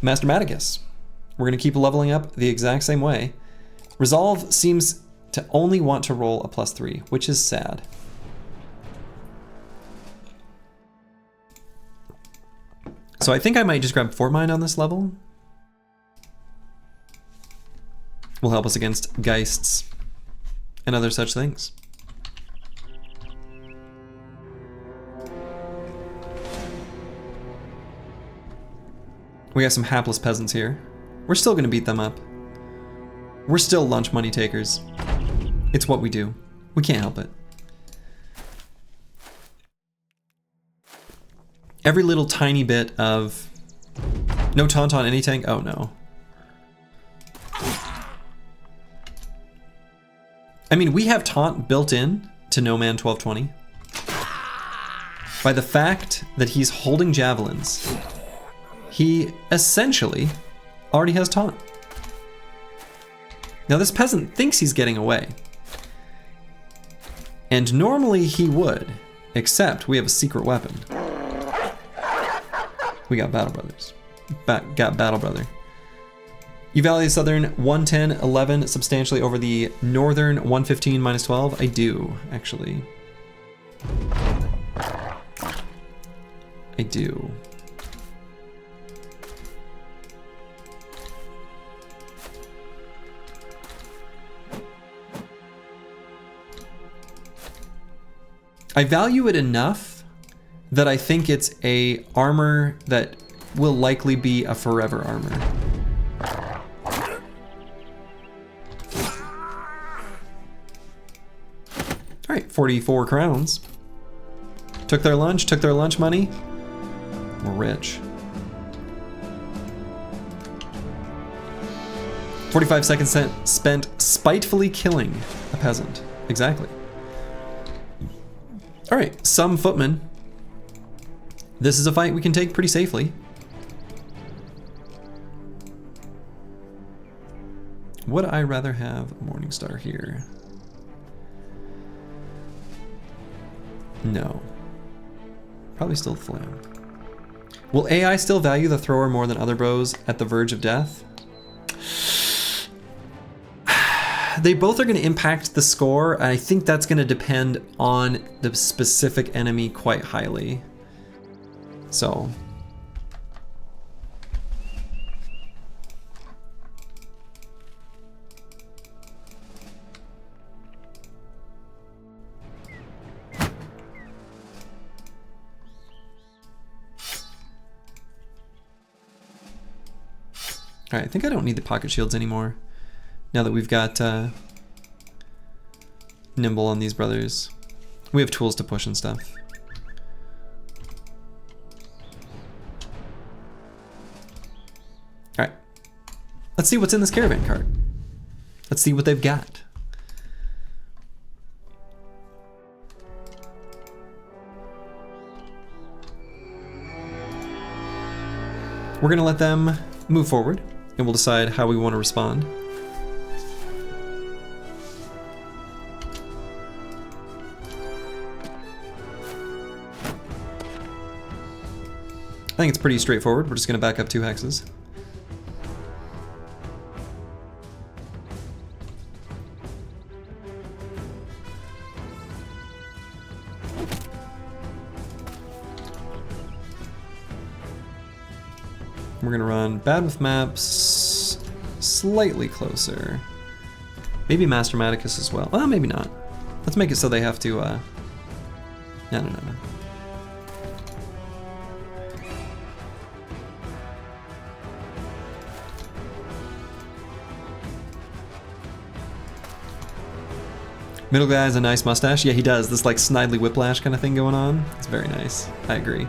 [SPEAKER 1] Master Maticus. We're gonna keep leveling up the exact same way. Resolve seems to only want to roll a +3, which is sad. So I think I might just grab Fort Mine on this level. Will help us against Geists and other such things. We got some hapless peasants here. We're still gonna beat them up. We're still lunch money takers. It's what we do. We can't help it. Every little tiny bit of... No taunt on any tank? Oh no. I mean, we have taunt built in to No Man 1220. By the fact that he's holding javelins, he essentially already has taunt. Now this peasant thinks he's getting away. And normally he would, except we have a secret weapon. We got Battle Brothers. Got Battle Brother. You value the southern 110, 11 substantially over the northern 115, minus 12? I do, actually. I do. I value it enough that I think it's a armor that will likely be a forever armor. All right, 44 crowns. Took their lunch money. We're rich. 45 seconds spent spitefully killing a peasant. Exactly. All right, some footmen. This is a fight we can take pretty safely. Would I rather have Morningstar here? No. Probably still the Flame. Will AI still value the thrower more than other bows at the verge of death? They both are going to impact the score. I think that's going to depend on the specific enemy quite highly. So. Alright, I think I don't need the pocket shields anymore. Now that we've got Nimble on these brothers. We have tools to push and stuff. Alright. Let's see what's in this caravan cart. Let's see what they've got. We're gonna let them move forward, and we'll decide how we want to respond. I think it's pretty straightforward. We're just going to back up 2 hexes. We're going to run bad with maps, slightly closer. Maybe Master Maticus as well. Well, maybe not. Let's make it so they have to, no. Middle guy has a nice mustache. Yeah, he does. This like Snidely Whiplash kind of thing going on. It's very nice. I agree.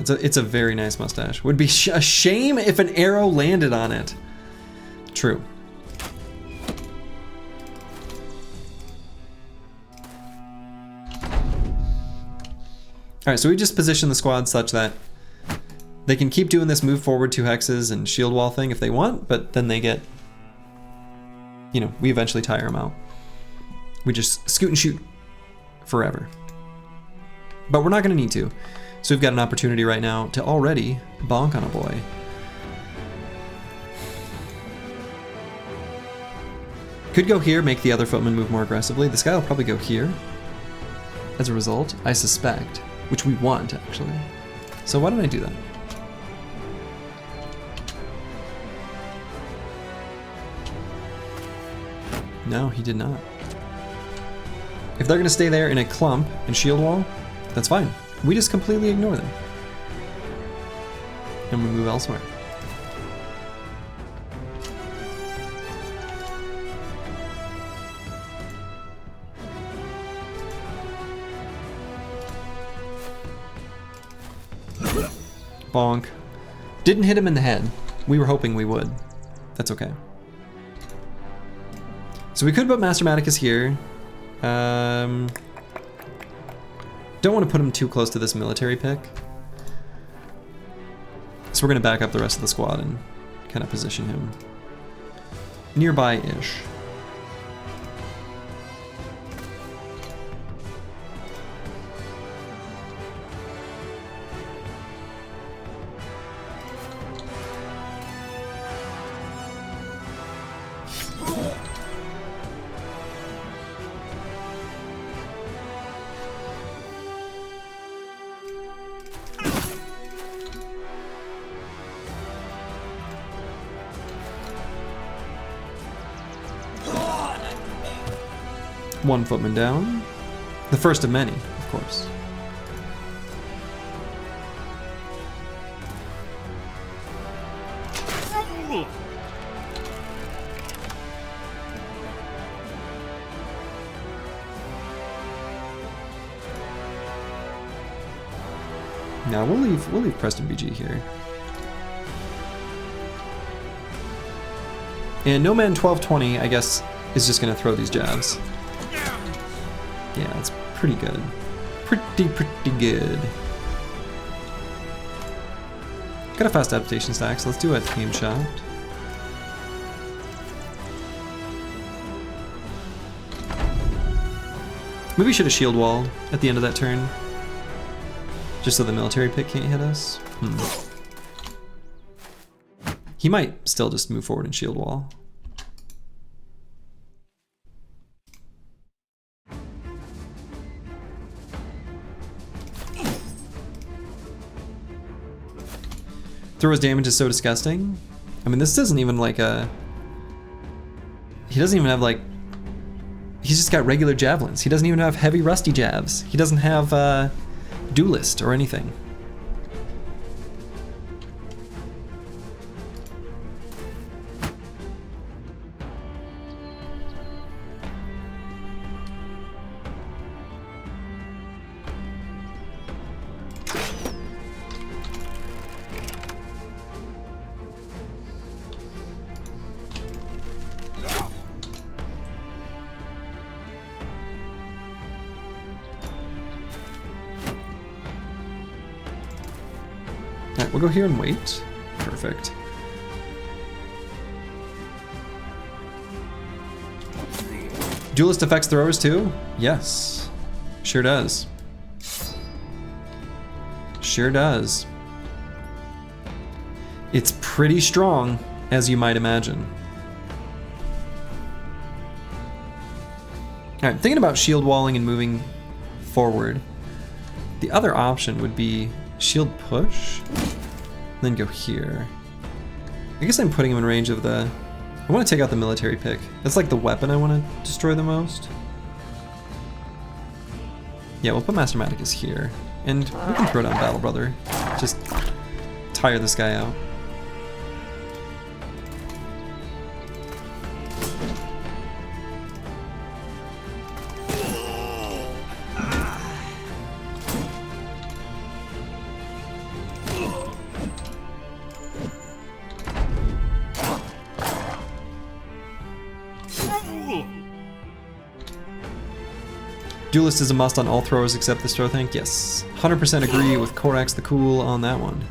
[SPEAKER 1] It's a very nice mustache. Would be a shame if an arrow landed on it. True. Alright, so we just position the squad such that they can keep doing this move forward 2 hexes and shield wall thing if they want, but then they get, you know, we eventually tire them out. We just scoot and shoot forever. But we're not going to need to. So we've got an opportunity right now to already bonk on a boy. Could go here, make the other footman move more aggressively. This guy will probably go here as a result, I suspect, which we want actually. So why don't I do that? No, he did not. If they're gonna stay there in a clump and shield wall, that's fine. We just completely ignore them. And we move elsewhere. Bonk. Didn't hit him in the head. We were hoping we would. That's okay. So we could put Master Maticus here. Don't want to put him too close to this military pick. So we're going to back up the rest of the squad and kind of position him nearby-ish. One footman down. The first of many, of course. Now we'll leave Preston BG here. And No Man 1220, I guess, is just gonna throw these jabs. Yeah, that's pretty good. Pretty good. Got a fast adaptation stack, so let's do a tame shot. Maybe we should have shield walled at the end of that turn. Just so the military pick can't hit us. He might still just move forward and shield wall. Thrower's damage is so disgusting. I mean, this isn't even like a... He doesn't even have like... He's just got regular javelins. He doesn't even have heavy rusty jabs. He doesn't have duelist or anything. Alright, we'll go here and wait. Perfect. Duelist affects throwers too? Yes. Sure does. Sure does. It's pretty strong, as you might imagine. Alright, thinking about shield walling and moving forward, the other option would be shield push, then go here. I guess I'm putting him in range of the... I want to take out the military pick. That's like the weapon I want to destroy the most. Yeah, we'll put Master Maticus here. And we can throw down Battle Brother. Just tire this guy out. Duelist is a must on all throwers except this throw tank. Yes, 100% agree with Korax the Cool on that one.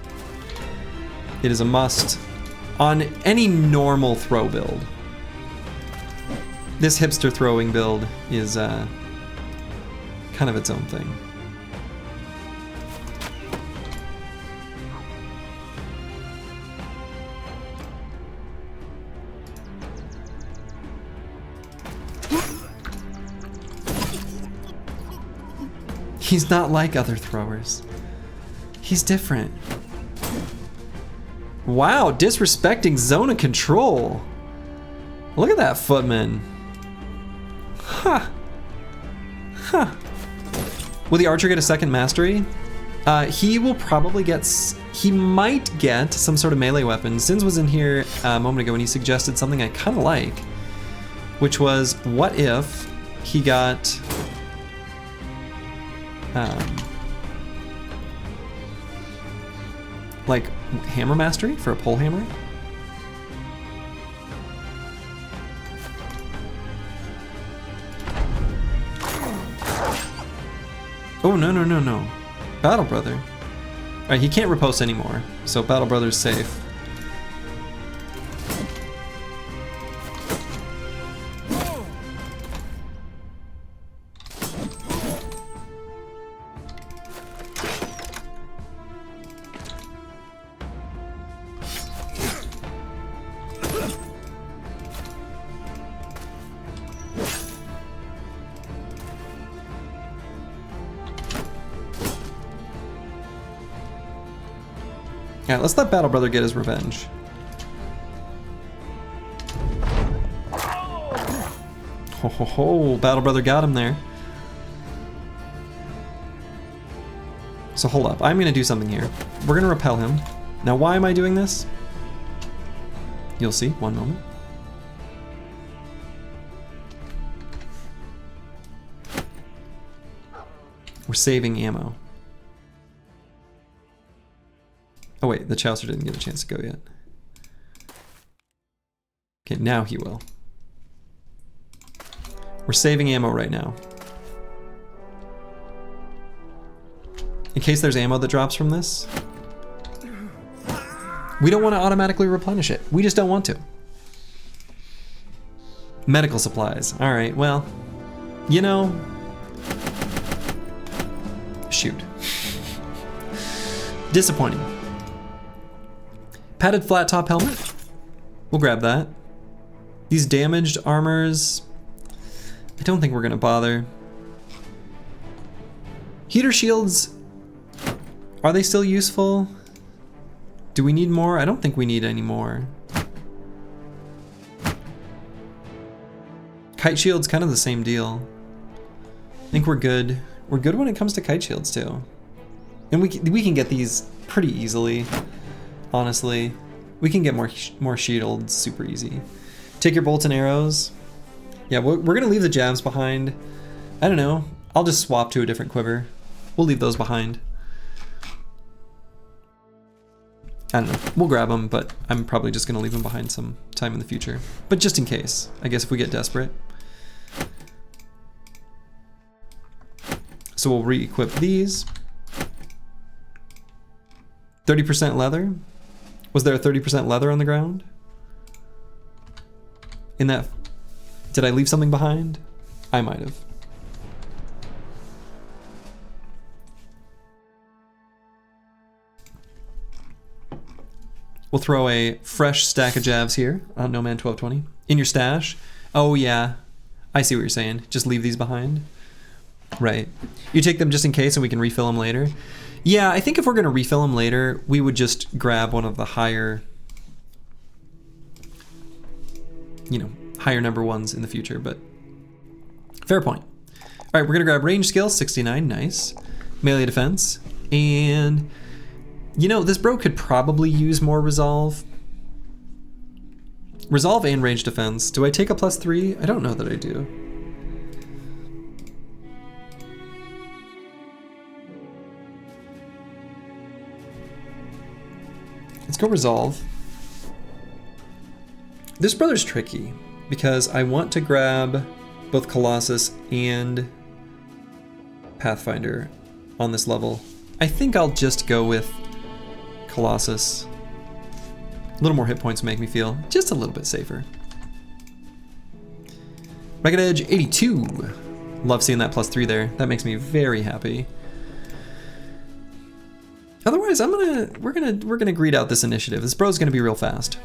[SPEAKER 1] It is a must on any normal throw build. This hipster throwing build is kind of its own thing. He's not like other throwers. He's different. Wow, disrespecting zone of control. Look at that footman. Huh. Huh. Will the archer get a second mastery? He will probably get... He might get some sort of melee weapon. Sins was in here a moment ago and he suggested something I kind of like, which was, what if he got... like hammer mastery for a pole hammer? Oh, no. Battle Brother. Alright, he can't riposte anymore, so Battle Brother's safe. Yeah, let's let Battle Brother get his revenge. Ho ho ho, Battle Brother got him there. So hold up, I'm gonna do something here. We're gonna repel him. Now why am I doing this? You'll see, one moment. We're saving ammo. Oh wait, the Chaucer didn't get a chance to go yet. Okay, now he will. We're saving ammo right now. In case there's ammo that drops from this. We don't want to automatically replenish it. We just don't want to. Medical supplies. Alright, well, you know. Shoot. Disappointing. Padded flat top helmet. We'll grab that. These damaged armors. I don't think we're gonna bother. Heater shields. Are they still useful? Do we need more? I don't think we need any more. Kite shield's kind of the same deal. I think we're good. We're good when it comes to kite shields too. And we can get these pretty easily. Honestly, we can get more shields super easy. Take your bolts and arrows. Yeah, we're gonna leave the jabs behind. I don't know. I'll just swap to a different quiver. We'll leave those behind. I don't know. We'll grab them, but I'm probably just gonna leave them behind some time in the future. But just in case, I guess if we get desperate. So we'll re-equip these. 30% leather. Was there a 30% leather on the ground? In that, did I leave something behind? I might have. We'll throw a fresh stack of jabs here on No Man 1220. In your stash. Oh yeah, I see what you're saying. Just leave these behind. Right. You take them just in case and we can refill them later. Yeah, I think if we're gonna refill them later, we would just grab one of the higher, you know, higher number ones in the future, but fair point. All right, we're gonna grab range skill, 69, nice. Melee defense, and you know, this bro could probably use more resolve. Resolve and range defense. Do I take a +3? I don't know that I do. Let's go resolve. This brother's tricky because I want to grab both Colossus and Pathfinder on this level. I think I'll just go with Colossus. A little more hit points make me feel just a little bit safer. Ragged Edge 82. Love seeing that +3 there. That makes me very happy. Otherwise, we're gonna greed out this initiative. This bro's gonna be real fast.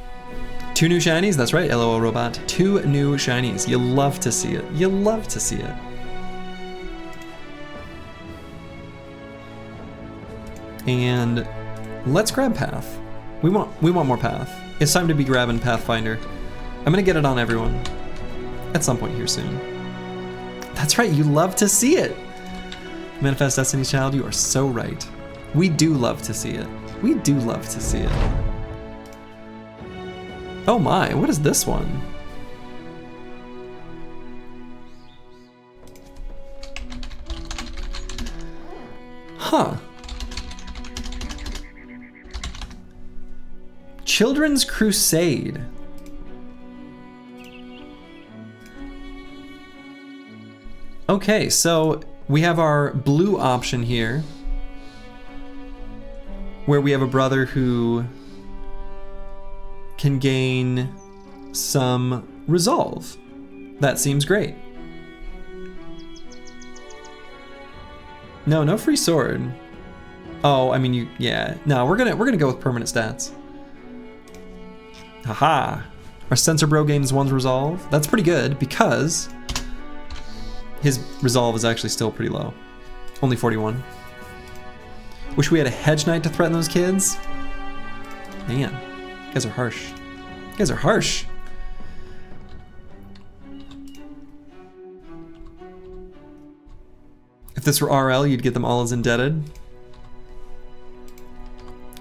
[SPEAKER 1] 2 new shinies, that's right, LOL Robot. 2 new shinies. You love to see it. You love to see it. And let's grab Path. We want more Path. It's time to be grabbing Pathfinder. I'm gonna get it on everyone at some point here soon. That's right, you love to see it. Manifest Destiny's Child, you are so right. We do love to see it. We do love to see it. Oh my, what is this one? Huh. Children's Crusade. Okay, so we have our blue option here. where we have a brother who can gain some resolve. That seems great. No free sword. Oh, I mean, yeah. No, we're gonna go with permanent stats. Haha. Our Sensor Bro gains 1's resolve. That's pretty good because his resolve is actually still pretty low. Only 41. Wish we had a Hedge Knight to threaten those kids. Man, you guys are harsh. You guys are harsh. If this were RL, you'd get them all as indebted.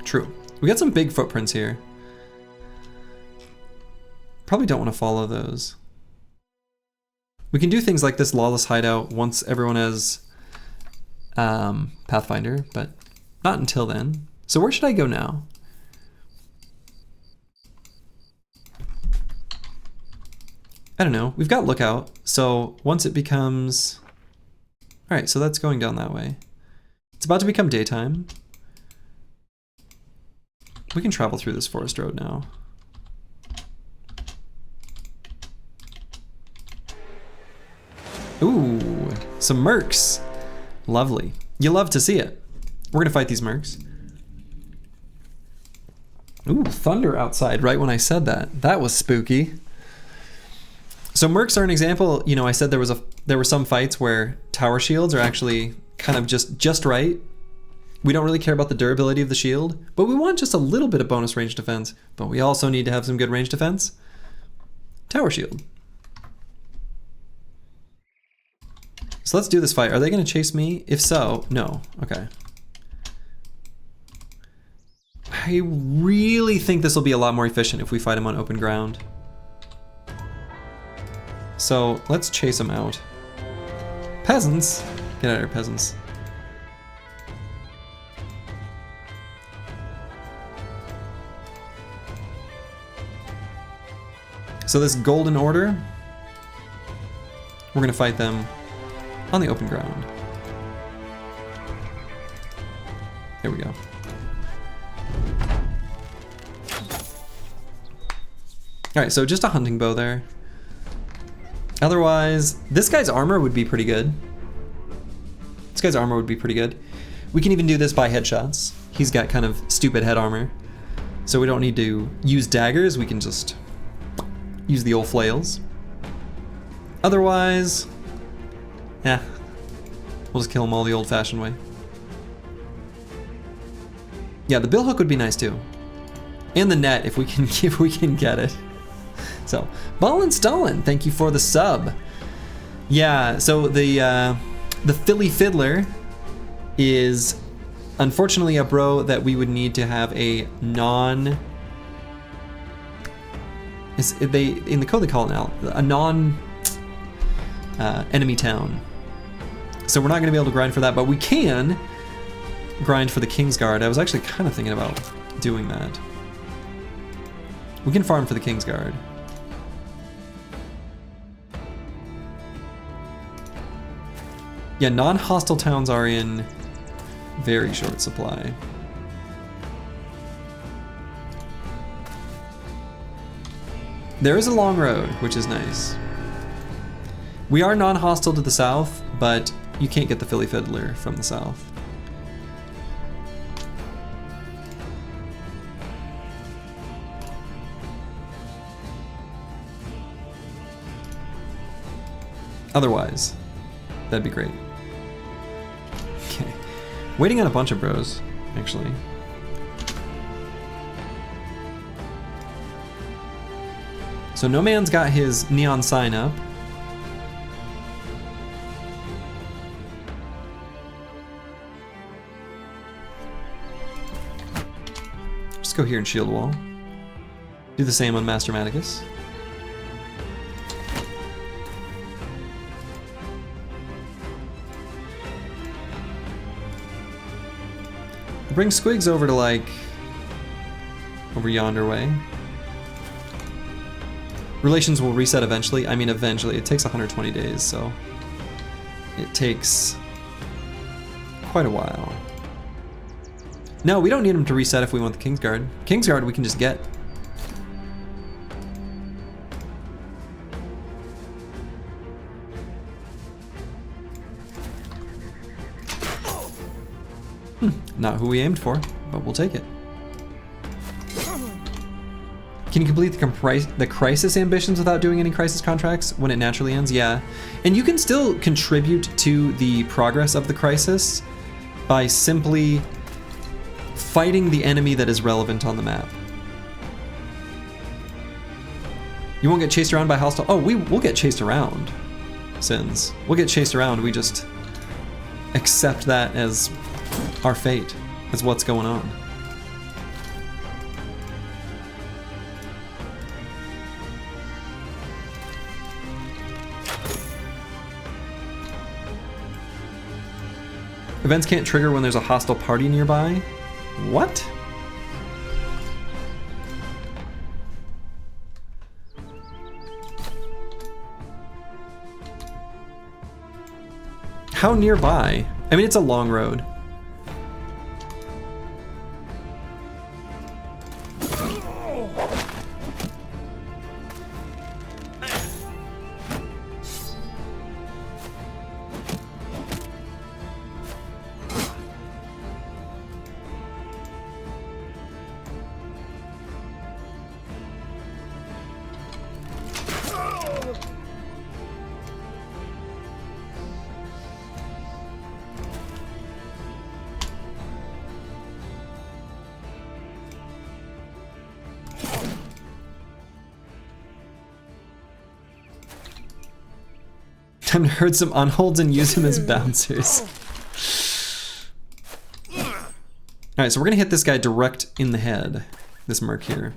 [SPEAKER 1] True. We got some big footprints here. Probably don't want to follow those. We can do things like this lawless hideout once everyone has Pathfinder, but not until then. So where should I go now? I don't know. We've got Lookout, so once it becomes... Alright, so that's going down that way. It's about to become daytime. We can travel through this forest road now. Ooh, some mercs. Lovely. You love to see it. We're gonna fight these mercs. Ooh, thunder outside right when I said that. That was spooky. So mercs are an example. You know, I said there were some fights where tower shields are actually kind of just right. We don't really care about the durability of the shield, but we want just a little bit of bonus range defense. But we also need to have some good range defense. Tower shield. So let's do this fight. Are they going to chase me? If so, no. Okay. I really think this will be a lot more efficient if we fight them on open ground. So let's chase them out. Peasants! Get out of here, peasants. So this Golden Order, we're going to fight them on the open ground. Here we go. Alright, so just a hunting bow there. Otherwise, this guy's armor would be pretty good. This guy's armor would be pretty good. We can even do this by headshots. He's got kind of stupid head armor. So we don't need to use daggers, we can just use the old flails. Otherwise, yeah, we'll just kill them all the old-fashioned way. Yeah, the billhook would be nice too. And the net if we can get it. So, Ballin' Stallin, thank you for the sub. Yeah, so the Philly Fiddler is unfortunately a bro that we would need to have a in the code they call it now, a non enemy town. So we're not going to be able to grind for that, but we can grind for the Kingsguard. I was actually kind of thinking about doing that. We can farm for the Kingsguard. Yeah, non-hostile towns are in very short supply. There is a long road, which is nice. We are non-hostile to the south, but you can't get the Philly Fiddler from the south. Otherwise, that'd be great. Okay. Waiting on a bunch of bros, actually. So No Man's got his neon sign up. Just go here and shield wall. Do the same on Master Maticus. Bring Squigs over to like over yonder way. Relations will reset eventually. I mean, eventually. It takes 120 days, so it takes quite a while. No, we don't need him to reset if we want the Kingsguard. Kingsguard we can just get. Not who we aimed for, but we'll take it. Can you complete the crisis ambitions without doing any crisis contracts when it naturally ends? Yeah. And you can still contribute to the progress of the crisis by simply fighting the enemy that is relevant on the map. You won't get chased around by hostile... Oh, we'll get chased around, Sins. We'll get chased around. We just accept that as our fate, as what's going on. Events can't trigger when there's a hostile party nearby? What? How nearby? I mean, it's a long road. Time to herd some unholds and use them as bouncers. Alright, so we're gonna hit this guy direct in the head. This merc here.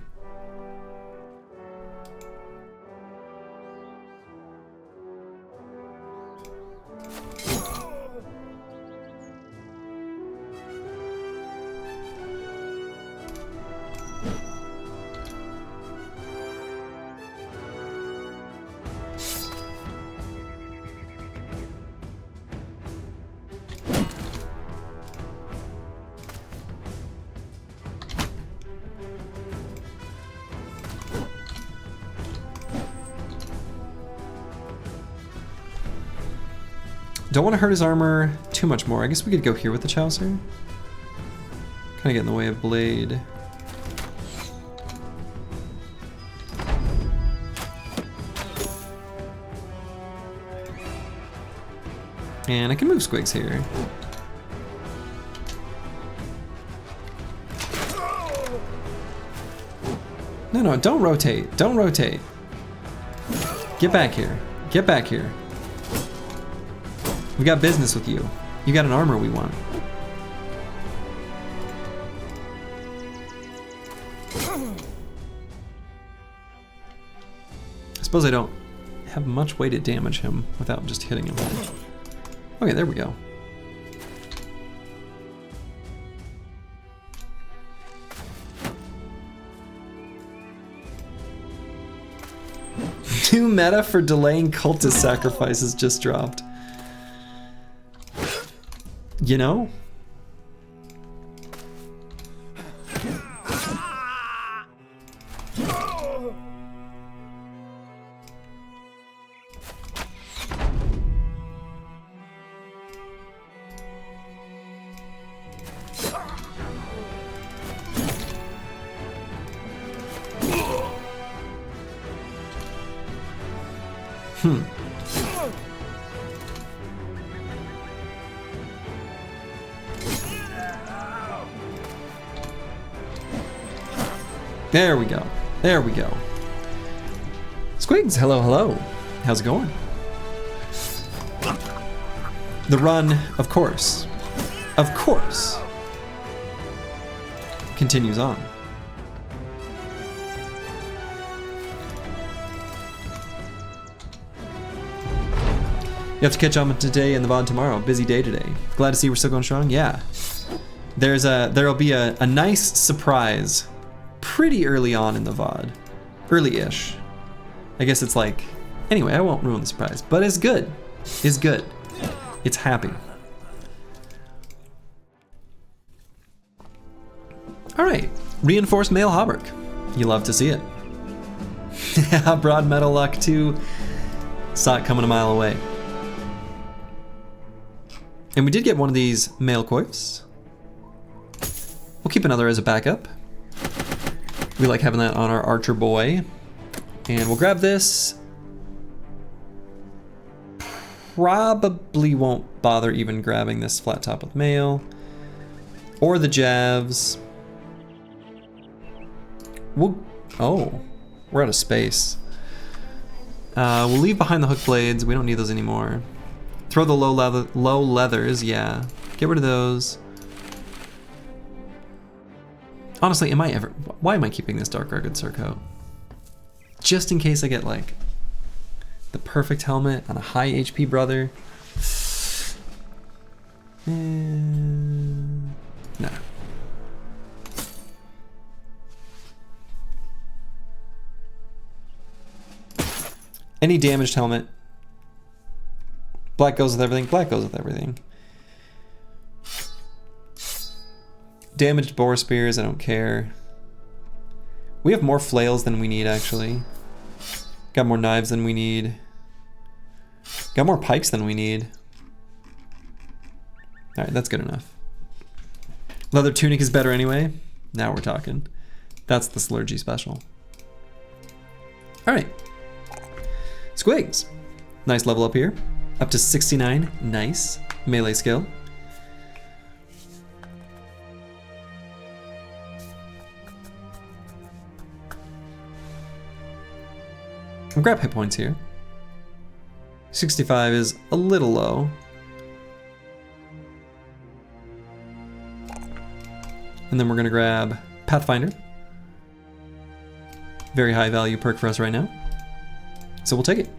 [SPEAKER 1] Don't want to hurt his armor too much more. I guess we could go here with the Chaucer. Kind of get in the way of Blade. And I can move Squigs here. No, don't rotate. Don't rotate. Get back here. Get back here. We got business with you. You got an armor we want. I suppose I don't have much way to damage him without just hitting him. Okay, there we go. New meta for delaying cultist sacrifices just dropped. You know? There we go. There we go. Squigs, hello, hello. How's it going? The run, of course, continues on. You have to catch on today and the VOD tomorrow. Busy day today. Glad to see we're still going strong. Yeah. There'll be a nice surprise pretty early on in the VOD. Early-ish. I guess it's like... Anyway, I won't ruin the surprise. But it's good. It's good. It's happy. All right, reinforced mail hauberk. You love to see it. Broad metal luck too. Saw it coming a mile away. And we did get one of these mail coifs. We'll keep another as a backup. We like having that on our archer boy. And we'll grab this. Probably won't bother even grabbing this flat top with mail. Or the javs. Oh, we're out of space. We'll leave behind the hook blades. We don't need those anymore. Throw the low leathers, yeah. Get rid of those. Honestly, why am I keeping this dark rugged surcoat? Just in case I get like the perfect helmet on a high HP brother. Nah. Any damaged helmet. Black goes with everything, black goes with everything. Damaged boar spears, I don't care. We have more flails than we need, actually. Got more knives than we need. Got more pikes than we need. Alright, that's good enough. Leather tunic is better anyway. Now we're talking. That's the Slurgy special. Alright. Squigs. Nice level up here. Up to 69. Nice. Melee skill. We'll grab hit points here. 65 is a little low. And then we're gonna grab Pathfinder. Very high value perk for us right now. So we'll take it.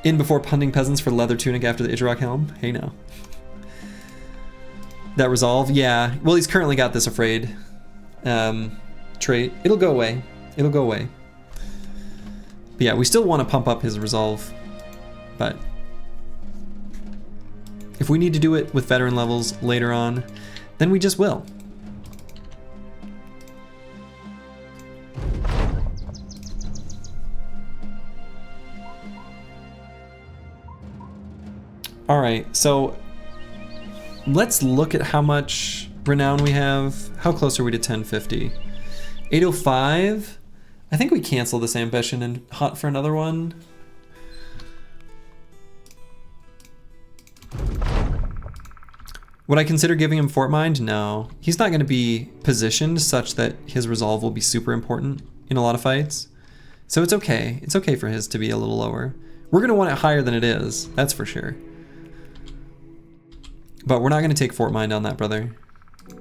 [SPEAKER 1] In before punting peasants for leather tunic after the Idrok helm. Hey now. That resolve, yeah. Well, he's currently got this afraid trait. It'll go away. It'll go away. But yeah, we still want to pump up his resolve. But if we need to do it with veteran levels later on, then we just will. Alright, so let's look at how much renown we have. How close are we to 1050? 805? I think we cancel this ambition and hunt for another one. Would I consider giving him Fort Mind? No. He's not going to be positioned such that his resolve will be super important in a lot of fights. So it's okay. It's okay for his to be a little lower. We're going to want it higher than it is, that's for sure. But we're not going to take Fort Mind on that, brother.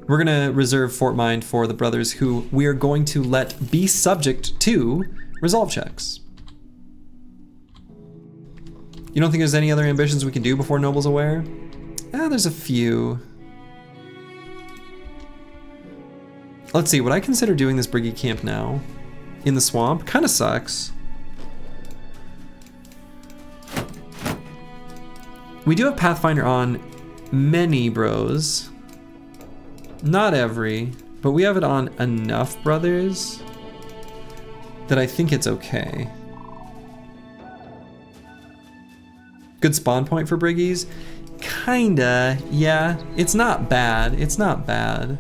[SPEAKER 1] We're going to reserve Fort Mind for the brothers who we are going to let be subject to resolve checks. You don't think there's any other ambitions we can do before Noble's Aware? There's a few. Let's see, would I consider doing this Brigand camp now? In the swamp? Kinda sucks. We do have Pathfinder on many bros. Not every, but we have it on enough brothers that I think it's okay. Good spawn point for Briggies? Kinda, yeah. It's not bad, it's not bad.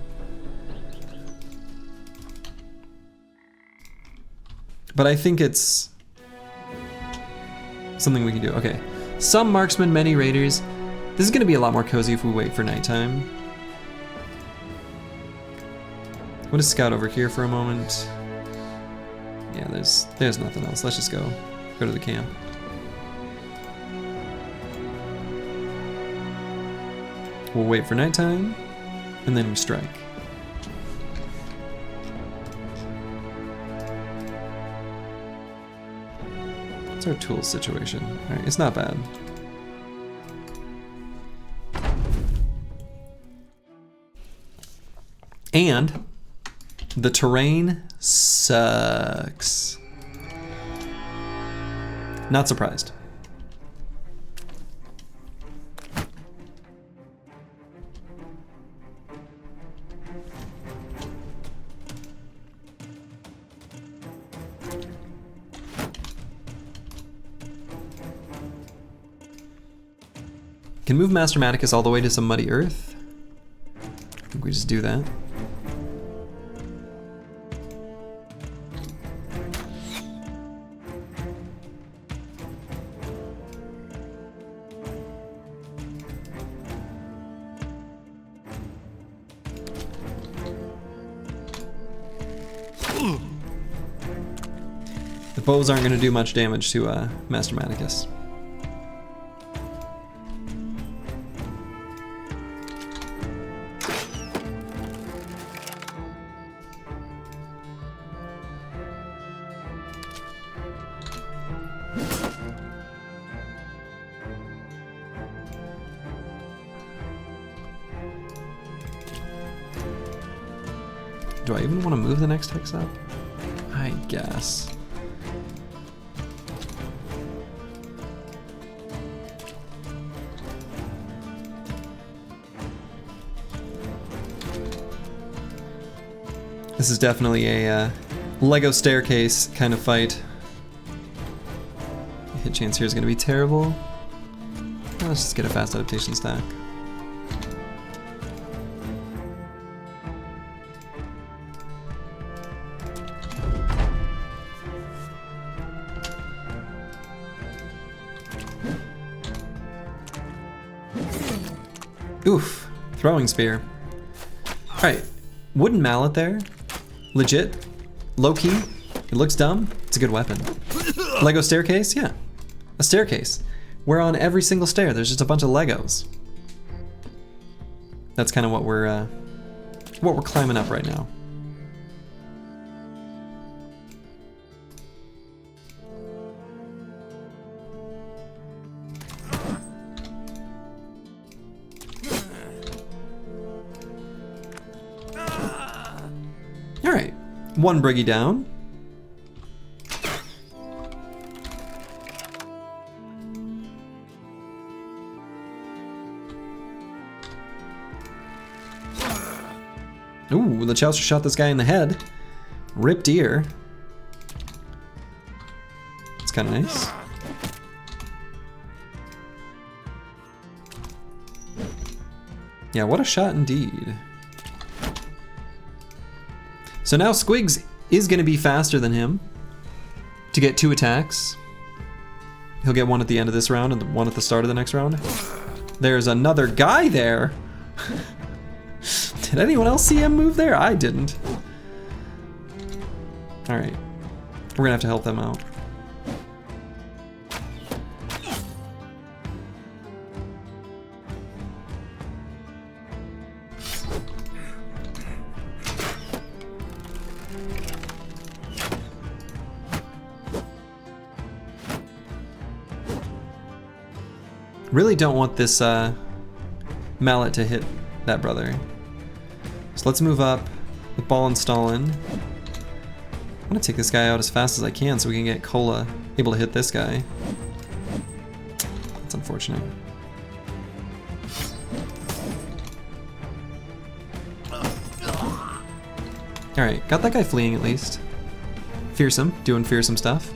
[SPEAKER 1] But I think it's something we can do. Okay, some marksmen, many raiders. This is gonna be a lot more cozy if we wait for nighttime. We'll just scout over here for a moment. Yeah, there's nothing else. Let's just go to the camp. We'll wait for nighttime, and then we strike. What's our tools situation? All right, it's not bad. And the terrain sucks. Not surprised. Can move Master Maticus all the way to some muddy earth. I think we just do that. The bows aren't going to do much damage to Master Maticus. Do I even want to move the next hex up? I guess. This is definitely a Lego staircase kind of fight. The hit chance here is going to be terrible. Let's just get a fast adaptation stack. Oof, throwing spear. Alright, wooden mallet there. Legit, low key, it looks dumb, it's a good weapon. Lego staircase, yeah, a staircase. Where on every single stair there's just a bunch of Legos. That's kind of what we're climbing up right now. Alright, one Briggy down. Ooh, the Chaucer shot this guy in the head. Ripped ear. It's kind of nice. Yeah, what a shot indeed. So now Squigs is going to be faster than him to get 2 attacks. He'll get one at the end of this round and one at the start of the next round. There's another guy there. Did anyone else see him move there? I didn't. All right, we're gonna have to help them out. Really don't want this mallet to hit that brother. So let's move up with ball and Stalin. I'm gonna take this guy out as fast as I can so we can get Cola able to hit this guy. That's unfortunate. Alright, got that guy fleeing at least. Fearsome, doing fearsome stuff.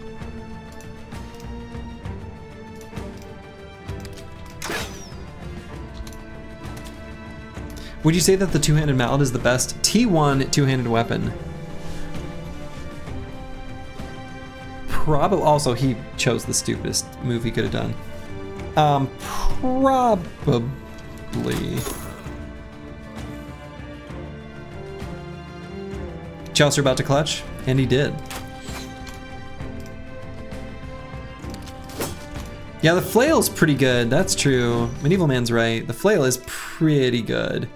[SPEAKER 1] Would you say that the two-handed mallet is the best T1 two-handed weapon? Probably. Also, he chose the stupidest move he could have done. Probably. Chaucer about to clutch, and he did. Yeah, the flail's pretty good, that's true. Medieval Man's right, the flail is pretty good.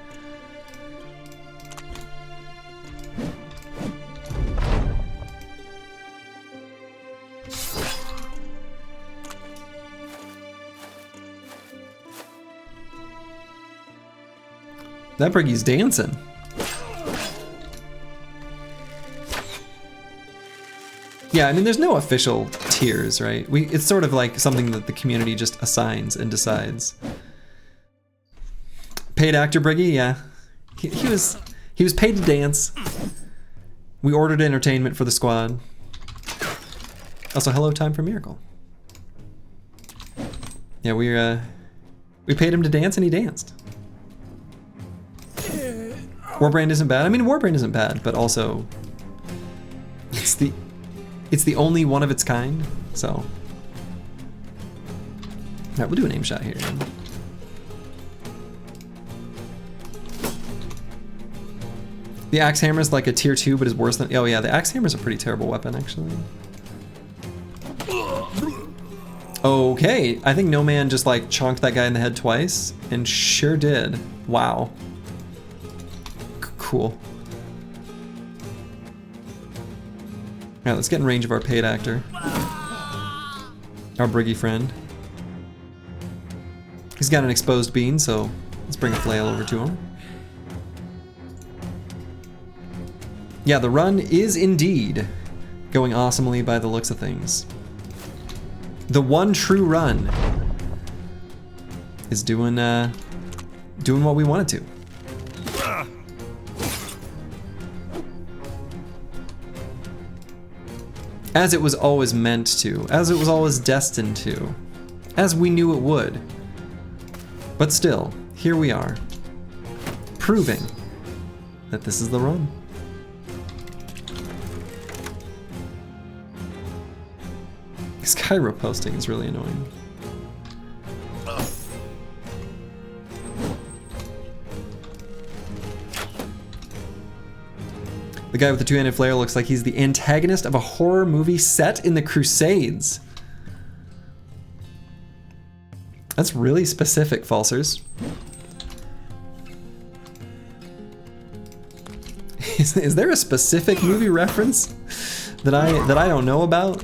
[SPEAKER 1] That Briggy's dancing. Yeah, I mean, there's no official tiers, right? It's sort of like something that the community just assigns and decides. Paid actor Briggy, yeah. He was paid to dance. We ordered entertainment for the squad. Also, hello, time for miracle. Yeah, we're We paid him to dance and he danced. Warbrand isn't bad. I mean, Warbrand isn't bad, but also it's the only one of its kind, so. All right, we'll do an aim shot here. The axe hammer is like a tier 2, but is worse than. Oh yeah, the axe hammer is a pretty terrible weapon, actually. Okay, I think No Man just like chonked that guy in the head twice, and sure did. Wow. Cool. Alright, let's get in range of our paid actor. Our Briggy friend. He's got an exposed bean, so let's bring a flail over to him. Yeah, the run is indeed going awesomely by the looks of things. The one true run is doing what we want it to. As it was always meant to, as it was always destined to, as we knew it would. But still, here we are, proving that this is the run. This Cairo posting is really annoying. The guy with the two-handed flare looks like he's the antagonist of a horror movie set in the Crusades. That's really specific, Falsers. Is there a specific movie reference that I don't know about?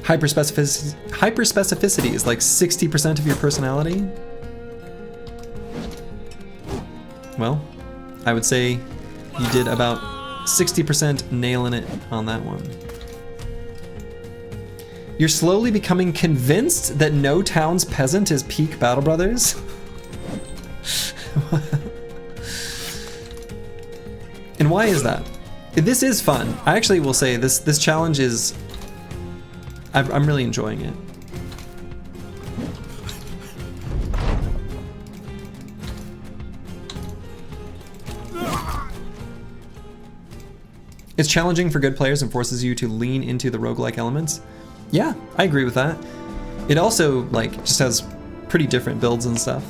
[SPEAKER 1] Hyperspecificity is like 60% of your personality. Well, I would say you did about 60% nailing it on that one. You're slowly becoming convinced that No Town's Peasant is peak Battle Brothers? And why is that? This is fun. I actually will say this challenge is... I'm really enjoying it. It's challenging for good players and forces you to lean into the roguelike elements. Yeah, I agree with that. It also like just has pretty different builds and stuff,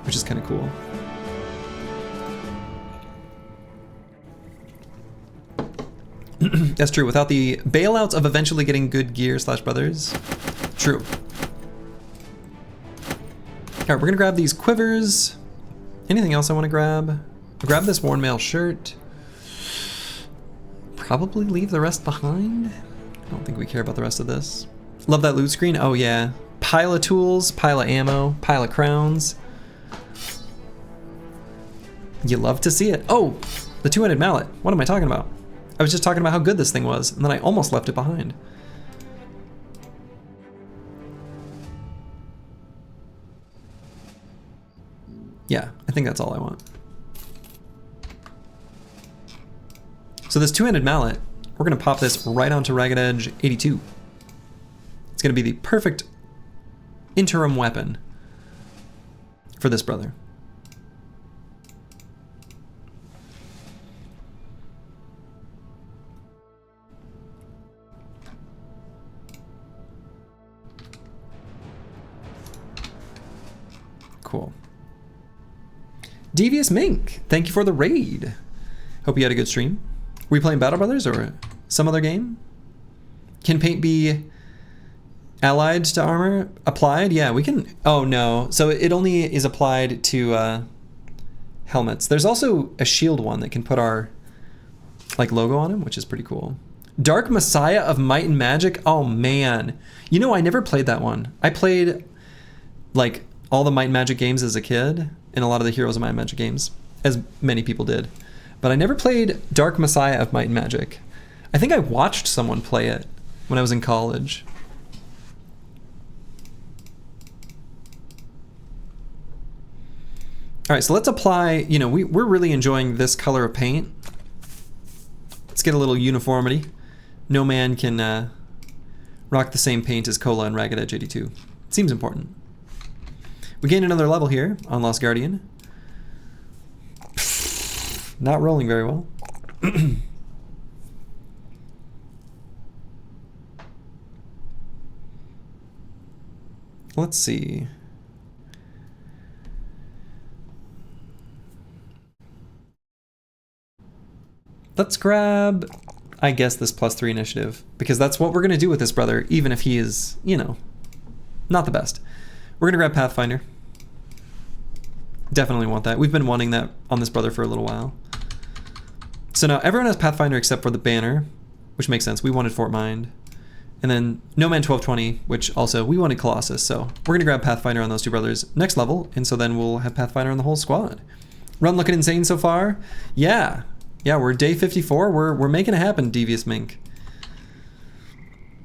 [SPEAKER 1] which is kind of cool. That's true, without the bailouts of eventually getting good gear / brothers. True. Alright, we're gonna grab these quivers. Anything else I wanna grab? I'll grab this worn mail shirt. Probably leave the rest behind. I don't think we care about the rest of this. Love that loot screen, oh yeah. Pile of tools, pile of ammo, pile of crowns. You love to see it. Oh, the two-handed mallet, what am I talking about? I was just talking about how good this thing was, and then I almost left it behind. Yeah, I think that's all I want. So this two-handed mallet, we're gonna pop this right onto Ragged Edge 82. It's gonna be the perfect interim weapon for this brother. Cool. Devious Mink, thank you for the raid. Hope you had a good stream. Were you playing Battle Brothers or some other game? Can paint be allied to armor? Applied? Yeah, we can. Oh no, so it only is applied to helmets. There's also a shield one that can put our like logo on him, which is pretty cool. Dark Messiah of Might and Magic. Oh man, you know I never played that one. I played like all the Might and Magic games as a kid, and a lot of the Heroes of Might and Magic games, as many people did. But I never played Dark Messiah of Might and Magic. I think I watched someone play it when I was in college. All right, so let's apply, you know, we're really enjoying this color of paint. Let's get a little uniformity. No man can rock the same paint as Cola and Ragged Edge 82. Seems important. We gained another level here on Lost Guardian. Not rolling very well. Let's see. Let's grab, I guess, this +3 initiative, because that's what we're going to do with this brother, even if he is, you know, not the best. We're going to grab Pathfinder. Definitely want that. We've been wanting that on this brother for a little while. So now everyone has Pathfinder except for the banner, which makes sense. We wanted Fort Mind. And then No Man 1220, which also, we wanted Colossus. So we're going to grab Pathfinder on those two brothers next level, and so then we'll have Pathfinder on the whole squad. Run looking insane so far? Yeah. Yeah, we're day 54. We're making it happen, Devious Mink.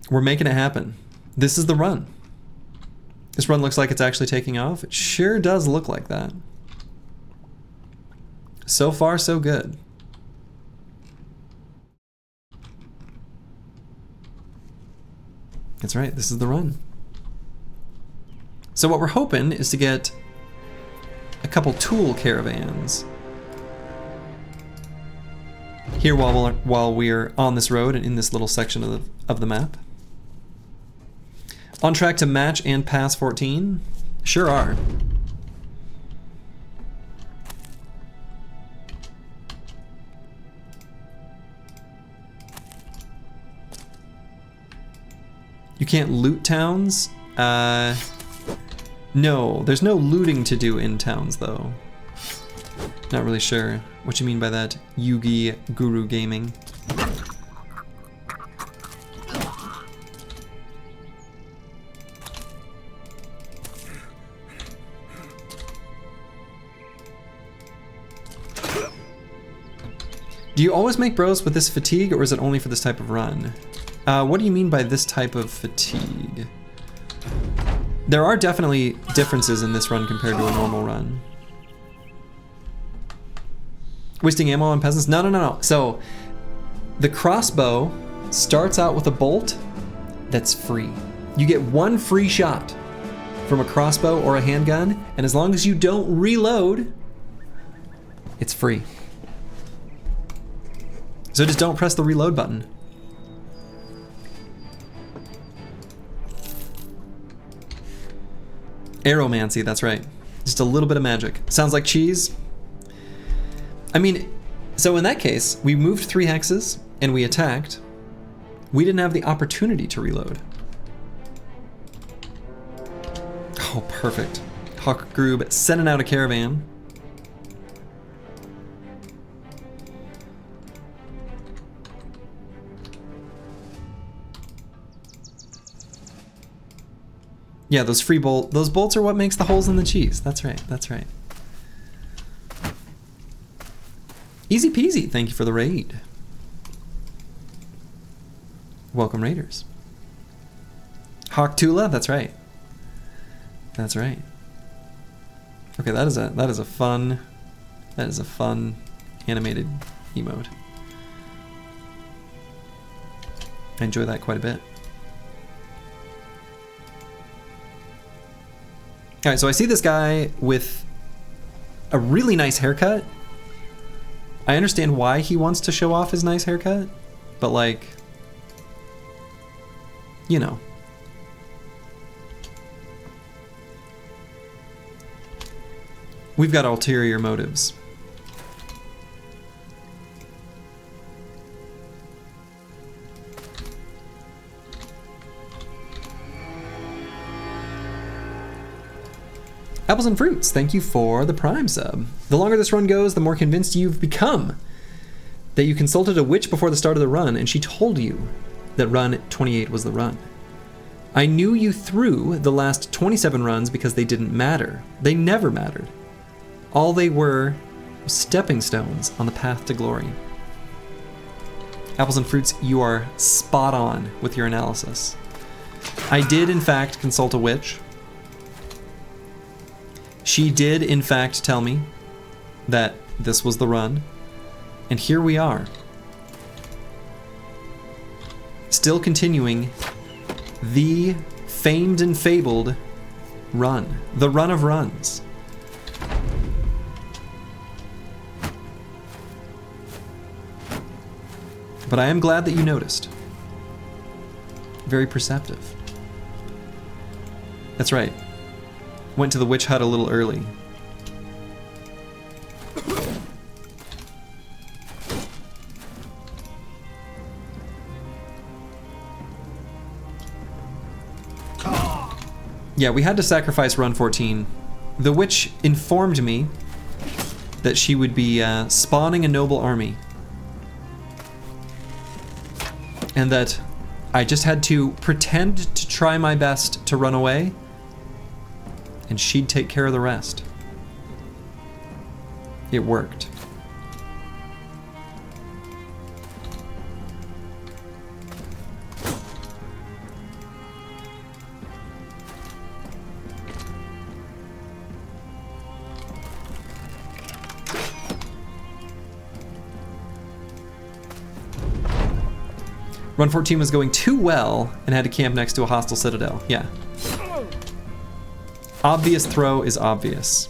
[SPEAKER 1] We're making it happen. This is the run. This run looks like it's actually taking off. It sure does look like that. So far, so good. That's right, this is the run. So what we're hoping is to get a couple tool caravans here while we're on this road and in this little section of the map. On track to match and pass 14? Sure are. You can't loot towns? No, there's no looting to do in towns though. Not really sure what you mean by that, Yugi Guru Gaming. Do you always make bros with this fatigue, or is it only for this type of run? What do you mean by this type of fatigue? There are definitely differences in this run compared to a normal run. Wasting ammo on peasants? No. So, the crossbow starts out with a bolt that's free. You get one free shot from a crossbow or a handgun, and as long as you don't reload, it's free. So just don't press the reload button. Aeromancy, that's right. Just a little bit of magic. Sounds like cheese. I mean, so in that case, we moved 3 hexes and we attacked. We didn't have the opportunity to reload. Oh, perfect. Hawk Groob sending out a caravan. Yeah, those bolts are what makes the holes in the cheese. That's right, that's right. Easy peasy, thank you for the raid. Welcome raiders. Hawk Tula, that's right. That's right. Okay, that is a fun animated emote. I enjoy that quite a bit. All right, so I see this guy with a really nice haircut. I understand why he wants to show off his nice haircut, but like, you know. We've got ulterior motives. Apples and Fruits, thank you for the Prime sub. The longer this run goes, the more convinced you've become that you consulted a witch before the start of the run, and she told you that run 28 was the run. I knew you through the last 27 runs because they didn't matter. They never mattered. All they were stepping stones on the path to glory. Apples and Fruits, you are spot on with your analysis. I did, in fact, consult a witch. She did, in fact, tell me that this was the run. And here we are. Still continuing the famed and fabled run. The run of runs. But I am glad that you noticed. Very perceptive. That's right. Went to the witch hut a little early. Yeah, we had to sacrifice run 14. The witch informed me that she would be spawning a noble army. And that I just had to pretend to try my best to run away, and she'd take care of the rest. It worked. Run 14 was going too well and had to camp next to a hostile citadel. Yeah. Obvious throw is obvious.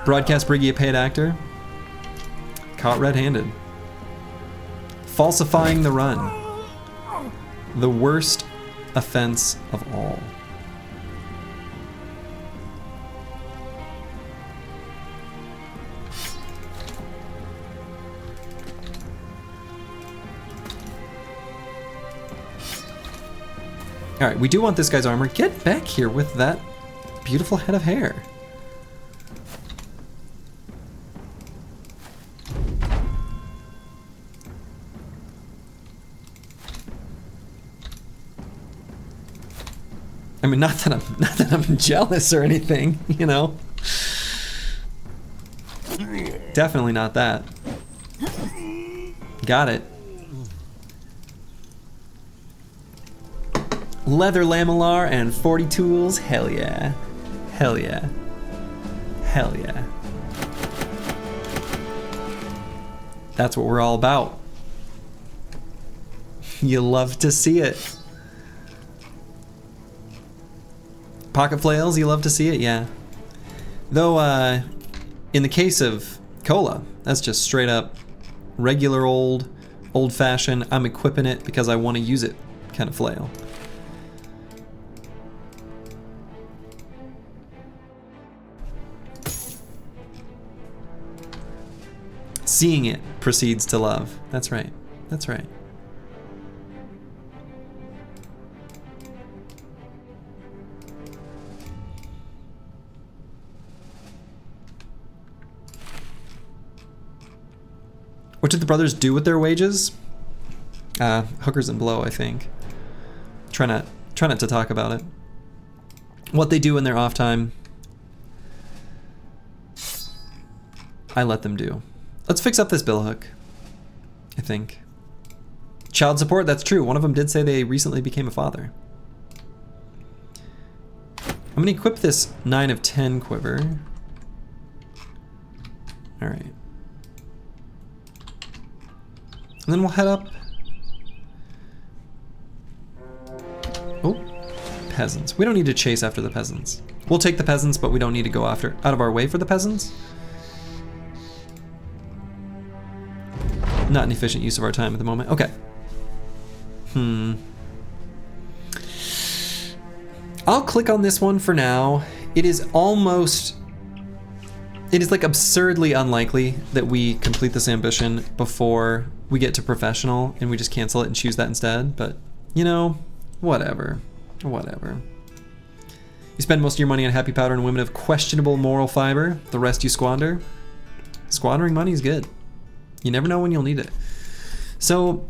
[SPEAKER 1] Broadcast Brigand, a paid actor. Caught red-handed. Falsifying the run. The worst offense of all. Alright, we do want this guy's armor. Get back here with that beautiful head of hair. I mean, not that I'm jealous or anything, you know. Definitely not that. Got it. Leather lamellar and 40 tools, hell yeah. Hell yeah. Hell yeah. That's what we're all about. You love to see it. Pocket flails, you love to see it, yeah. Though, in the case of cola, that's just straight up regular old-fashioned, I'm equipping it because I want to use it kind of flail. Seeing it precedes to love. That's right. That's right. What did the brothers do with their wages? Hookers and blow, I think. Try not to talk about it. What they do in their off time, I let them do. Let's fix up this billhook, I think. Child support, that's true. One of them did say they recently became a father. I'm gonna equip this 9 of 10 quiver. All right. And then we'll head up. Oh, peasants. We don't need to chase after the peasants. We'll take the peasants, but we don't need to go out of our way for the peasants. Not an efficient use of our time at the moment. Okay. I'll click on this one for now. It is like absurdly unlikely that we complete this ambition before we get to professional and we just cancel it and choose that instead. But, you know, whatever. Whatever. You spend most of your money on happy powder and women of questionable moral fiber. The rest you squander. Squandering money is good. You never know when you'll need it. So,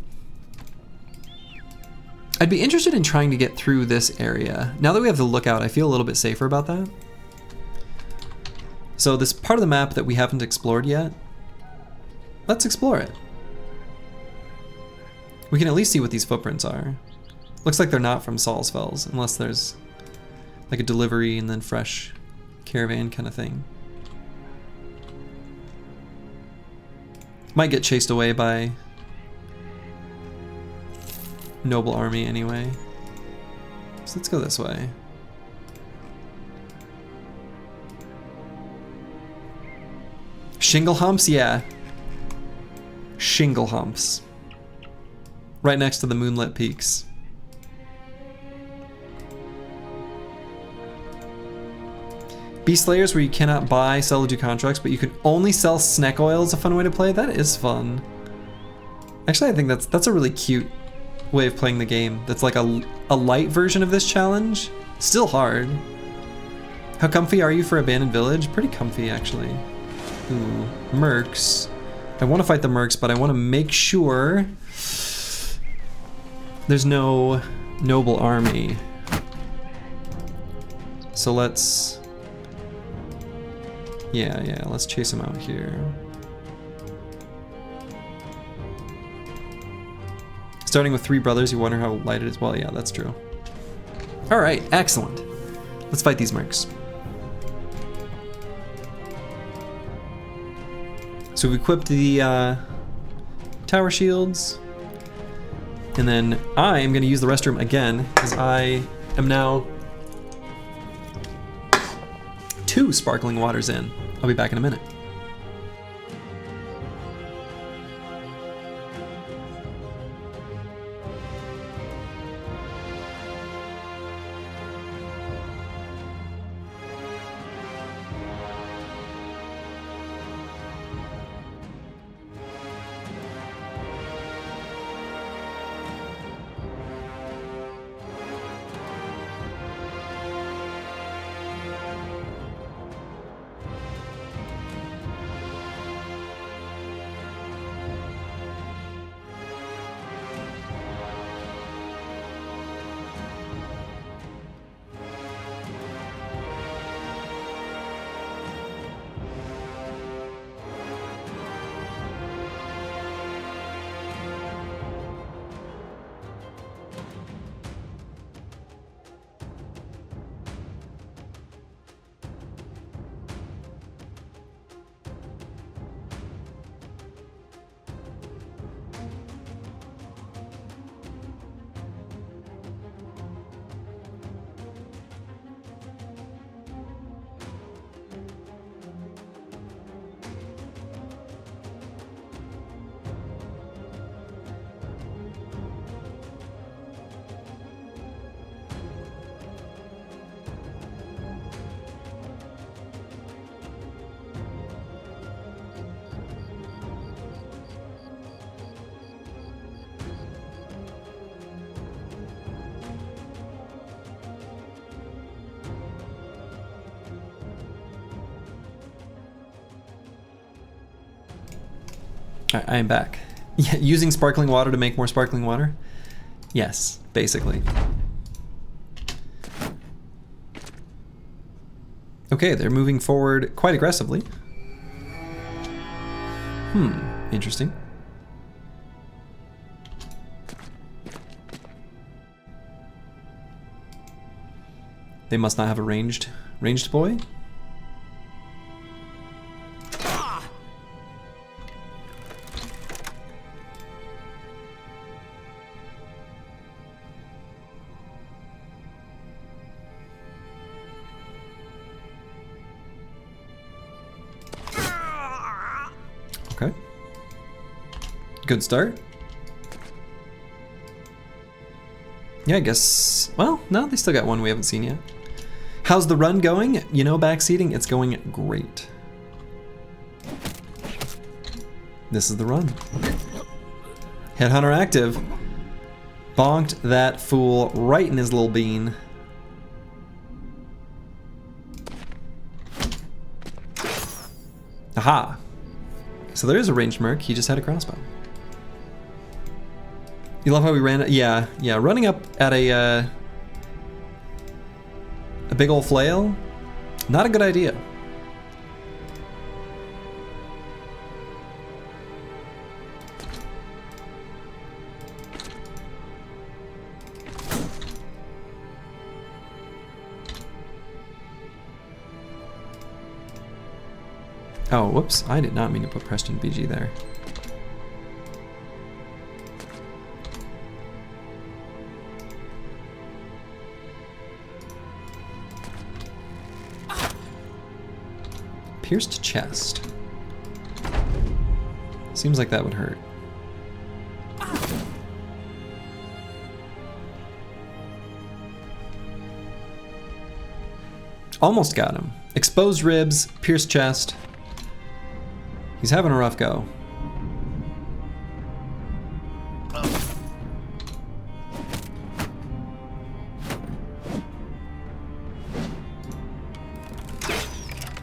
[SPEAKER 1] I'd be interested in trying to get through this area. Now that we have the lookout, I feel a little bit safer about that. So this part of the map that we haven't explored yet, let's explore it. We can at least see what these footprints are. Looks like they're not from Salsfells, unless there's like a delivery and then fresh caravan kind of thing. Might get chased away by noble army anyway. So let's go this way. Shingle humps, yeah. Shingle humps. Right next to the moonlit peaks. Beast Slayers, where you cannot buy, sell, or do contracts, but you can only sell snack oil is a fun way to play. That is fun. Actually, I think that's a really cute way of playing the game. That's like a light version of this challenge. Still hard. How comfy are you for Abandoned Village? Pretty comfy, actually. Ooh, mercs. I want to fight the mercs, but I want to make sure there's no noble army. So let's... Yeah, let's chase him out here. Starting with 3 brothers, you wonder how light it is. Well, yeah, that's true. Alright, excellent. Let's fight these mercs. So we've equipped the tower shields. And then I am going to use the restroom again, because I am now 2 sparkling waters in. I'll be back in a minute. I am back. Yeah, using sparkling water to make more sparkling water? Yes, basically. Okay, they're moving forward quite aggressively. Interesting. They must not have a ranged boy. Okay. Good start. Yeah, I guess, well, no, they still got one we haven't seen yet. How's the run going? You know, backseating, it's going great. This is the run. Headhunter active. Bonked that fool right in his little bean. Aha. So there is a ranged merc, he just had a crossbow. You love how we ran it? Yeah, running up at a big old flail, not a good idea. Oh, whoops. I did not mean to put Preston BG there. Pierced chest. Seems like that would hurt. Almost got him. Exposed ribs, pierced chest. He's having a rough go.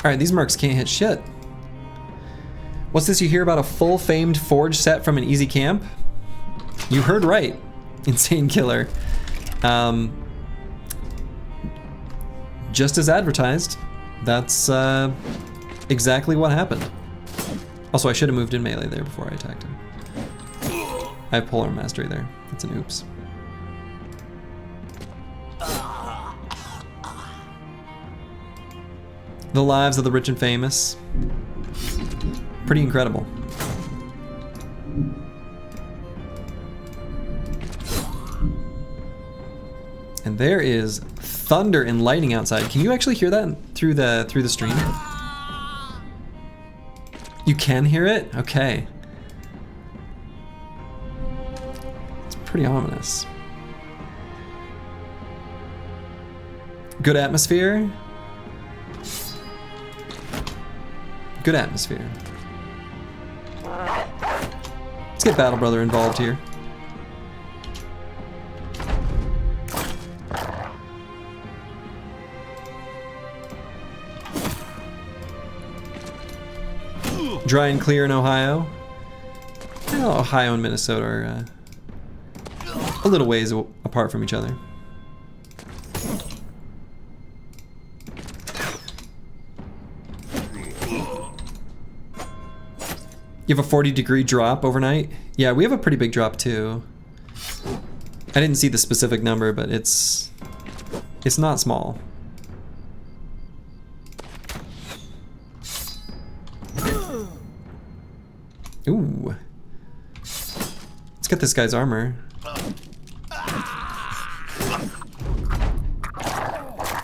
[SPEAKER 1] Alright, these mercs can't hit shit. What's this you hear about a full famed forge set from an easy camp? You heard right, Insane Killer. Just as advertised. That's exactly what happened. Also, I should have moved in melee there before I attacked him. I have polearm mastery there. That's an oops. The lives of the rich and famous. Pretty incredible. And there is thunder and lightning outside. Can you actually hear that through the stream? You can hear it? Okay. It's pretty ominous. Good atmosphere. Good atmosphere. Let's get Battle Brother involved here. Dry and clear in Ohio. Well, Ohio and Minnesota are a little ways apart from each other. You have a 40-degree drop overnight? Yeah, we have a pretty big drop too. I didn't see the specific number, but it's not small. Ooh. Let's get this guy's armor.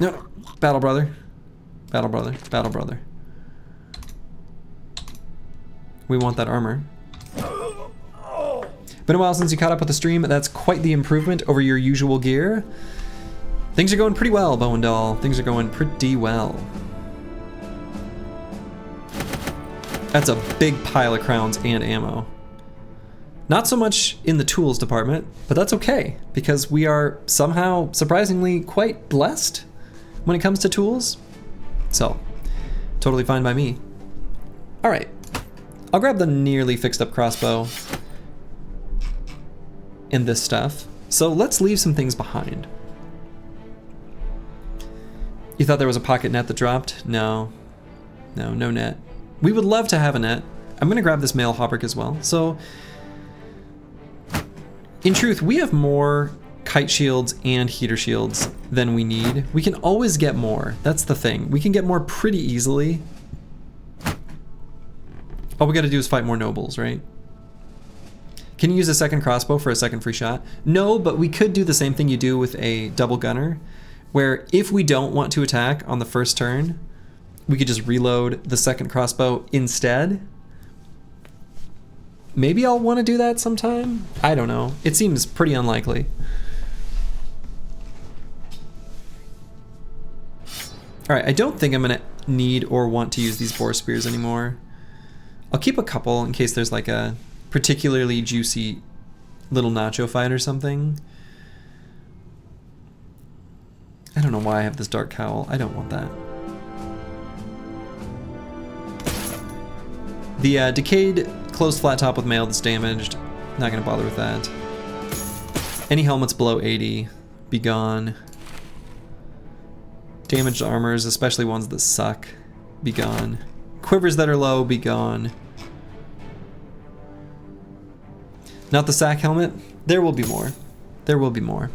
[SPEAKER 1] No, Battle Brother. Battle Brother, Battle Brother. We want that armor. Been a while since you caught up with the stream. That's quite the improvement over your usual gear. Things are going pretty well, Bowen Doll. Things are going pretty well. That's a big pile of crowns and ammo. Not so much in the tools department, but that's okay, because we are somehow surprisingly quite blessed when it comes to tools. So, totally fine by me. All right, I'll grab the nearly fixed up crossbow and this stuff. So let's leave some things behind. You thought there was a pocket net that dropped? No, no net. We would love to have a net. I'm gonna grab this male hauberk as well. So, in truth, we have more kite shields and heater shields than we need. We can always get more. That's the thing. We can get more pretty easily. All we gotta do is fight more nobles, right? Can you use a second crossbow for a second free shot? No, but we could do the same thing you do with a double gunner, where if we don't want to attack on the first turn, we could just reload the second crossbow instead. Maybe I'll want to do that sometime. I don't know. It seems pretty unlikely. All right, I don't think I'm gonna need or want to use these boar spears anymore. I'll keep a couple in case there's like a particularly juicy little nacho fight or something. I don't know why I have this dark cowl. I don't want that. The decayed closed flat top with mail that's damaged. Not gonna bother with that. Any helmets below 80, be gone. Damaged armors, especially ones that suck, be gone. Quivers that are low, be gone. Not the sack helmet. There will be more. There will be more.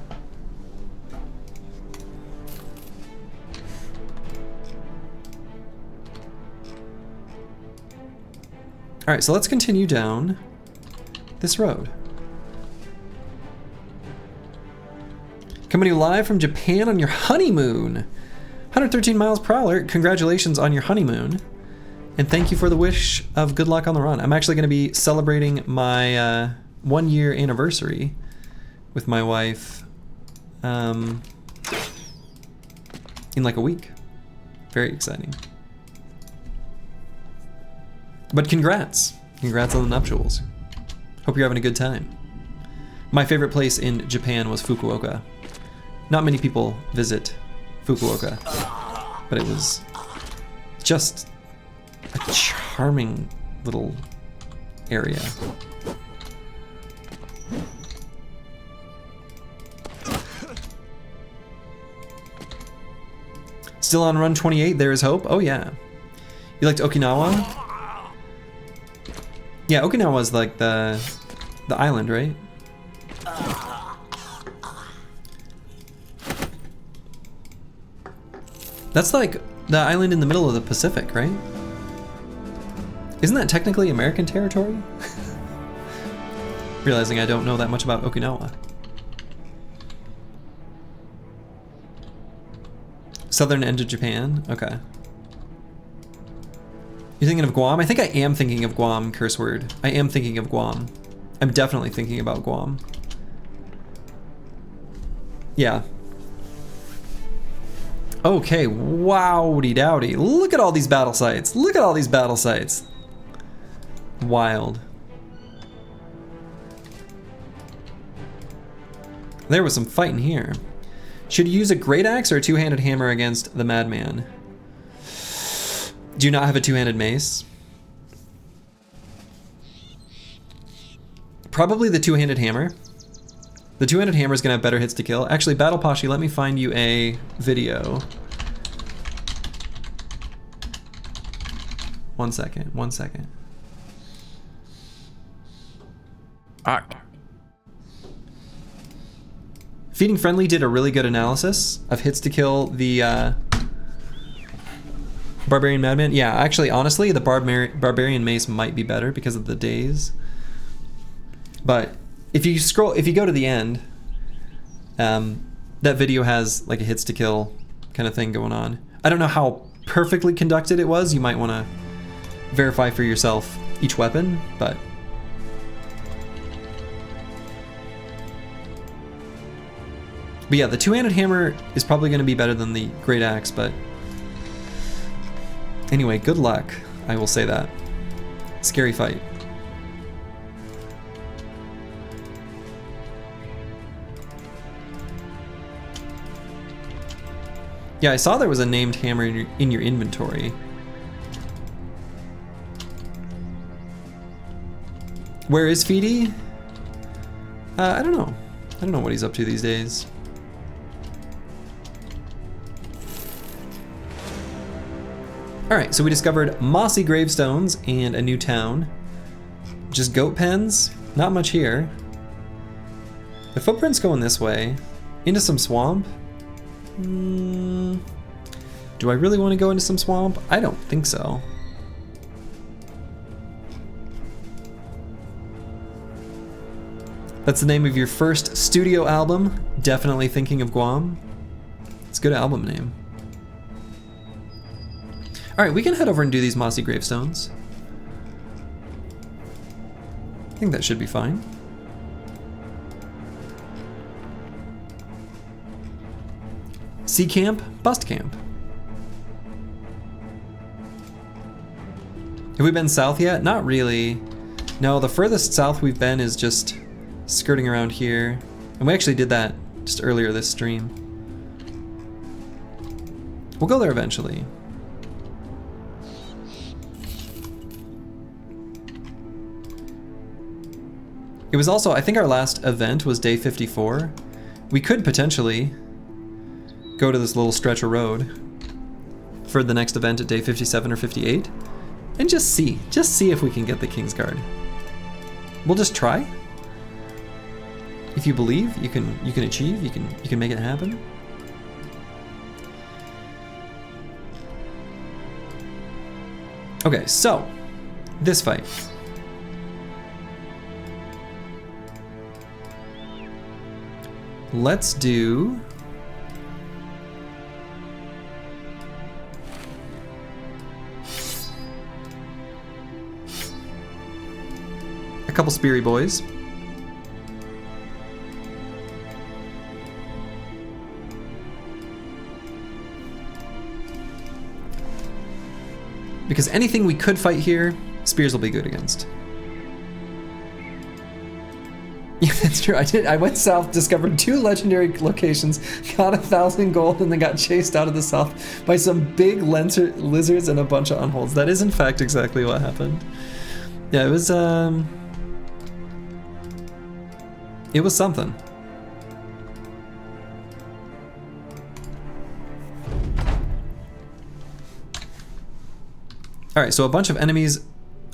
[SPEAKER 1] Alright, so let's continue down this road. Coming to you live from Japan on your honeymoon. 113 miles per hour. Congratulations on your honeymoon. And thank you for the wish of good luck on the run. I'm actually going to be celebrating my 1 year anniversary with my wife in like a week. Very exciting. But congrats. Congrats on the nuptials. Hope you're having a good time. My favorite place in Japan was Fukuoka. Not many people visit Fukuoka, but it was just a charming little area. Still on run 28, there is hope. Oh yeah. You liked Okinawa? Yeah, Okinawa is like the island, right? That's like the island in the middle of the Pacific, right? Isn't that technically American territory? Realizing I don't know that much about Okinawa. Southern end of Japan? Okay. You're thinking of Guam? I think I am thinking of Guam, curse word. I am thinking of Guam. I'm definitely thinking about Guam. Yeah. Okay, wowdy dowdy. Look at all these battle sites. Look at all these battle sites. Wild. There was some fighting here. Should you use a great axe or a two-handed hammer against the madman? Do you not have a two-handed mace? Probably the two-handed hammer. The two-handed hammer is gonna have better hits to kill. Actually, Battle Pashi, let me find you a video. 1 second, 1 second. Alright. Feeding Friendly did a really good analysis of hits to kill the Barbarian Madman. Yeah, actually, honestly, the Barbarian Mace might be better because of the days. But if you go to the end, that video has like a hits to kill kind of thing going on. I don't know how perfectly conducted it was. You might want to verify for yourself each weapon, but yeah, the two-handed hammer is probably going to be better than the great axe, but anyway, good luck. I will say that. Scary fight. Yeah, I saw there was a named hammer in your inventory. Where is Feedy? I don't know. I don't know what he's up to these days. Alright, so we discovered mossy gravestones and a new town. Just goat pens, not much here. The footprint's going this way, into some swamp. Do I really want to go into some swamp? I don't think so. That's the name of your first studio album. Definitely thinking of Guam. It's a good album name. Alright, we can head over and do these mossy gravestones. I think that should be fine. Sea camp, bust camp. Have we been south yet? Not really. No, the furthest south we've been is just skirting around here. And we actually did that just earlier this stream. We'll go there eventually. It was also, I think our last event was day 54. We could potentially go to this little stretch of road for the next event at day 57 or 58 and just see if we can get the Kingsguard. We'll just try. If you believe, you can achieve, you can make it happen. Okay, so this fight. Let's do... a couple Speary Boys. Because anything we could fight here, spears will be good against. Yeah, that's true. I went south, discovered 2 legendary locations, got 1,000 gold, and then got chased out of the south by some big lizards and a bunch of unholds. That is in fact exactly what happened. Yeah, it was something. All right, so a bunch of enemies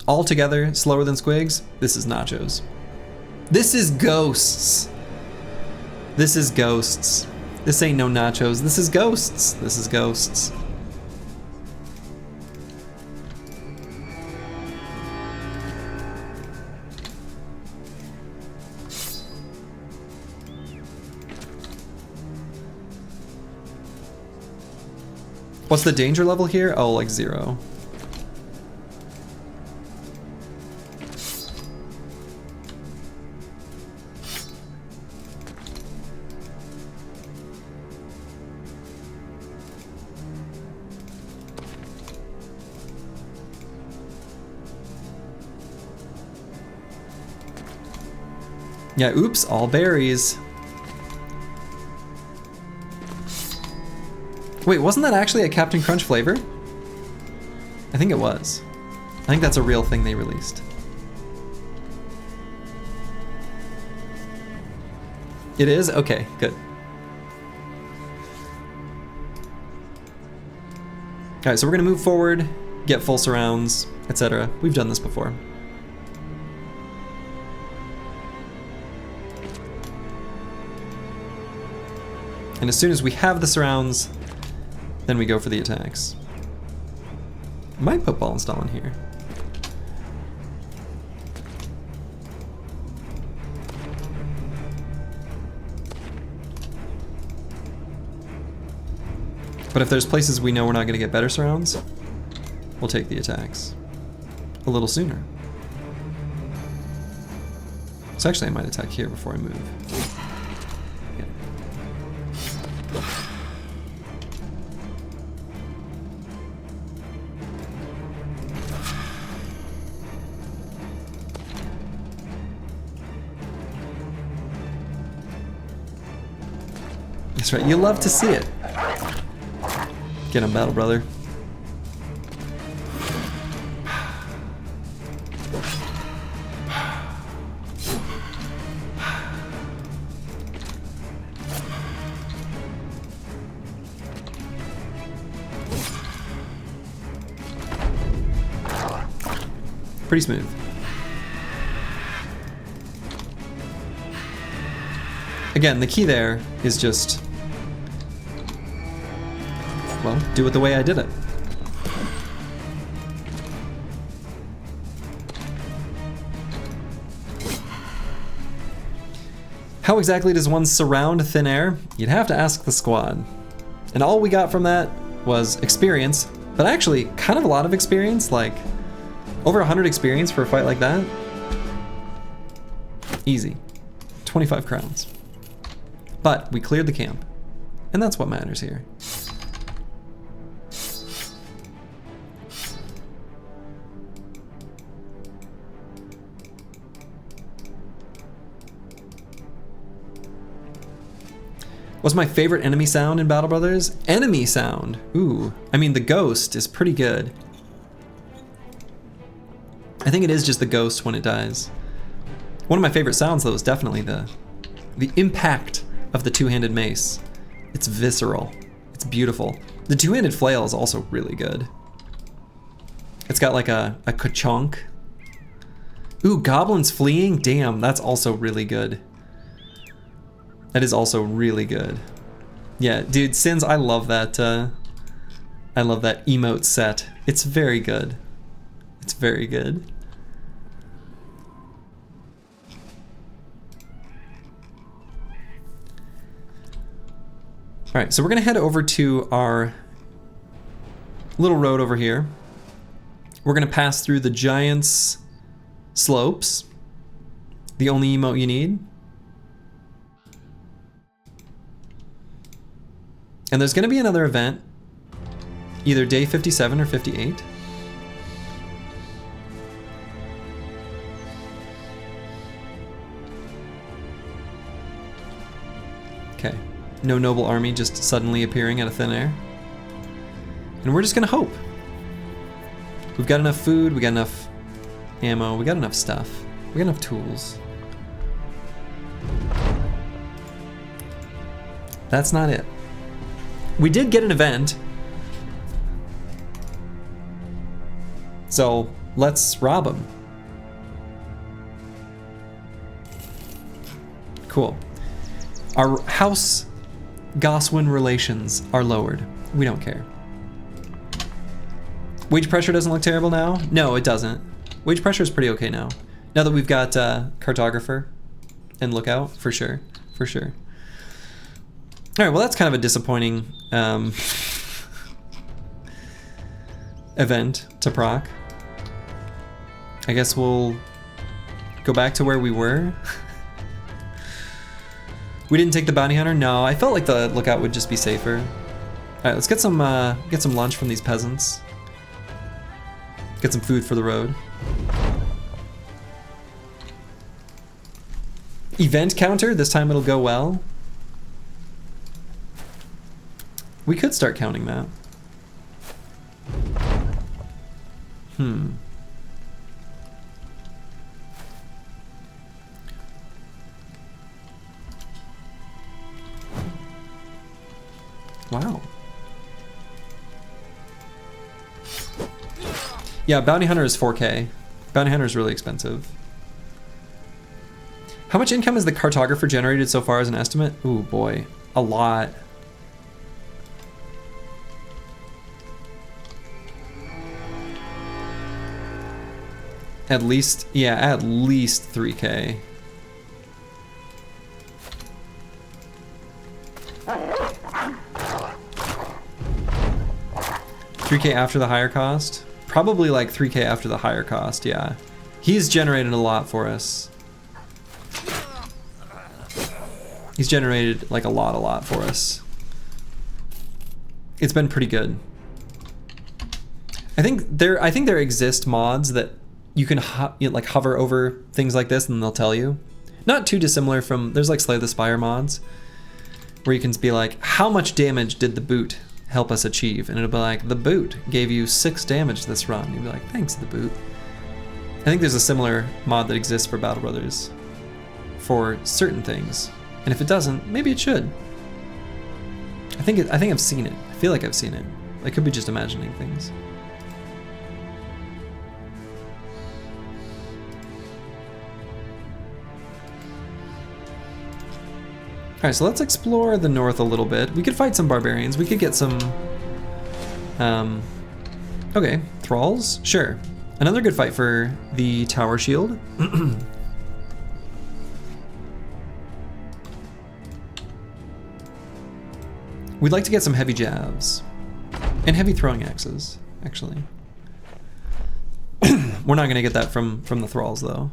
[SPEAKER 1] all together, slower than squigs. This is nachos. This is ghosts. This is ghosts. This ain't no nachos. This is ghosts. This is ghosts. What's the danger level here? Oh, like 0. Yeah, oops, all berries. Wait, wasn't that actually a Captain Crunch flavor? I think it was. I think that's a real thing they released. It is? Okay, good. Alright, so we're gonna move forward, get full surrounds, etc. We've done this before. And as soon as we have the surrounds, then we go for the attacks. I might put ball install in here. But if there's places we know we're not going to get better surrounds, we'll take the attacks a little sooner. So actually I might attack here before I move. That's right, you love to see it. Get him, Battle Brother. Pretty smooth. Again, the key there is just, well, do it the way I did it. How exactly does one surround thin air? You'd have to ask the squad. And all we got from that was experience, but actually kind of a lot of experience, like over 100 experience for a fight like that. Easy. 25 crowns. But we cleared the camp, and that's what matters here. What's my favorite enemy sound in Battle Brothers? Enemy sound. Ooh, I mean the ghost is pretty good. I think it is just the ghost when it dies. One of my favorite sounds though is definitely the impact of the two-handed mace. It's visceral. It's beautiful. The two-handed flail is also really good. It's got like a ka-chonk. Ooh, goblins fleeing? Damn, that's also really good. That is also really good. Yeah, dude, Sins, I love that emote set. It's very good. It's very good. Alright, so we're going to head over to our little road over here. We're going to pass through the Giants Slopes. The only emote you need. And there's going to be another event. Either day 57 or 58. Okay. No noble army just suddenly appearing out of thin air. And we're just gonna hope. We've got enough food, we got enough ammo, we got enough stuff. We got enough tools. That's not it. We did get an event. So let's rob him. Cool. Our house Goswin relations are lowered. We don't care. Wage pressure doesn't look terrible now? No, it doesn't. Wage pressure is pretty okay now. Now that we've got cartographer and lookout, for sure, for sure. All right, well that's kind of a disappointing event to proc. I guess we'll go back to where we were. We didn't take the bounty hunter? No, I felt like the lookout would just be safer. Alright, let's get some lunch from these peasants. Get some food for the road. Event counter, this time it'll go well. We could start counting that. Wow. Yeah, Bounty Hunter is 4K. Bounty Hunter is really expensive. How much income has the cartographer generated so far as an estimate? Ooh, boy. A lot. At least, yeah, at least 3K. $3K after the higher cost? Probably like 3K after the higher cost, yeah. He's generated a lot for us. He's generated like a lot for us. It's been pretty good. I think there exist mods that you can like hover over things like this and they'll tell you. Not too dissimilar from, there's like Slay the Spire mods where you can be like, how much damage did the boot help us achieve? And it'll be like, the boot gave you 6 damage this run. You'll be like, thanks, the boot. I think there's a similar mod that exists for Battle Brothers for certain things. And if it doesn't, maybe it should. I think I've seen it. I feel like I've seen it. I could be just imagining things. Alright, so let's explore the north a little bit. We could fight some barbarians. We could get some... okay, thralls? Sure. Another good fight for the tower shield. We'd like to get some heavy jabs. And heavy throwing axes, actually. We're not going to get that from the thralls, though.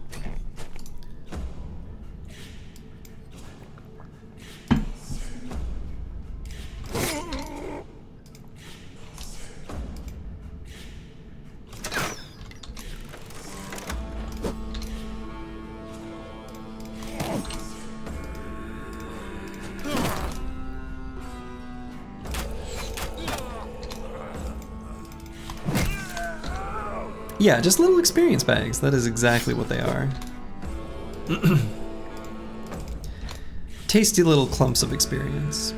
[SPEAKER 1] Yeah, just little experience bags. That is exactly what they are. Tasty little clumps of experience.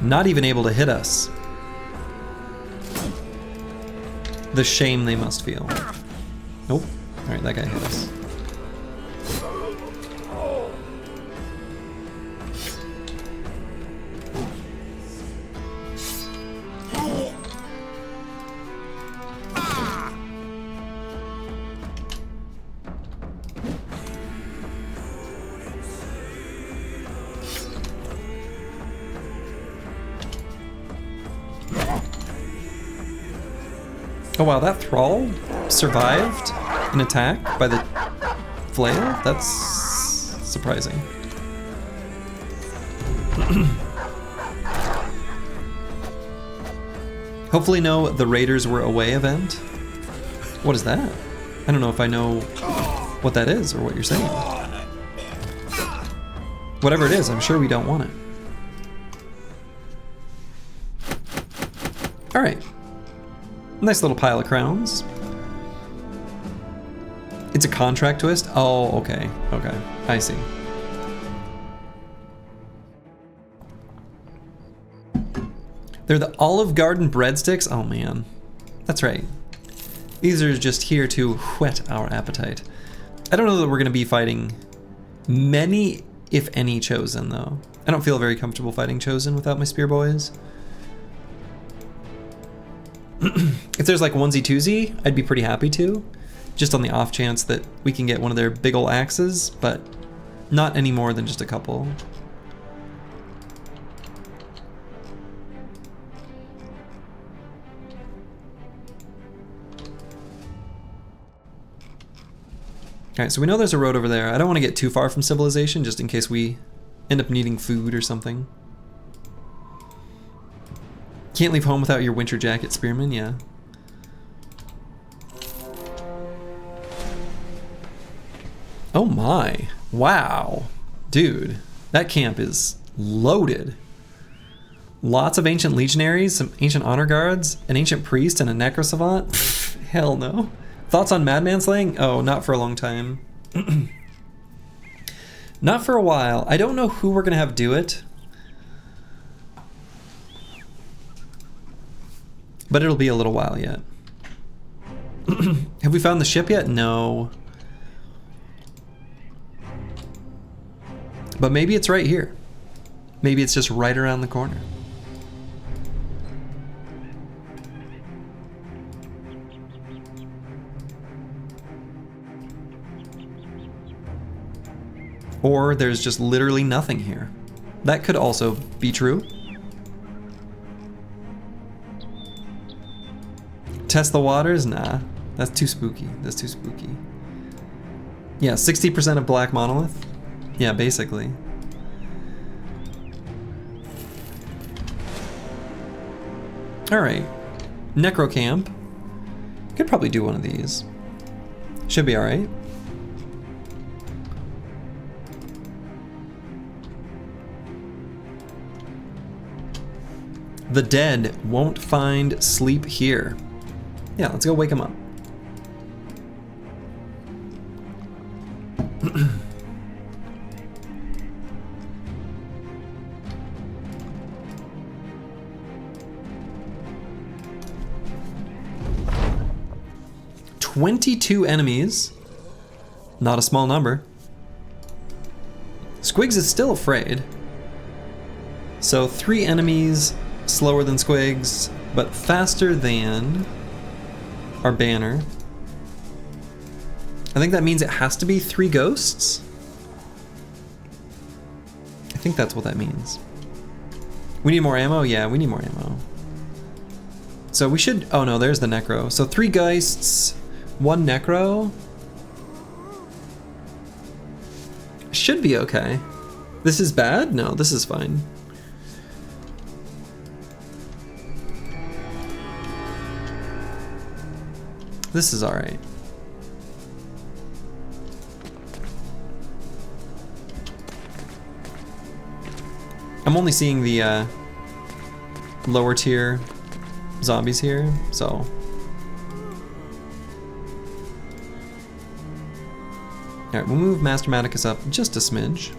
[SPEAKER 1] Not even able to hit us. The shame they must feel. Nope. Alright, that guy hit us. Oh wow, that thrall survived an attack by the flail? That's surprising. Hopefully no the Raiders were away event. What is that? I don't know if I know what that is or what you're saying. Whatever it is, I'm sure we don't want it. Alright. Nice little pile of crowns. It's a contract twist? Oh, okay. Okay. I see. They're the Olive Garden breadsticks? Oh man. That's right. These are just here to whet our appetite. I don't know that we're going to be fighting many, if any, Chosen, though. I don't feel very comfortable fighting Chosen without my Spear Boys. If there's like onesie twosie, I'd be pretty happy to. Just on the off chance that we can get one of their big ol' axes, but not any more than just a couple. Alright, so we know there's a road over there. I don't want to get too far from civilization, just in case we end up needing food or something. Can't leave home without your winter jacket, Spearman, yeah. Oh my. Wow. Dude, that camp is loaded. Lots of ancient legionaries, some ancient honor guards, an ancient priest, and a necro savant. Hell no. Thoughts on madman slaying? Oh, not for a long time. Not for a while. I don't know who we're gonna have do it. But it'll be a little while yet. Have we found the ship yet? No. But maybe it's right here. Maybe it's just right around the corner. Or there's just literally nothing here. That could also be true. Test the waters? Nah, that's too spooky. That's too spooky. Yeah, 60% of black monolith? Yeah, basically. Alright. Necro camp. Could probably do one of these. Should be alright. The dead won't find sleep here. Yeah, let's go wake him up. "22 enemies. Not a small number. Squigs is still afraid. So 3 enemies, slower than Squigs, but faster than our banner. I think that means it has to be 3 ghosts. I think that's what that means. We need more ammo? Yeah, we need more ammo. So we should, oh no, there's the necro. So 3 ghosts, 1 necro. Should be okay. This is bad? No, this is fine. This is alright. I'm only seeing the lower tier zombies here, so. Alright, we'll move Master Maticus up just a smidge.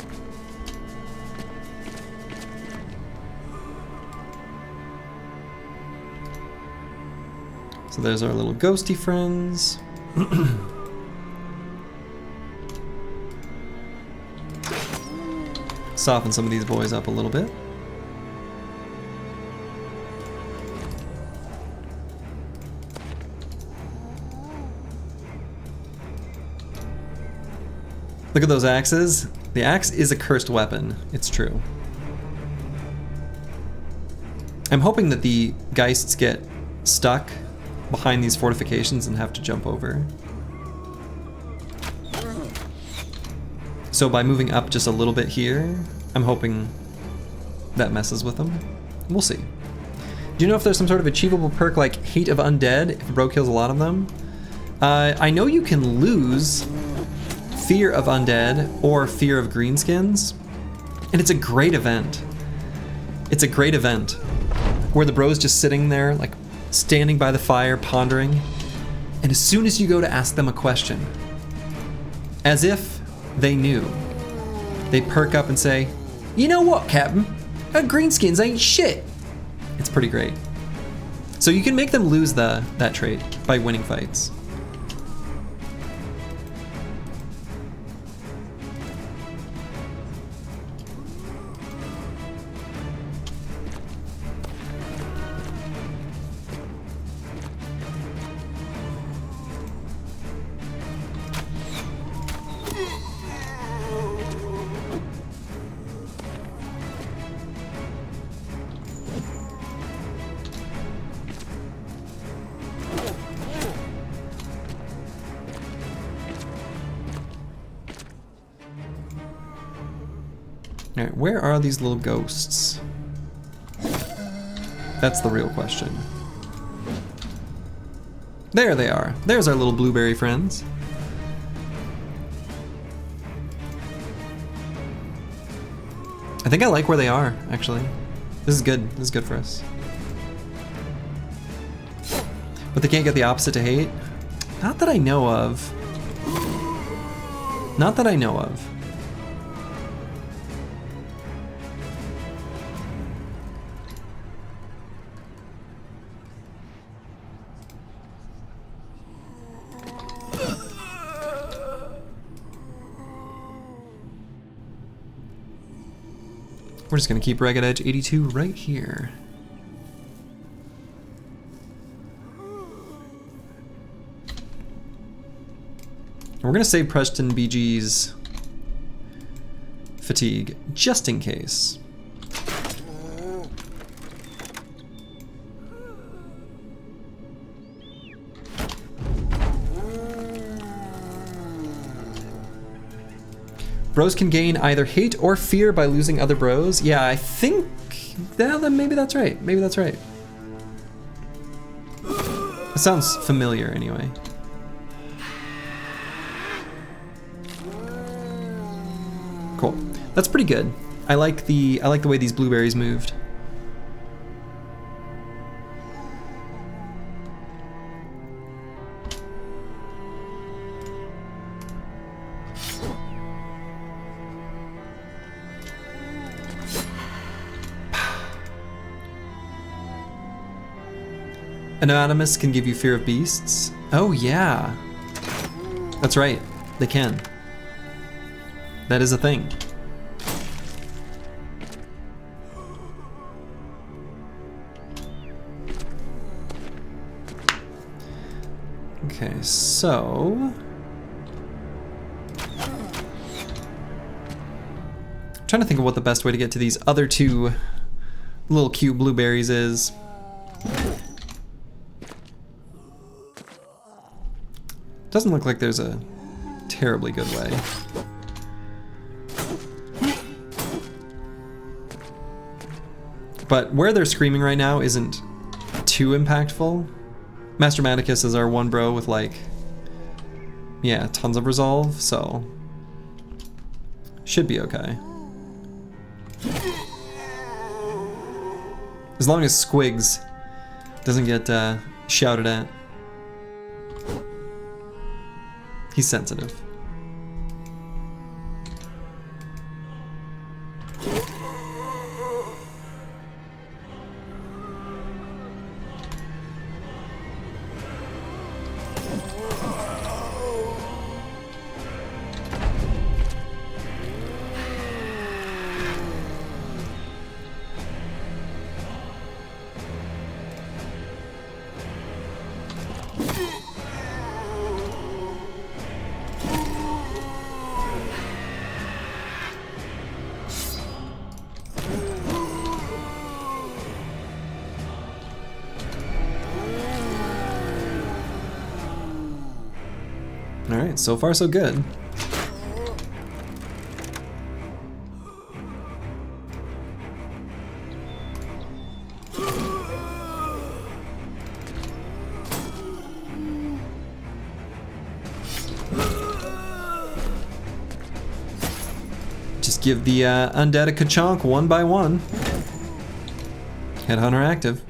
[SPEAKER 1] So there's our little ghosty friends. Soften some of these boys up a little bit. Look at those axes. The axe is a cursed weapon, it's true. I'm hoping that the Geists get stuck behind these fortifications and have to jump over. So by moving up just a little bit here, I'm hoping that messes with them. We'll see. Do you know if there's some sort of achievable perk like Hate of Undead if a bro kills a lot of them? I know you can lose Fear of Undead or Fear of Greenskins, and it's a great event. It's a great event where the bro's just sitting there, like standing by the fire, pondering, and as soon as you go to ask them a question, as if they knew, they perk up and say, "You know what, Captain? Greenskins ain't shit." It's pretty great. So you can make them lose that trait by winning fights. Alright, where are these little ghosts? That's the real question. There they are. There's our little blueberry friends. I think I like where they are, actually. This is good. This is good for us. But they can't get the opposite to hate? Not that I know of. Not that I know of. We're just gonna keep Ragged Edge 82 right here. And we're gonna save Preston BG's fatigue, just in case. Bros can gain either hate or fear by losing other bros. Yeah, I think then maybe that's right. Maybe that's right. It sounds familiar anyway. Cool. That's pretty good. I like the way these blueberries moved. Anonymous can give you fear of beasts. Oh yeah. That's right. They can. That is a thing. Okay, so I'm trying to think of what the best way to get to these other two little cute blueberries is. Doesn't look like there's a terribly good way. But where they're screaming right now isn't too impactful. Master Maticus is our one bro with like, yeah, tons of resolve, so should be okay. As long as Squigs doesn't get shouted at. He's sensitive. So far, so good. Just give the undead a ka-chonk one by one. Headhunter active.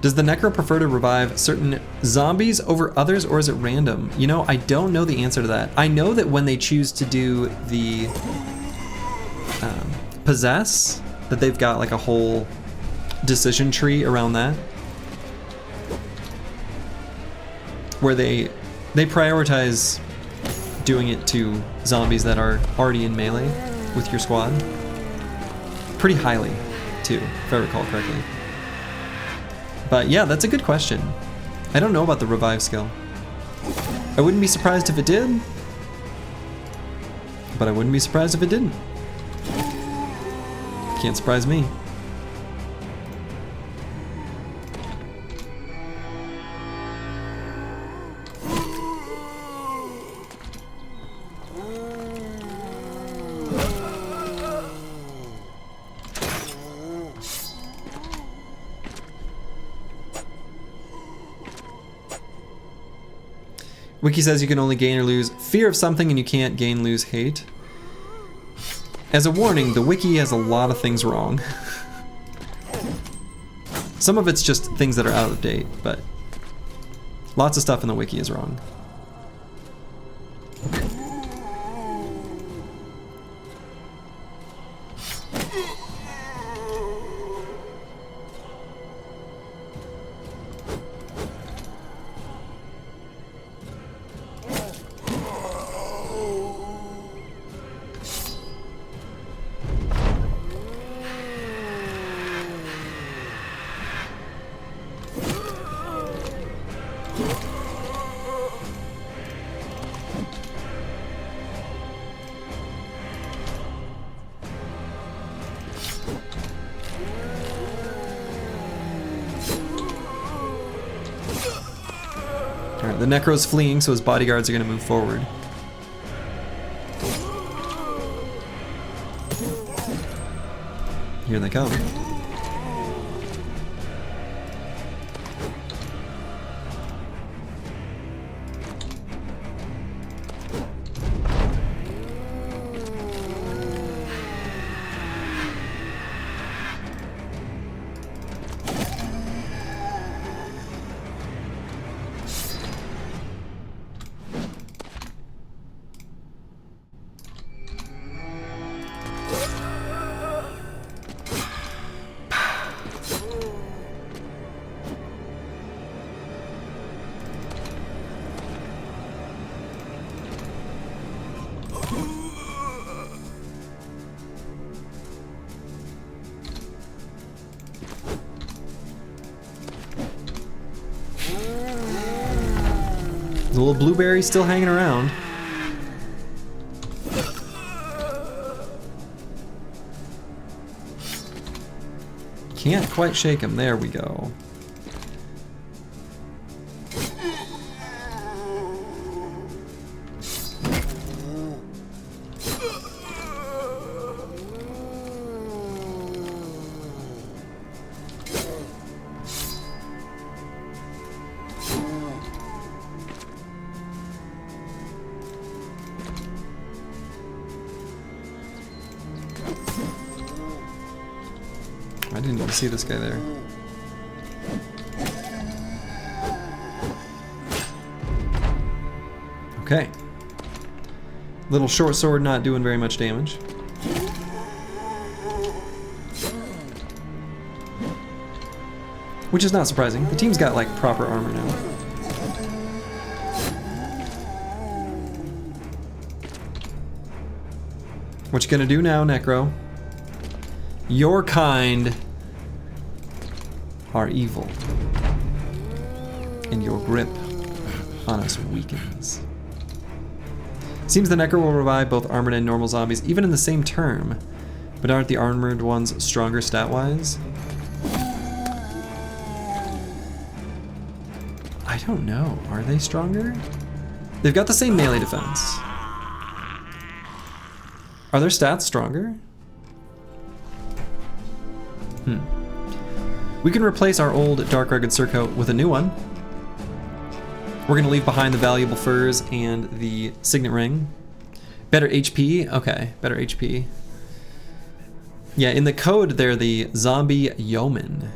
[SPEAKER 1] Does the Necro prefer to revive certain zombies over others, or is it random? You know, I don't know the answer to that. I know that when they choose to do the possess, that they've got like a whole decision tree around that, where they prioritize doing it to zombies that are already in melee with your squad. Pretty highly, too, if I recall correctly. But yeah, that's a good question. I don't know about the revive skill. I wouldn't be surprised if it did, but I wouldn't be surprised if it didn't. Can't surprise me. Wiki says you can only gain or lose fear of something and you can't gain, lose hate. As a warning, the wiki has a lot of things wrong. Some of it's just things that are out of date, but lots of stuff in the wiki is wrong. The Necro's fleeing, so his bodyguards are going to move forward. Here they come. The little blueberry still hanging around. Can't quite shake him. There we go. I didn't even see this guy there. Okay. Little short sword not doing very much damage. Which is not surprising. The team's got like proper armor now. What you gonna do now, Necro? Your kind are evil, and your grip on us weakens. Seems the Necro will revive both armored and normal zombies, even in the same term. But aren't the armored ones stronger stat-wise? I don't know. Are they stronger? They've got the same melee defense. Are their stats stronger? We can replace our old Dark Rugged Surcoat with a new one. We're gonna leave behind the valuable furs and the signet ring. Better HP? Okay, better HP. Yeah, in the code they're the zombie yeoman.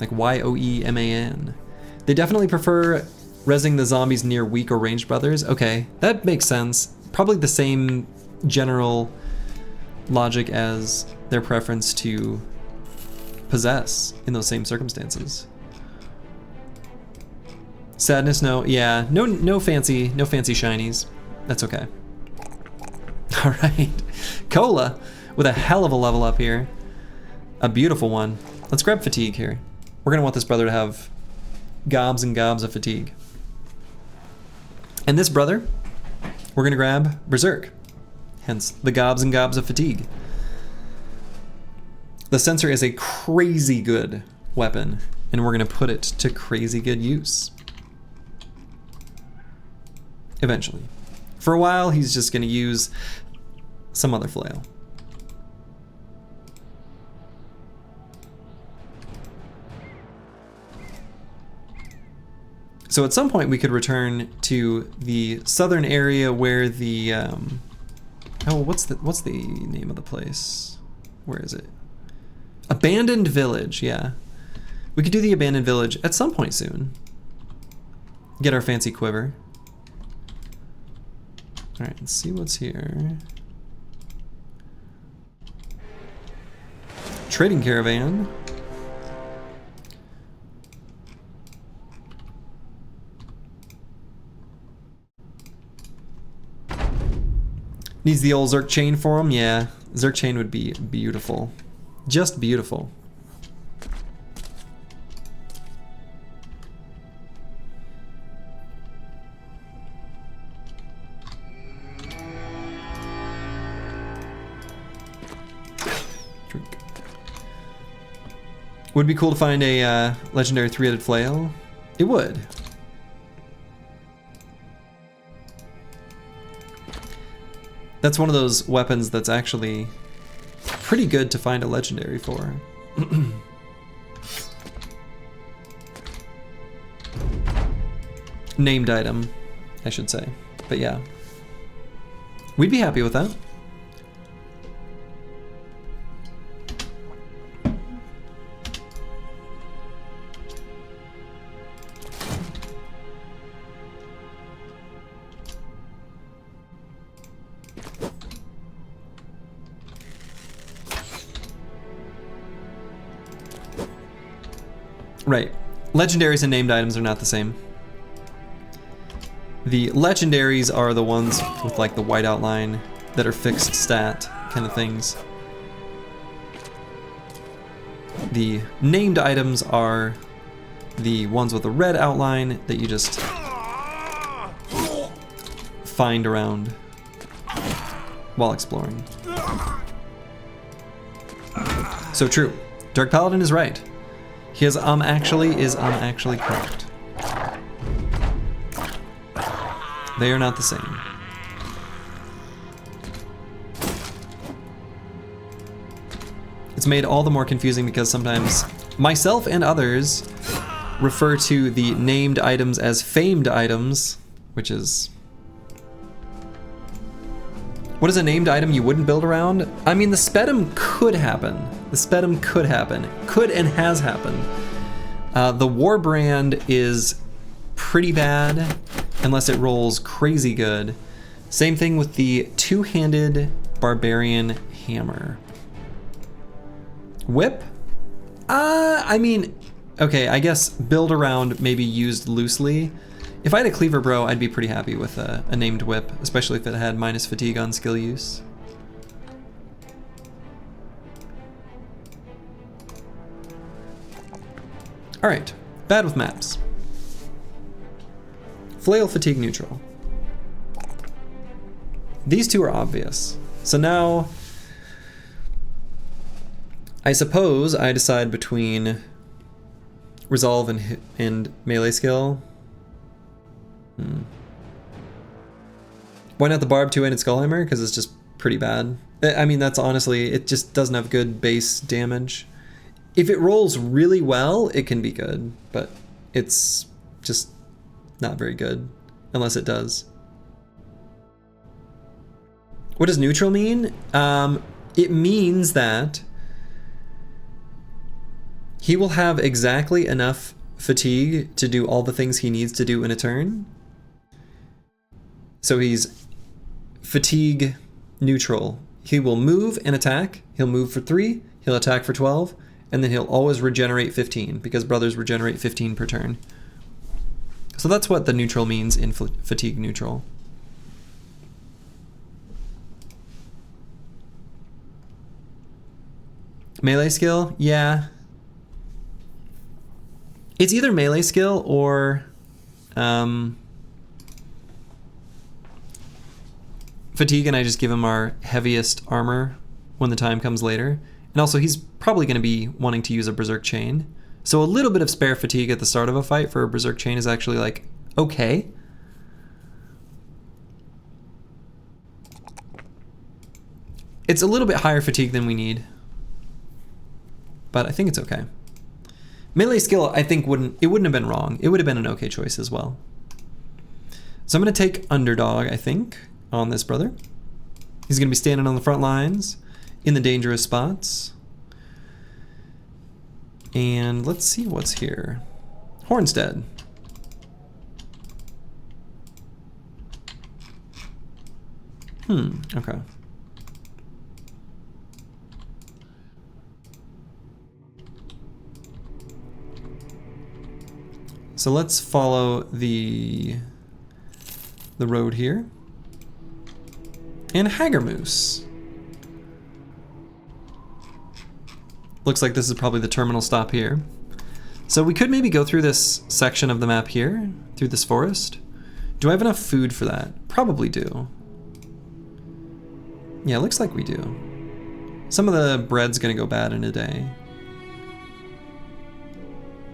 [SPEAKER 1] Like Y-O-E-M-A-N. They definitely prefer rezzing the zombies near weak or ranged brothers. Okay, that makes sense. Probably the same general logic as their preference to possess in those same circumstances. Sadness, no. Yeah, no fancy shinies. That's okay. All right, Cola with a hell of a level up here. A beautiful one. Let's grab fatigue here. We're gonna want this brother to have gobs and gobs of fatigue. And this brother, we're gonna grab Berserk. Hence the gobs and gobs of fatigue. The sensor is a crazy good weapon, and we're gonna put it to crazy good use. Eventually. For a while, he's just gonna use some other flail. So at some point we could return to the southern area where the oh, what's the name of the place? Where is it? Abandoned Village, yeah. We could do the Abandoned Village at some point soon. Get our fancy quiver. All right, let's see what's here. Trading Caravan. Needs the old Zerk chain for him? Yeah, Zerk chain would be beautiful. Just beautiful. Drink. Would be cool to find a legendary three-headed flail. It would. That's one of those weapons that's actually pretty good to find a legendary for. Named item, I should say. But yeah. We'd be happy with that. Right. Legendaries and named items are not the same. The legendaries are the ones with like the white outline that are fixed stat kind of things. The named items are the ones with a red outline that you just find around while exploring. So true. Dark Paladin is right. His actually is actually correct. They are not the same. It's made all the more confusing because sometimes myself and others refer to the named items as famed items, which is... What is a named item you wouldn't build around? I mean, the Spedum could happen. The Spedum could happen. Could and has happened. The Warbrand is pretty bad unless it rolls crazy good. Same thing with the two-handed Barbarian Hammer. Whip? I mean, okay, I guess build around maybe used loosely. If I had a Cleaver Bro, I'd be pretty happy with a named whip, especially if it had minus fatigue on skill use. Alright, bad with maps. Flail fatigue neutral. These two are obvious. So now I suppose I decide between resolve and melee skill. Why not the barb two-handed skullhammer? Because it's just pretty bad. I mean, that's honestly, it just doesn't have good base damage. If it rolls really well, it can be good, but it's just not very good unless it does. What does neutral mean? It means that he will have exactly enough fatigue to do all the things he needs to do in a turn. So he's fatigue neutral. He will move and attack. He'll move for 3, he'll attack for 12, and then he'll always regenerate 15 because brothers regenerate 15 per turn. So that's what the neutral means in fatigue neutral. Melee skill? Yeah. It's either melee skill or fatigue, and I just give him our heaviest armor when the time comes later. And also he's probably going to be wanting to use a berserk chain. So a little bit of spare fatigue at the start of a fight for a berserk chain is actually like, okay. It's a little bit higher fatigue than we need, but I think it's okay. Melee skill, I think wouldn't have been wrong. It would have been an okay choice as well. So I'm going to take underdog, I think, on this brother. He's going to be standing on the front lines in the dangerous spots. And let's see what's here. Hornstead. Okay. So let's follow the road here. And Hagermoose. Looks like this is probably the terminal stop here. So we could maybe go through this section of the map here, through this forest. Do I have enough food for that? Probably do. Yeah, it looks like we do. Some of the bread's gonna go bad in a day.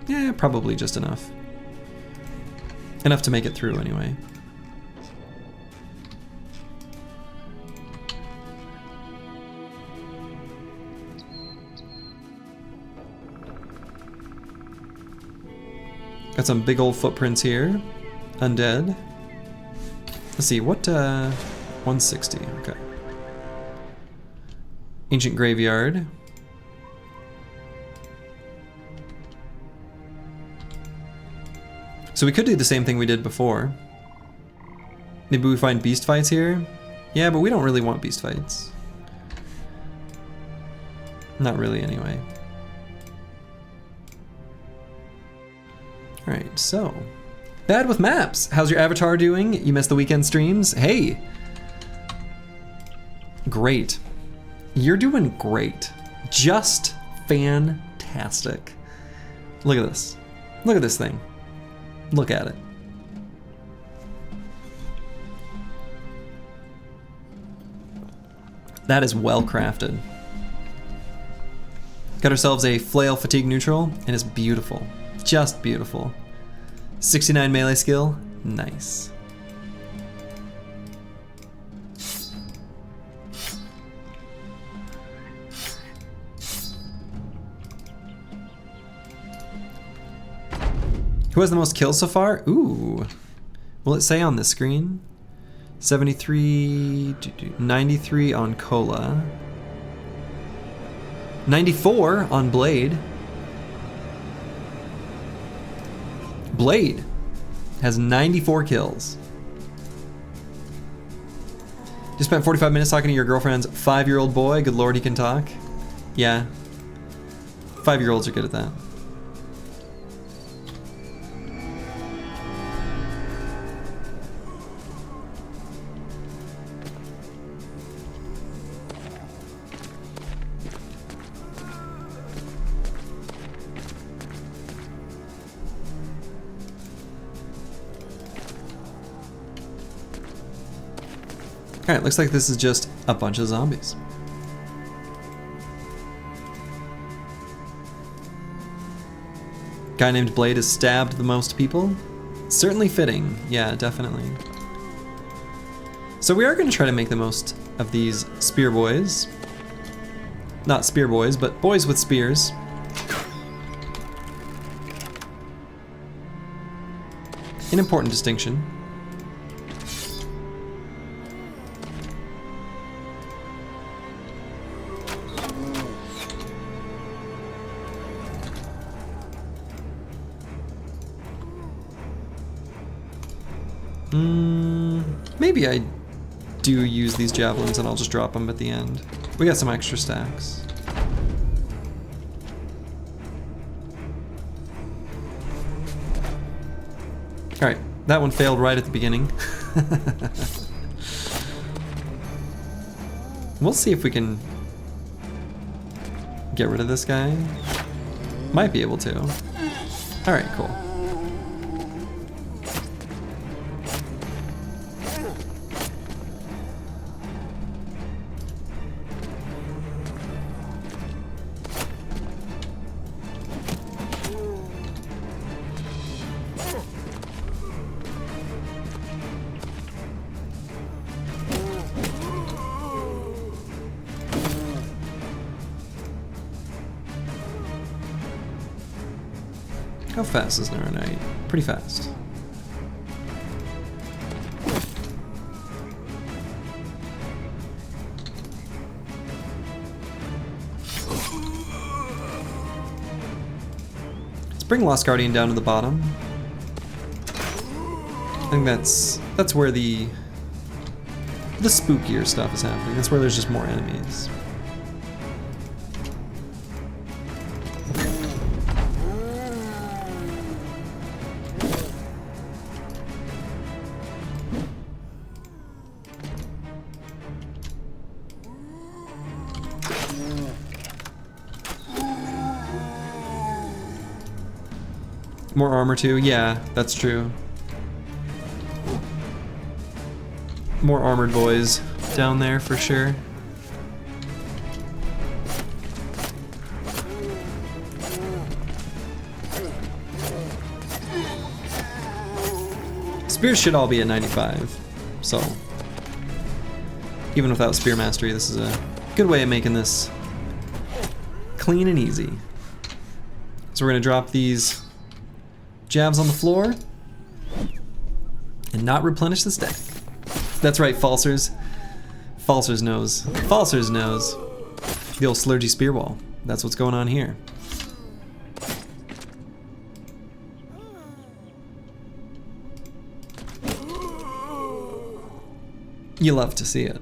[SPEAKER 1] Yeah, probably just enough. Enough to make it through anyway. Got some big old footprints here. Undead. Let's see, what, 160, okay. Ancient graveyard. So we could do the same thing we did before. Maybe we find beast fights here? Yeah, but we don't really want beast fights. Not really anyway. Alright, so. Bad with maps. How's your avatar doing? You missed the weekend streams? Hey! Great. You're doing great. Just fantastic. Look at this. Look at this thing. Look at it. That is well crafted. Got ourselves a flail fatigue neutral, and it's beautiful. Just beautiful. 69 melee skill. Nice. Who has the most kills so far? Ooh. Will it say on the screen? 73, 93 on Cola. 94 on Blade. Blade has 94 kills. Just spent 45 minutes talking to your girlfriend's 5-year-old boy. Good lord, he can talk. Yeah. 5-year-olds are good at that. Alright, looks like this is just a bunch of zombies. Guy named Blade has stabbed the most people. Certainly fitting. Yeah, definitely. So we are going to try to make the most of these spear boys. Not spear boys, but boys with spears. An important distinction. Maybe I do use these javelins and I'll just drop them at the end. We got some extra stacks. Alright, that one failed right at the beginning. We'll see if we can get rid of this guy. Might be able to. Alright, cool. How fast is Naranite? Pretty fast. Let's bring Lost Guardian down to the bottom. I think that's where the spookier stuff is happening. That's where there's just more enemies. More armor too? Yeah, that's true. More armored boys down there for sure. Spears should all be at 95, so even without spear mastery, this is a good way of making this clean and easy. So we're gonna drop these jabs on the floor and not replenish the stack. That's right, Falsers. Falsers knows. Falsers knows. The old slurgy spear wall. That's what's going on here. You love to see it.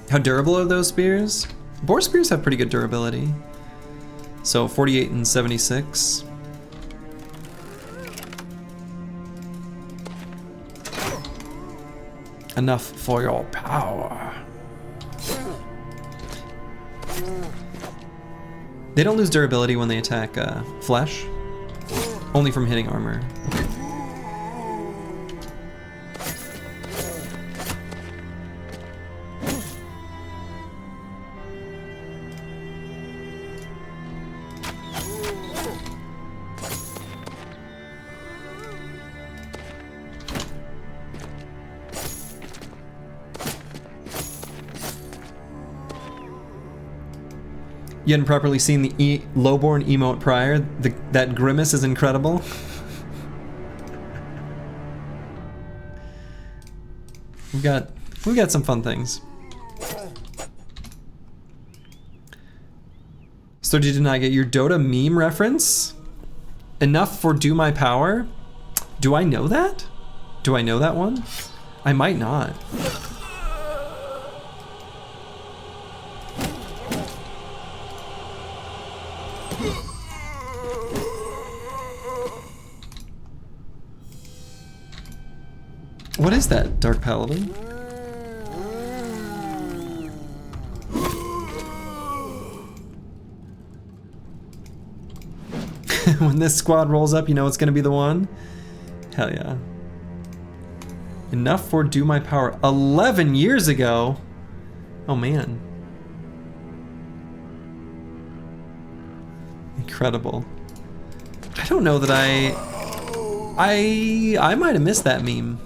[SPEAKER 1] How durable are those spears? Boar spears have pretty good durability. So 48 and 76. Enough for your power. They don't lose durability when they attack flesh, only from hitting armor. You hadn't properly seen the lowborn emote prior. That grimace is incredible. We've got some fun things. So did you not get your Dota meme reference? Enough for Do My Power? Do I know that? Do I know that one? I might not. What is that, Dark Paladin? When this squad rolls up, you know it's gonna be the one? Hell yeah. Enough for Do My Power. 11 years ago? Oh man. Incredible. I don't know that I might have missed that meme.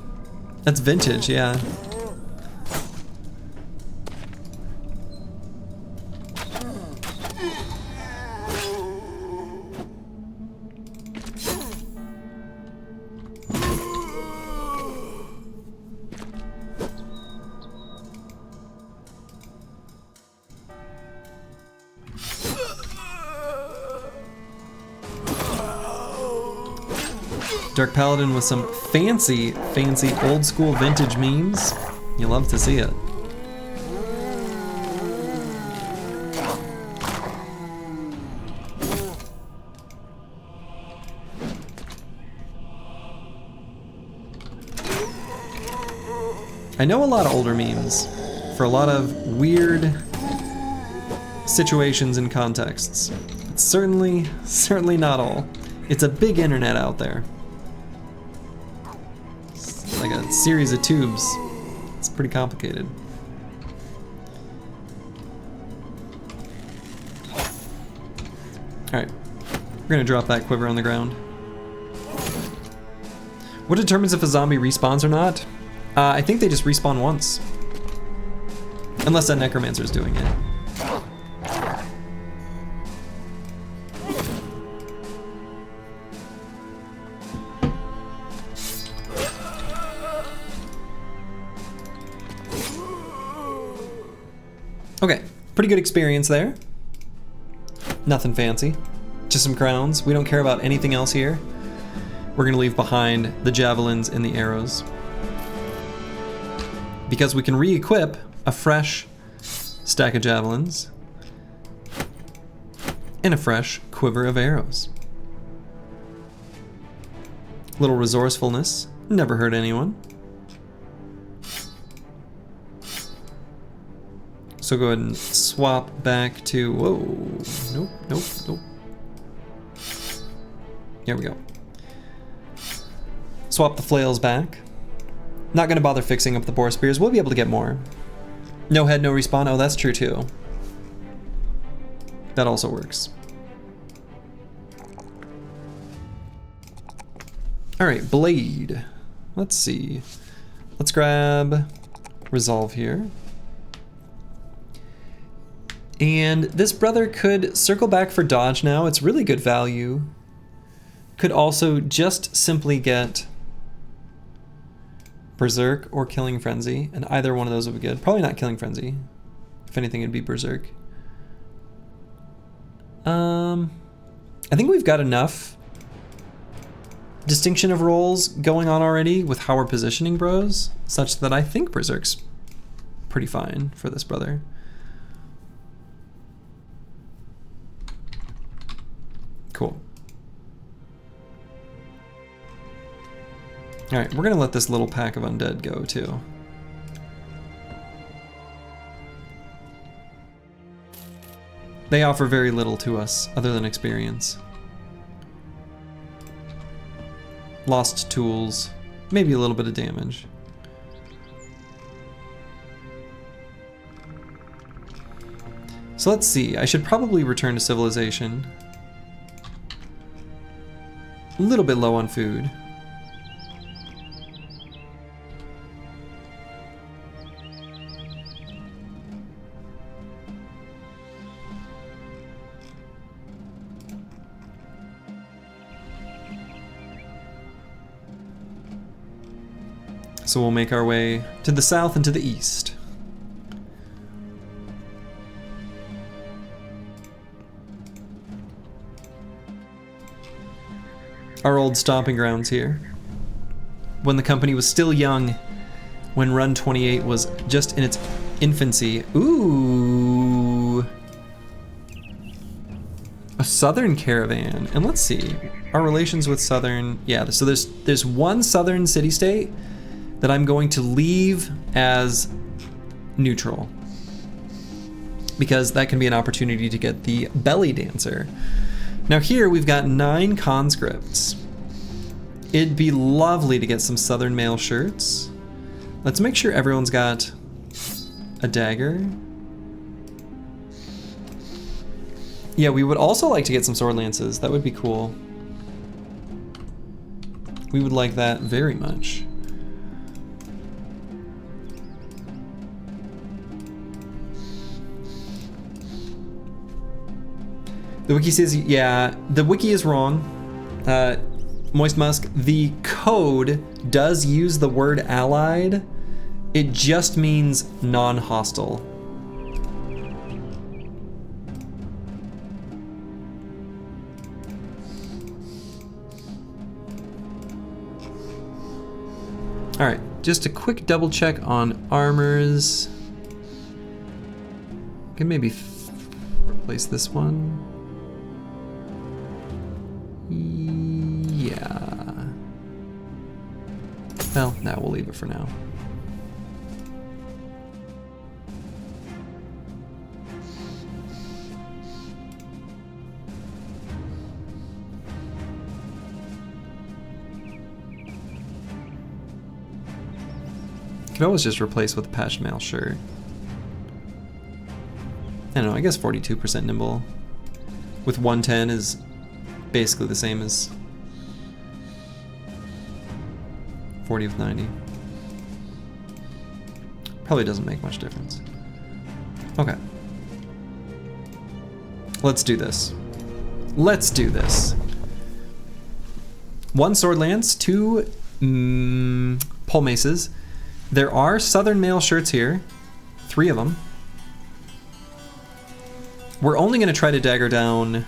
[SPEAKER 1] That's vintage, yeah. Dark Paladin with some fancy old school vintage memes. You love to see it. I know a lot of older memes for a lot of weird situations and contexts. But certainly not all. It's a big internet out there. Like a series of tubes. It's pretty complicated. Alright, we're gonna drop that quiver on the ground. What determines if a zombie respawns or not? I think they just respawn once. Unless that necromancer's doing it. Okay, pretty good experience there. Nothing fancy, just some crowns. We don't care about anything else here. We're gonna leave behind the javelins and the arrows, because we can re-equip a fresh stack of javelins and a fresh quiver of arrows. Little resourcefulness, never hurt anyone. So go ahead and swap back to, whoa, nope. Here we go. Swap the flails back. Not gonna bother fixing up the boar spears, we'll be able to get more. No head, no respawn, oh that's true too. That also works. All right, blade. Let's see. Let's grab resolve here. And this brother could circle back for dodge now. It's really good value. Could also just simply get Berserk or Killing Frenzy, and either one of those would be good. Probably not Killing Frenzy. If anything, it'd be Berserk. I think we've got enough distinction of roles going on already with how we're positioning bros, such that I think Berserk's pretty fine for this brother. Cool. All right, we're gonna let this little pack of undead go too. They offer very little to us other than experience. Lost tools, maybe a little bit of damage. So let's see, I should probably return to civilization. A little bit low on food. So we'll make our way to the south and to the east. Our old stomping grounds here. When the company was still young, when Run 28 was just in its infancy. Ooh. A southern caravan. And let's see, our relations with southern, yeah, so there's one southern city-state that I'm going to leave as neutral, because that can be an opportunity to get the belly dancer. Now here we've got 9 conscripts. It'd be lovely to get some Southern Mail shirts. Let's make sure everyone's got a dagger. Yeah, we would also like to get some sword lances. That would be cool. We would like that very much. The wiki says, yeah, the wiki is wrong. Moist Musk, the code does use the word allied. It just means non-hostile. All right, just a quick double check on armors. Can maybe replace this one. Yeah. Well, no, we'll leave it for now. Could always just replace with a patched mail shirt. I don't know, I guess 42% nimble with 110 is basically the same as 40 with 90. Probably doesn't make much difference. Okay. Let's do this. Let's do this. 1 sword lance, 2 pole maces. There are Southern Mail shirts here, 3 of them. We're only going to try to dagger down,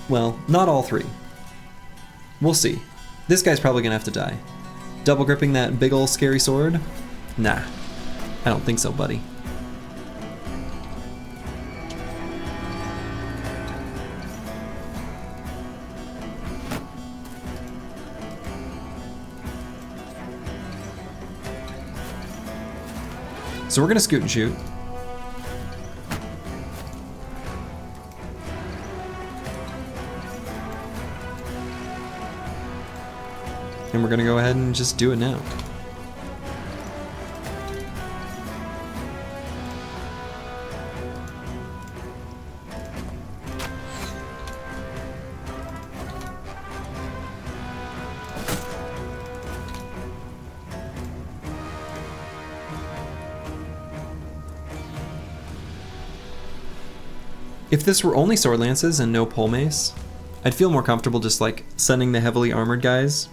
[SPEAKER 1] well, not all 3. We'll see. This guy's probably going to have to die. Double gripping that big ol' scary sword? Nah, I don't think so, buddy. So we're gonna scoot and shoot. And we're gonna go ahead and just do it now. If this were only sword lances and no pole mace, I'd feel more comfortable just like sending the heavily armored guys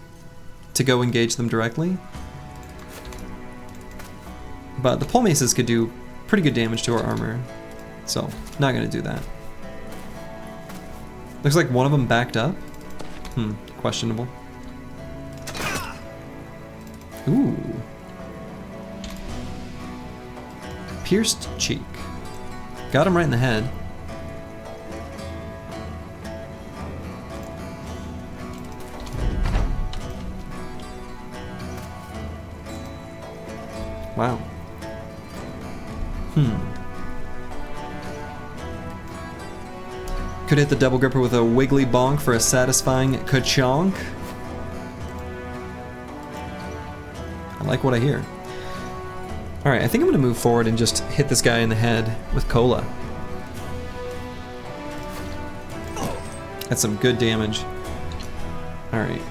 [SPEAKER 1] to go engage them directly. But the pole maces could do pretty good damage to our armor, so not gonna do that. Looks like one of them backed up. Questionable. Ooh. Pierced cheek. Got him right in the head. Wow. Could hit the double gripper with a wiggly bonk for a satisfying ka-chonk. I like what I hear. Alright, I think I'm gonna move forward and just hit this guy in the head with cola. That's some good damage. Alright.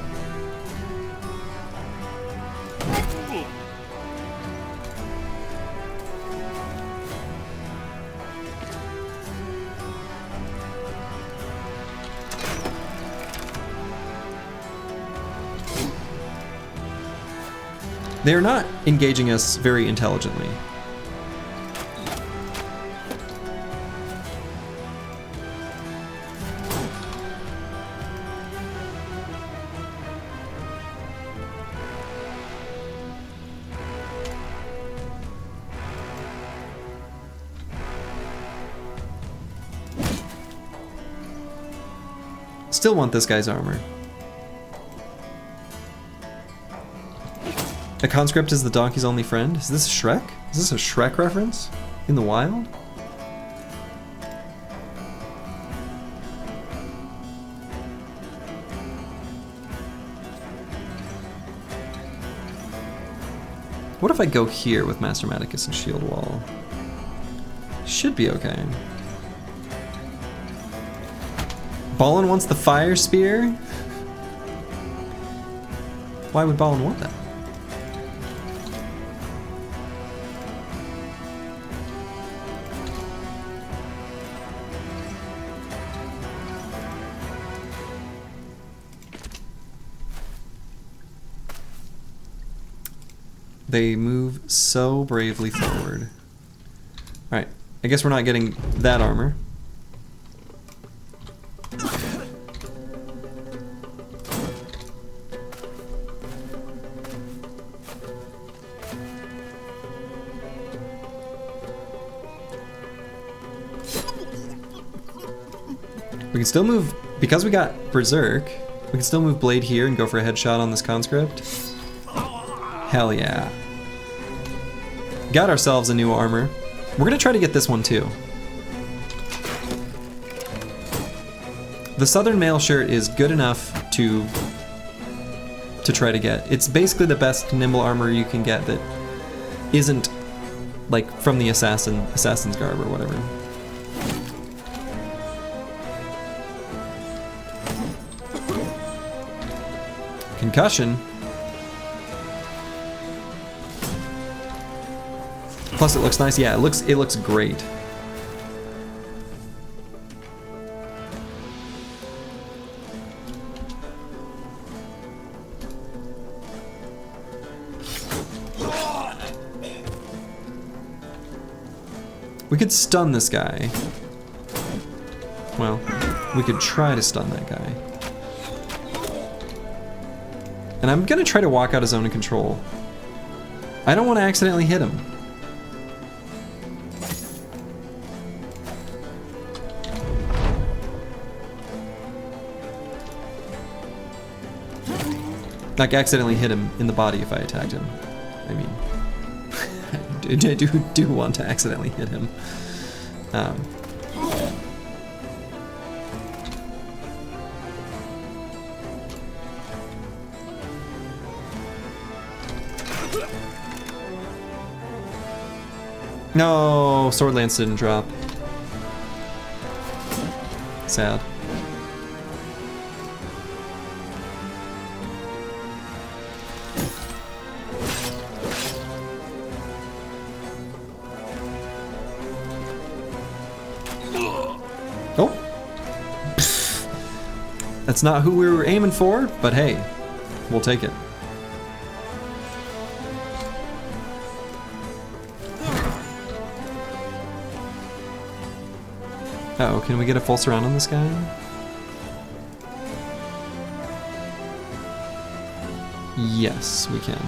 [SPEAKER 1] They are not engaging us very intelligently. Still want this guy's armor. A conscript is the donkey's only friend? Is this Shrek? Is this a Shrek reference? In the wild? What if I go here with Master Maticus and Shield Wall? Should be okay. Ballin wants the Fire Spear? Why would Ballin want that? They move so bravely forward. Alright, I guess we're not getting that armor. We can still move, because we got Berserk, we can still move Blade here and go for a headshot on this conscript. Hell yeah. Got ourselves a new armor. We're gonna try to get this one too. The Southern Mail shirt is good enough to try to get. It's basically the best nimble armor you can get that isn't like from the assassin's garb or whatever. Concussion. Plus it looks nice. Yeah, it looks great. We could stun this guy. Well, we could try to stun that guy. And I'm gonna try to walk out of zone of control. I don't want to accidentally hit him. Like accidentally hit him in the body if I attacked him. I mean, I do want to accidentally hit him. No, Sword Lance didn't drop. Sad. Oh. That's not who we were aiming for, but hey, we'll take it. Uh-oh, can we get a full surround on this guy? Yes, we can.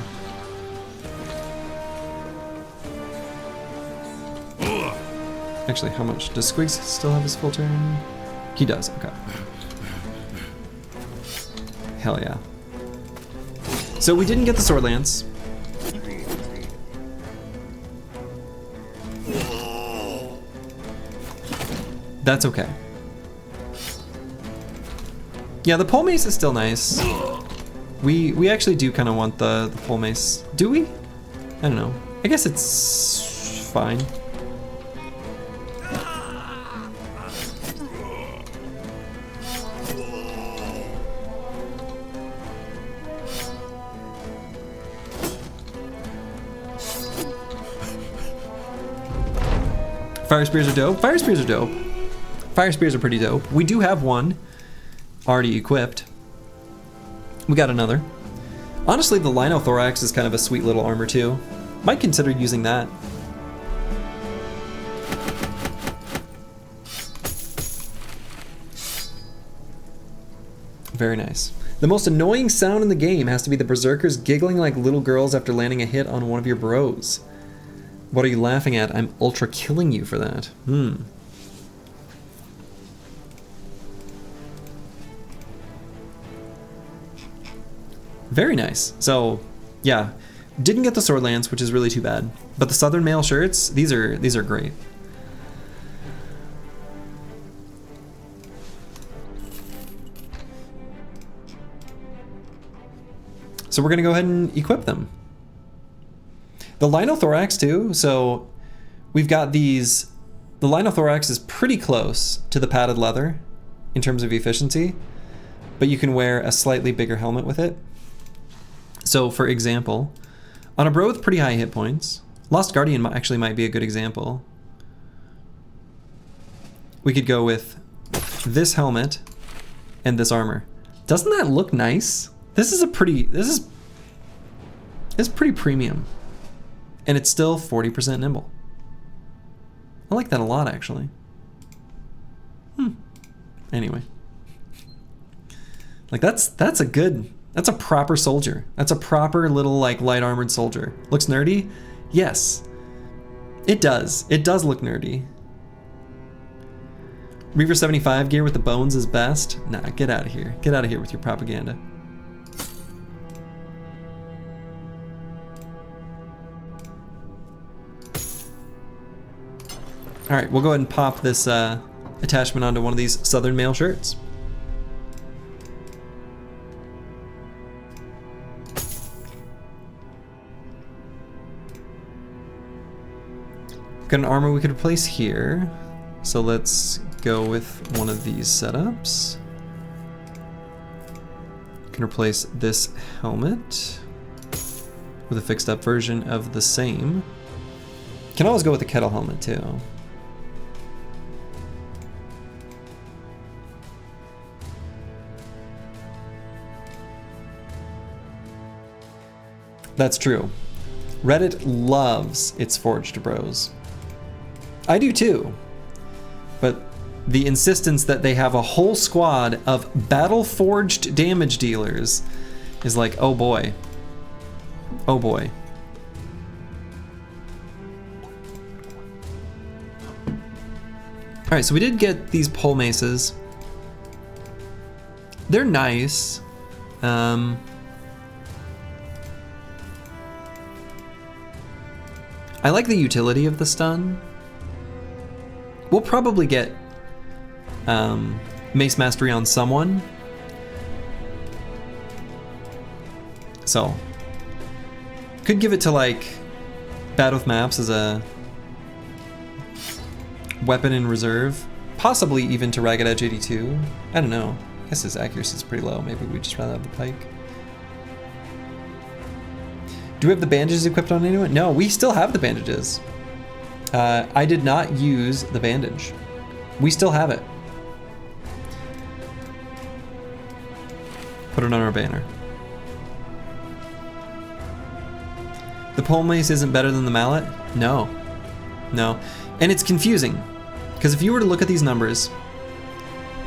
[SPEAKER 1] Actually, how much? Does Squigs still have his full turn? He does, okay. Hell yeah. So we didn't get the Sword Lance. That's okay. Yeah, the pole mace is still nice. We actually do kind of want the pole mace. Do we? I don't know. I guess it's fine. Fire spears are dope. Fire spears are dope. Fire spears are pretty dope. We do have one already equipped. We got another. Honestly, the Lino-thorax is kind of a sweet little armor too. Might consider using that. Very nice. The most annoying sound in the game has to be the berserkers giggling like little girls after landing a hit on one of your bros. What are you laughing at? I'm ultra killing you for that. Very nice. So, yeah, didn't get the Sword Lance, which is really too bad. But the Southern Mail shirts, these are great. So we're gonna go ahead and equip them. The linothorax too, so we've got these, the linothorax is pretty close to the padded leather in terms of efficiency, but you can wear a slightly bigger helmet with it. So for example, on a bro with pretty high hit points, Lost Guardian actually might be a good example. We could go with this helmet and this armor. Doesn't that look nice? This is pretty premium. And it's still 40% nimble. I like that a lot, actually. Anyway. Like, that's a proper soldier. That's a proper little, like, light armored soldier. Looks nerdy? Yes. It does. It does look nerdy. Reaver 75 gear with the bones is best? Nah, get out of here. Get out of here with your propaganda. Alright, we'll go ahead and pop this attachment onto one of these Southern Mail shirts. Got an armor we could replace here. So let's go with one of these setups. Can replace this helmet with a fixed up version of the same. Can always go with the kettle helmet too. That's true. Reddit loves its forged bros. I do too. But the insistence that they have a whole squad of battle forged damage dealers is like, oh boy. Oh boy. Alright, so we did get these pole maces. They're nice. I like the utility of the stun. We'll probably get Mace Mastery on someone. So, could give it to like Bad with Maps as a weapon in reserve. Possibly even to Ragged Edge 82. I don't know. I guess his accuracy is pretty low. Maybe we'd just rather have the pike. Do we have the bandages equipped on anyone? No, we still have the bandages. I did not use the bandage. We still have it. Put it on our banner. The pole mace isn't better than the mallet? No. No. And it's confusing. Because if you were to look at these numbers,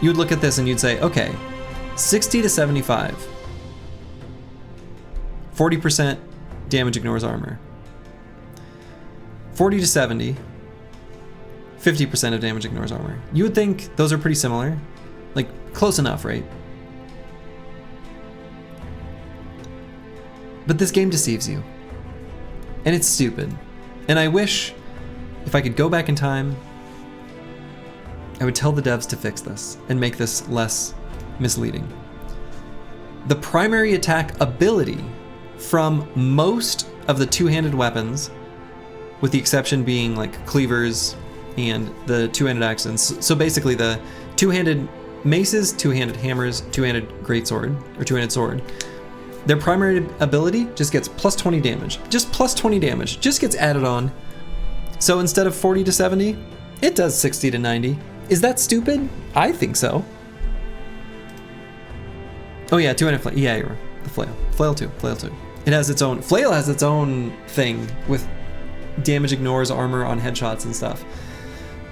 [SPEAKER 1] you would look at this and you'd say, okay, 60 to 75. 40% damage ignores armor. 40 to 70, 50% of damage ignores armor. You would think those are pretty similar. Like, close enough, right? But this game deceives you. And it's stupid. And I wish, if I could go back in time, I would tell the devs to fix this and make this less misleading. The primary attack ability from most of the two-handed weapons, with the exception being like cleavers and the two-handed axes. So basically the two-handed maces, two-handed hammers, two-handed greatsword, or two-handed sword. Their primary ability just gets plus 20 damage. Just plus 20 damage. Just gets added on. So instead of 40 to 70, it does 60 to 90. Is that stupid? I think so. Oh yeah, two-handed flail. Yeah, you're right. The flail. Flail 2. Flail 2. It has its own, flail has its own thing with damage ignores armor on headshots and stuff.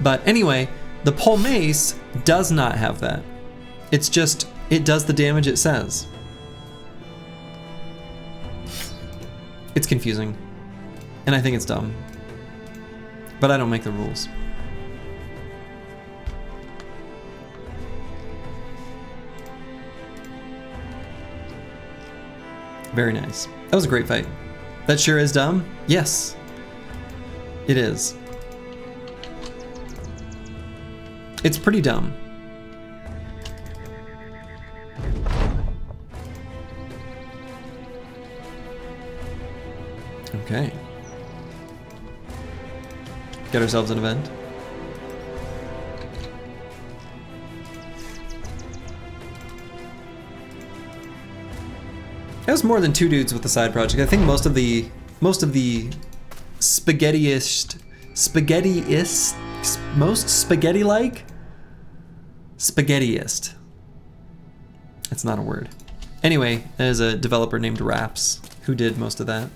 [SPEAKER 1] But anyway, the pole mace does not have that. It's just, it does the damage it says. It's confusing. And I think it's dumb. But I don't make the rules. Very nice. That was a great fight. That sure is dumb. Yes, it is. It's pretty dumb. Okay. Get ourselves an event. It was more than 2 dudes with the side project. I think most of the spaghetti-ist, most spaghetti-like? Spaghetti-ist. That's not a word. Anyway, there's a developer named Raps who did most of that.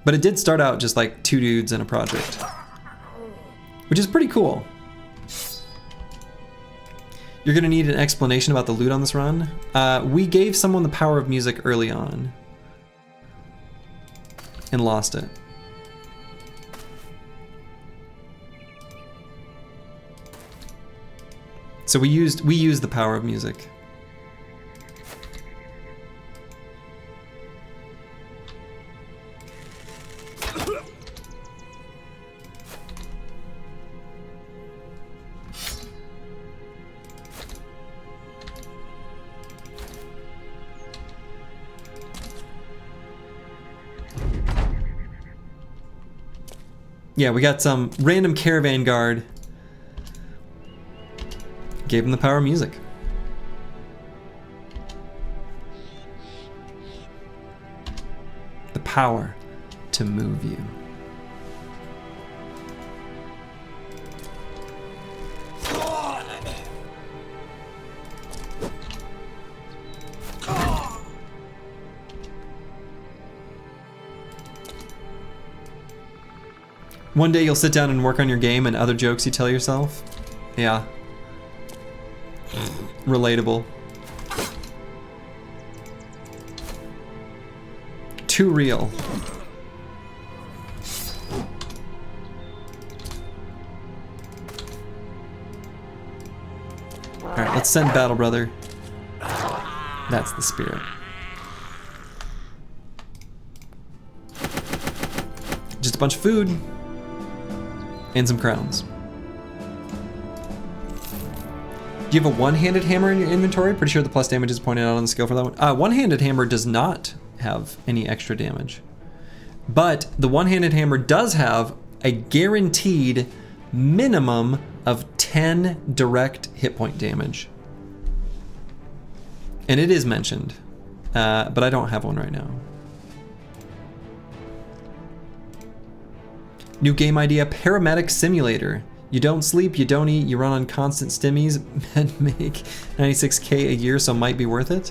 [SPEAKER 1] But it did start out just like 2 dudes in a project, which is pretty cool. You're gonna need an explanation about the loot on this run. We gave someone the power of music early on and lost it. So we used the power of music. Yeah, we got some random caravan guard. Gave him the power of music. The power to move you. One day you'll sit down and work on your game and other jokes you tell yourself. Yeah. Relatable. Too real. Alright, let's send Battle Brother. That's the spirit. Just a bunch of food. And some crowns. Do you have a one-handed hammer in your inventory? Pretty sure the plus damage is pointed out on the skill for that one. One-handed hammer does not have any extra damage. But the one-handed hammer does have a guaranteed minimum of 10 direct hit point damage. And it is mentioned, but I don't have one right now. New game idea, Paramedic Simulator. You don't sleep, you don't eat, you run on constant stimmies, and make 96K a year, so might be worth it?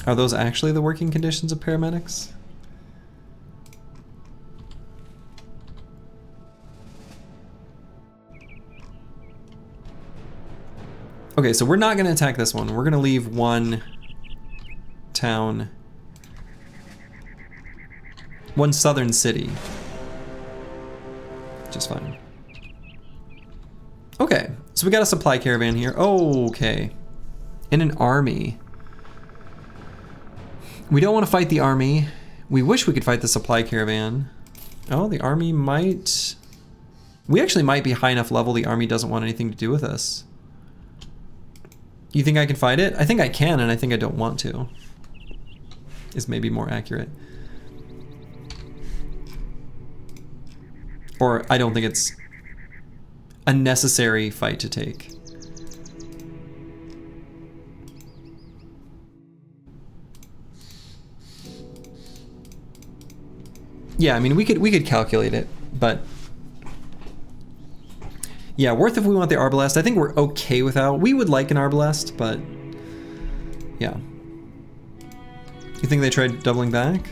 [SPEAKER 1] Are those actually the working conditions of paramedics? Okay, so we're not gonna attack this one. We're gonna leave one town, one southern city. Just fine. Okay, so we got a supply caravan here. Oh, okay. And an army. We don't want to fight the army. We wish we could fight the supply caravan. Oh, the army might... We actually might be high enough level the army doesn't want anything to do with us. You think I can fight it? I think I can, and I think I don't want to. Is maybe more accurate. Or I don't think it's a necessary fight to take. Yeah, I mean we could calculate it, but yeah, worth if we want the Arbalest. I think we're okay without. We would like an Arbalest, but yeah. You think they tried doubling back?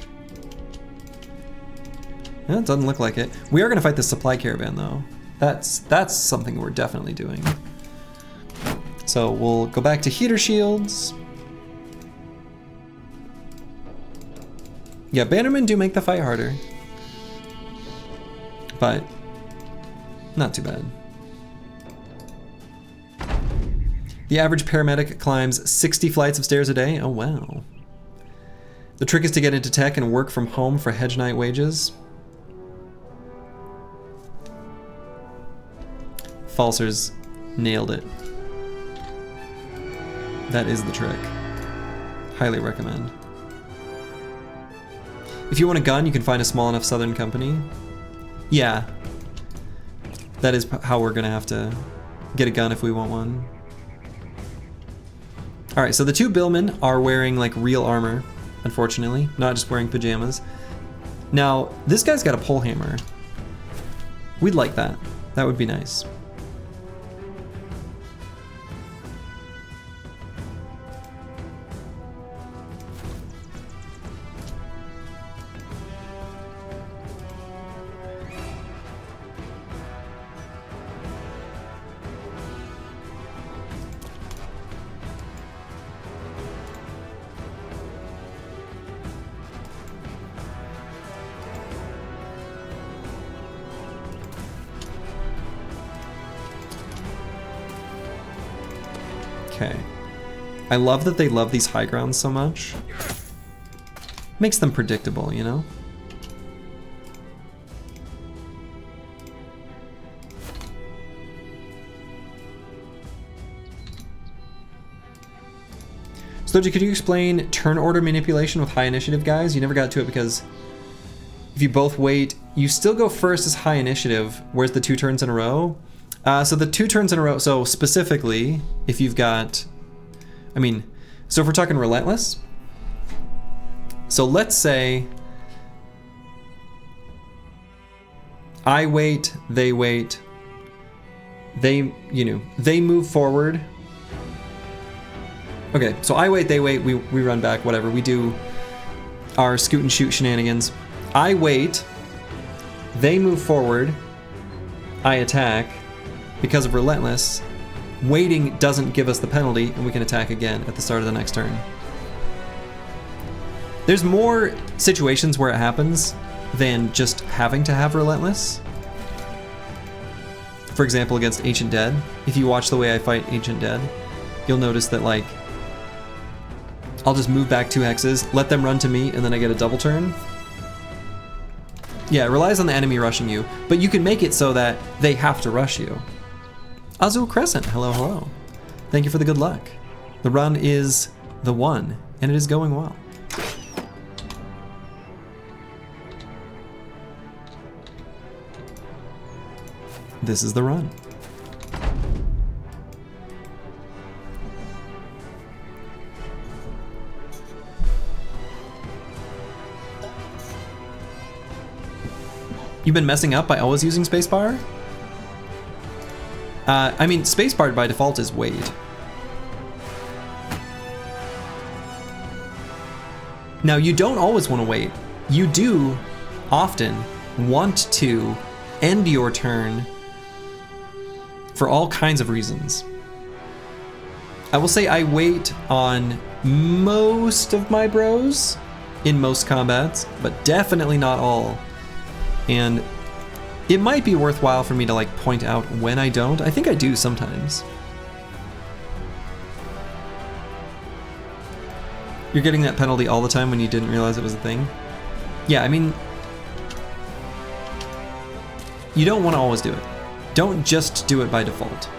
[SPEAKER 1] Yeah, it doesn't look like it. We are gonna fight the supply caravan though. That's something we're definitely doing. So we'll go back to heater shields. Yeah, Bannermen do make the fight harder, but not too bad. The average paramedic climbs 60 flights of stairs a day. Oh wow. The trick is to get into tech and work from home for hedge night wages. Falsers nailed it. That is the trick. Highly recommend. If you want a gun, you can find a small enough Southern company. Yeah. That is how we're gonna have to get a gun if we want one. Alright, so the two billmen are wearing like real armor, unfortunately, not just wearing pajamas. Now, this guy's got a pole hammer. We'd like that. That would be nice. Okay. I love that they love these high grounds so much. Makes them predictable, you know? Stoji, could you explain turn order manipulation with high initiative guys? You never got to it because if you both wait, you still go first as high initiative, whereas the 2 turns in a row. So the 2 turns in a row, so specifically, if you've got, so if we're talking relentless, so let's say I wait, they move forward. Okay, so I wait, they wait, we run back, whatever. We do our scoot and shoot shenanigans. I wait, they move forward, I attack. Because of relentless, waiting doesn't give us the penalty and we can attack again at the start of the next turn. There's more situations where it happens than just having to have relentless. For example, against Ancient Dead, if you watch the way I fight Ancient Dead, you'll notice that like I'll just move back 2 hexes, let them run to me, and then I get a double turn. Yeah, it relies on the enemy rushing you, but you can make it so that they have to rush you. Azul Crescent, hello, hello. Thank you for the good luck. The run is the 1, and it is going well. This is the run. You've been messing up by always using spacebar? Spacebar by default is wait. Now, you don't always want to wait. You do often want to end your turn for all kinds of reasons. I will say I wait on most of my bros in most combats, but definitely not all. And it might be worthwhile for me to like point out when I don't. I think I do sometimes. You're getting that penalty all the time when you didn't realize it was a thing? Yeah, I mean, you don't want to always do it. Don't just do it by default.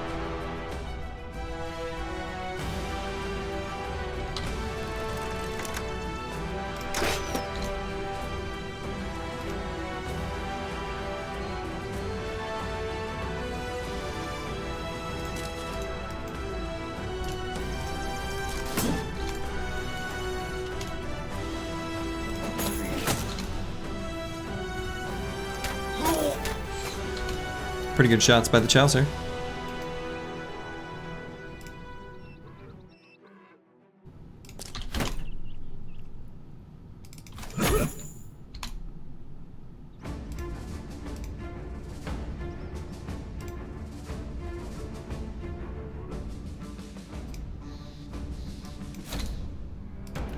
[SPEAKER 1] Pretty good shots by the Chaucer.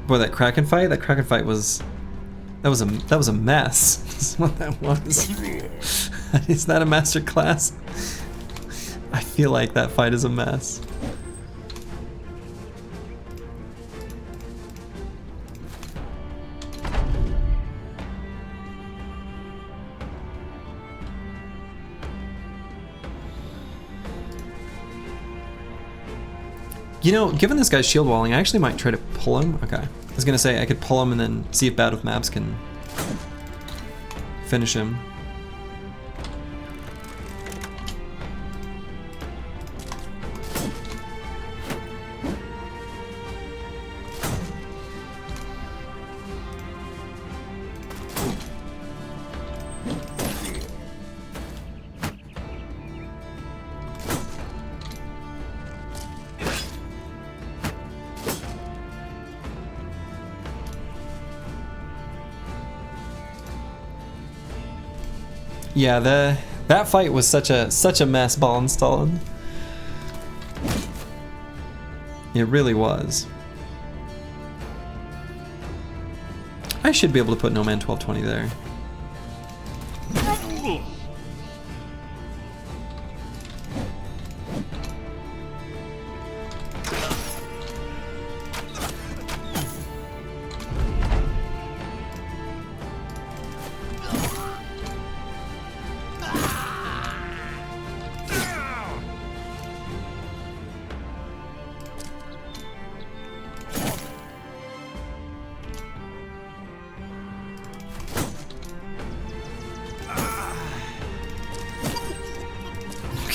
[SPEAKER 1] Boy, that Kraken fight was that was a mess. That's what that was. Is that a master class? I feel like that fight is a mess. You know, given this guy's shield walling, I actually might try to pull him. Okay. I was gonna say I could pull him and then see if Bad with Maps can finish him. Yeah, that fight was such a mess, ball installing. It really was. I should be able to put No Man 1220 there.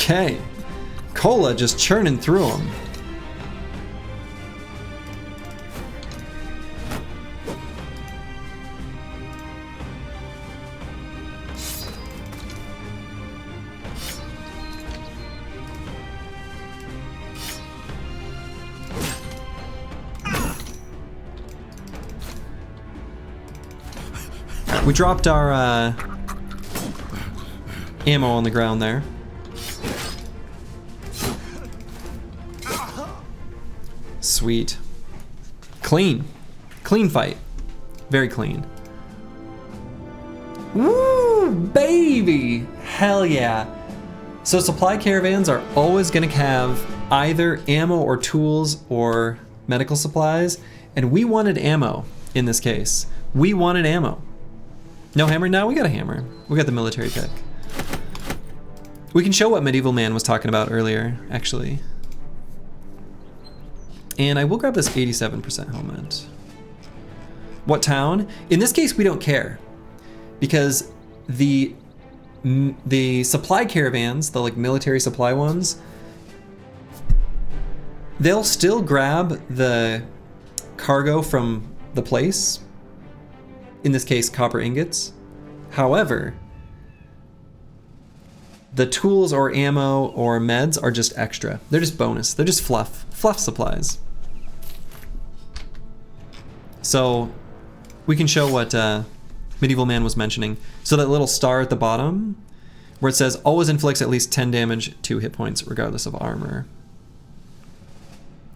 [SPEAKER 1] Okay, Cola just churning through them. We dropped our ammo on the ground there. Sweet. Clean. Clean fight. Very clean. Woo, baby! Hell yeah. So supply caravans are always gonna have either ammo or tools or medical supplies, and we wanted ammo in this case. We wanted ammo. No hammer? Now we got a hammer. We got the military pick. We can show what Medieval Man was talking about earlier, actually. And I will grab this 87% helmet. What town? In this case, we don't care, because the supply caravans, the like military supply ones, they'll still grab the cargo from the place. In this case, copper ingots. However, the tools or ammo or meds are just extra. They're just bonus. They're just fluff supplies. So we can show what Medieval Man was mentioning. So that little star at the bottom where it says always inflicts at least 10 damage to hit points regardless of armor.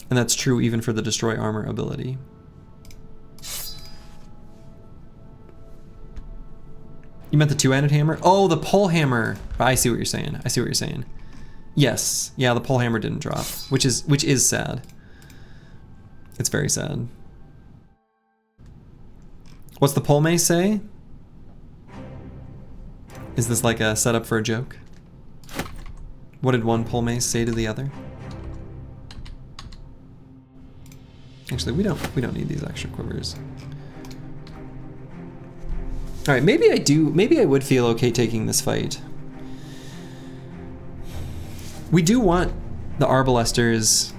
[SPEAKER 1] And that's true even for the destroy armor ability. You meant the two-handed hammer? Oh, the pole hammer. I see what you're saying. I see what you're saying. Yes. Yeah, the pole hammer didn't drop, which is sad. It's very sad. What's the pole mace say? Is this like a setup for a joke? What did one pole mace say to the other? Actually, we don't need these extra quivers. All right, maybe I would feel okay taking this fight. We do want the Arbalester's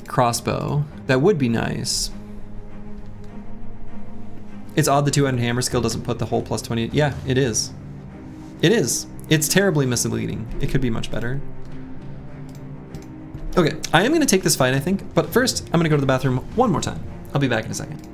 [SPEAKER 1] crossbow. That would be nice. It's odd the two-handed hammer skill doesn't put the whole plus 20. Yeah, it is. It is. It's terribly misleading. It could be much better. Okay, I am gonna take this fight, I think, but first I'm gonna go to the bathroom one more time. I'll be back in a second.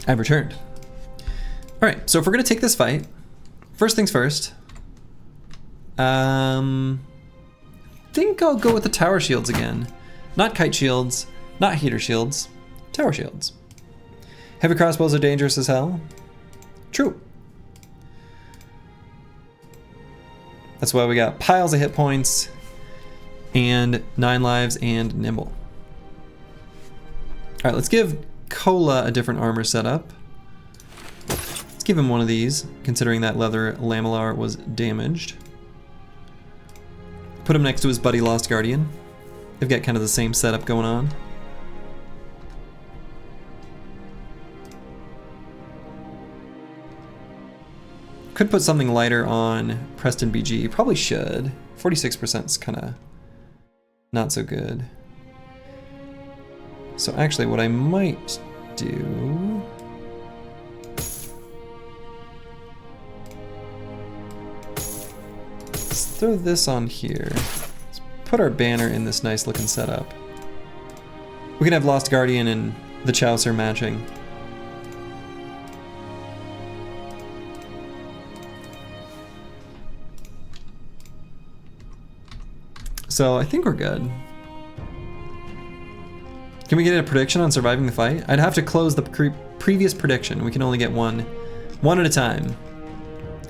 [SPEAKER 1] I've returned. All right, so if we're gonna take this fight, first things first, think I'll go with the tower shields again. Not kite shields, not heater shields, tower shields. Heavy crossbows are dangerous as hell. True. That's why we got piles of hit points and 9 lives and nimble. All right, let's give Cola a different armor setup. Let's give him one of these, considering that leather lamellar was damaged. Put him next to his buddy Lost Guardian. They've got kind of the same setup going on. Could put something lighter on Preston BG. Probably should. 46% is kind of not so good. So actually what I might do... let's throw this on here. Let's put our banner in this nice looking setup. We can have Lost Guardian and the Chaucer matching. So I think we're good. Can we get a prediction on surviving the fight? I'd have to close the previous prediction. We can only get one at a time.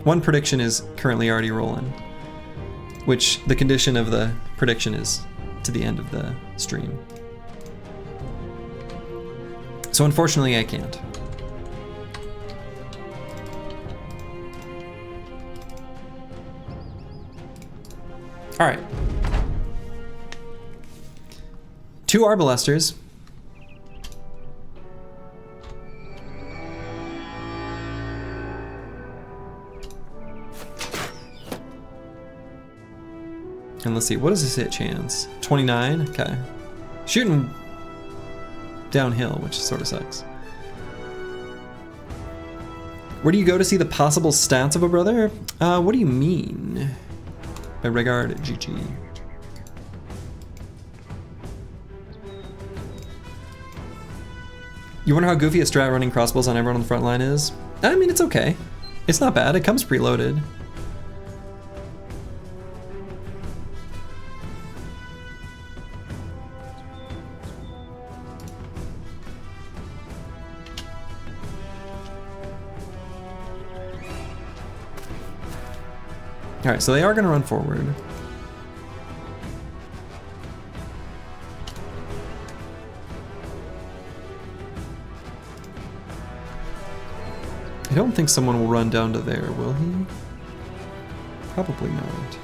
[SPEAKER 1] One prediction is currently already rolling, which the condition of the prediction is to the end of the stream. So unfortunately I can't. All right. 2 Arbalesters. And let's see, what is this hit chance? 29? Okay. Shooting downhill, which sort of sucks. Where do you go to see the possible stats of a brother? What do you mean? By Regard GG. You wonder how goofy a strat running crossbows on everyone on the front line is? I mean, it's okay. It's not bad, it comes preloaded. Alright, so they are gonna run forward. I don't think someone will run down to there, will he? Probably not.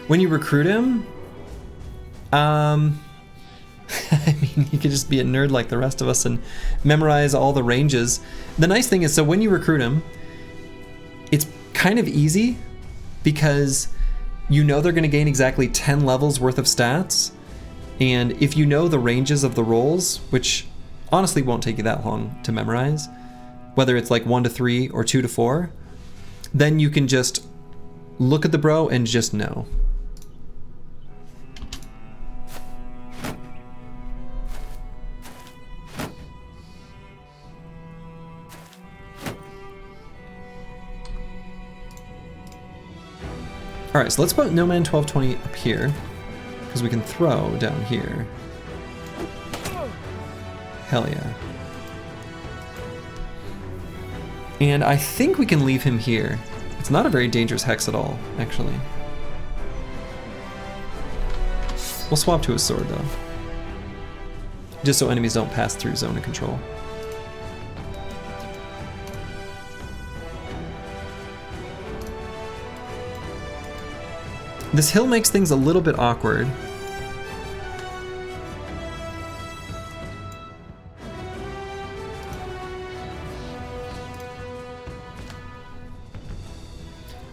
[SPEAKER 1] When you recruit him, I mean, he could just be a nerd like the rest of us and memorize all the ranges. The nice thing is, so when you recruit him, it's kind of easy because you know they're going to gain exactly 10 levels worth of stats. And if you know the ranges of the rolls, which honestly won't take you that long to memorize, whether it's like 1 to 3 or 2 to 4, then you can just look at the bro and just know. Alright, so let's put No Man 1228 up here, because we can throw down here. Hell yeah. And I think we can leave him here. It's not a very dangerous hex at all, actually. We'll swap to his sword, though. Just so enemies don't pass through zone of control. This hill makes things a little bit awkward.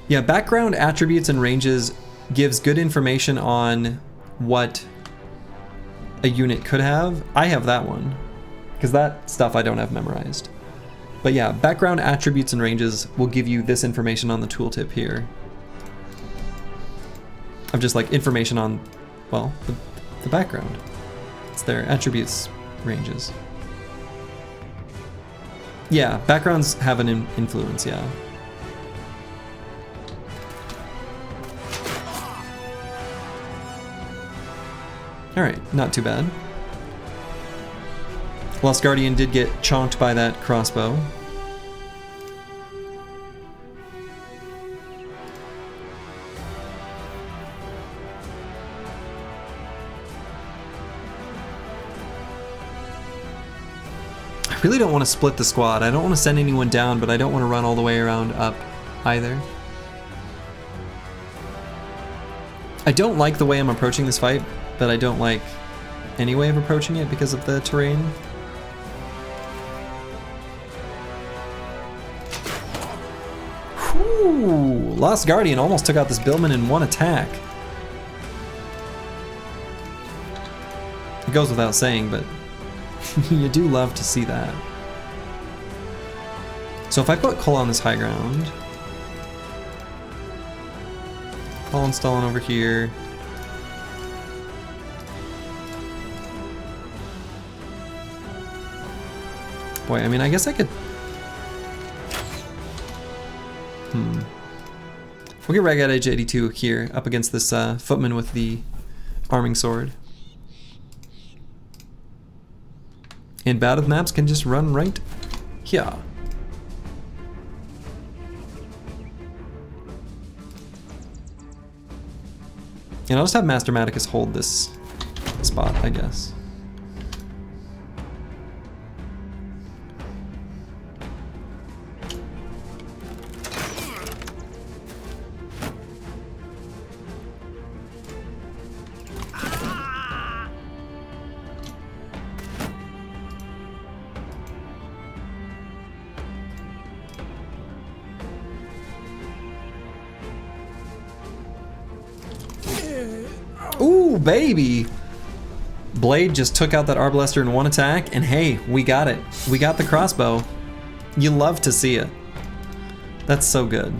[SPEAKER 1] Yeah, background attributes and ranges gives good information on what a unit could have. I have that one, because that stuff I don't have memorized. But yeah, background attributes and ranges will give you this information on the tooltip here. Of just like information on, well, the background. It's their attributes ranges. Yeah, backgrounds have an influence, yeah. Alright, not too bad. Lost Guardian did get chonked by that crossbow. I really don't want to split the squad. I don't want to send anyone down, but I don't want to run all the way around up either. I don't like the way I'm approaching this fight, but I don't like any way of approaching it because of the terrain. Whew, Lost Guardian almost took out this Billman in one attack. It goes without saying, but you do love to see that. So if I put Cole on this high ground, Cole installing over here. Boy, I mean, I guess I could... We'll get Ragged Edge 82 here, up against this footman with the arming sword. And bad with maps can just run right here. And I'll just have Master Maticus hold this spot, I guess. Ooh, baby! Blade just took out that Arbalaster in one attack, and hey, we got it. We got the crossbow. You love to see it. That's so good.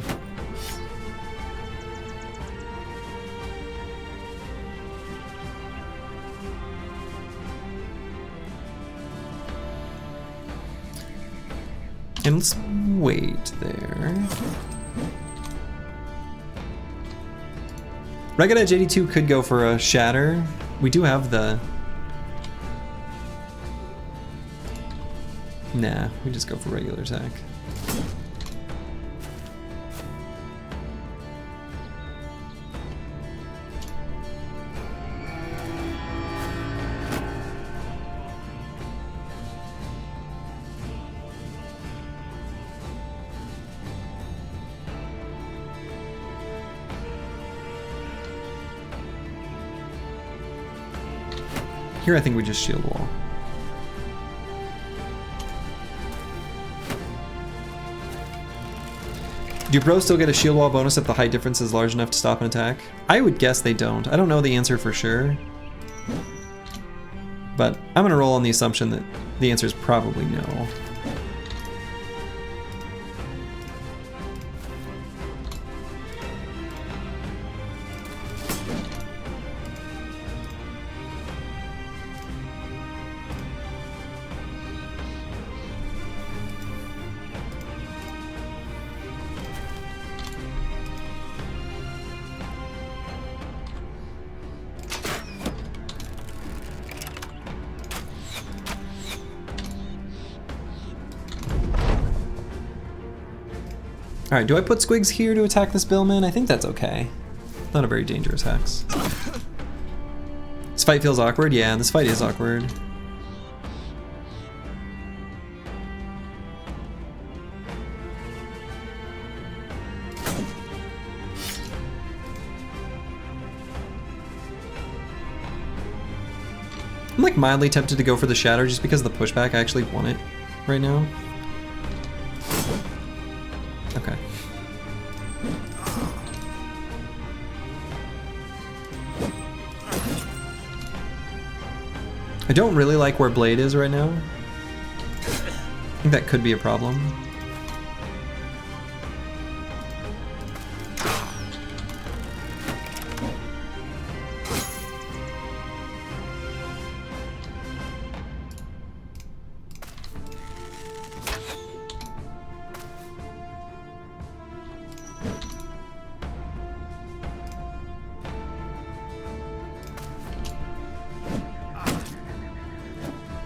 [SPEAKER 1] And let's wait there. Ragged Edge 82 could go for a shatter. We do have the... Nah, we just go for regular attack. Here I think we just shield wall. Do bros still get a shield wall bonus if the height difference is large enough to stop an attack? I would guess they don't. I don't know the answer for sure. But I'm gonna roll on the assumption that the answer is probably no. Alright, do I put Squigs here to attack this Billman? I think that's okay. Not a very dangerous hex. This fight feels awkward? Yeah, this fight is awkward. I'm like mildly tempted to go for the shatter just because of the pushback. I actually want it right now. Okay. I don't really like where Blade is right now. I think that could be a problem.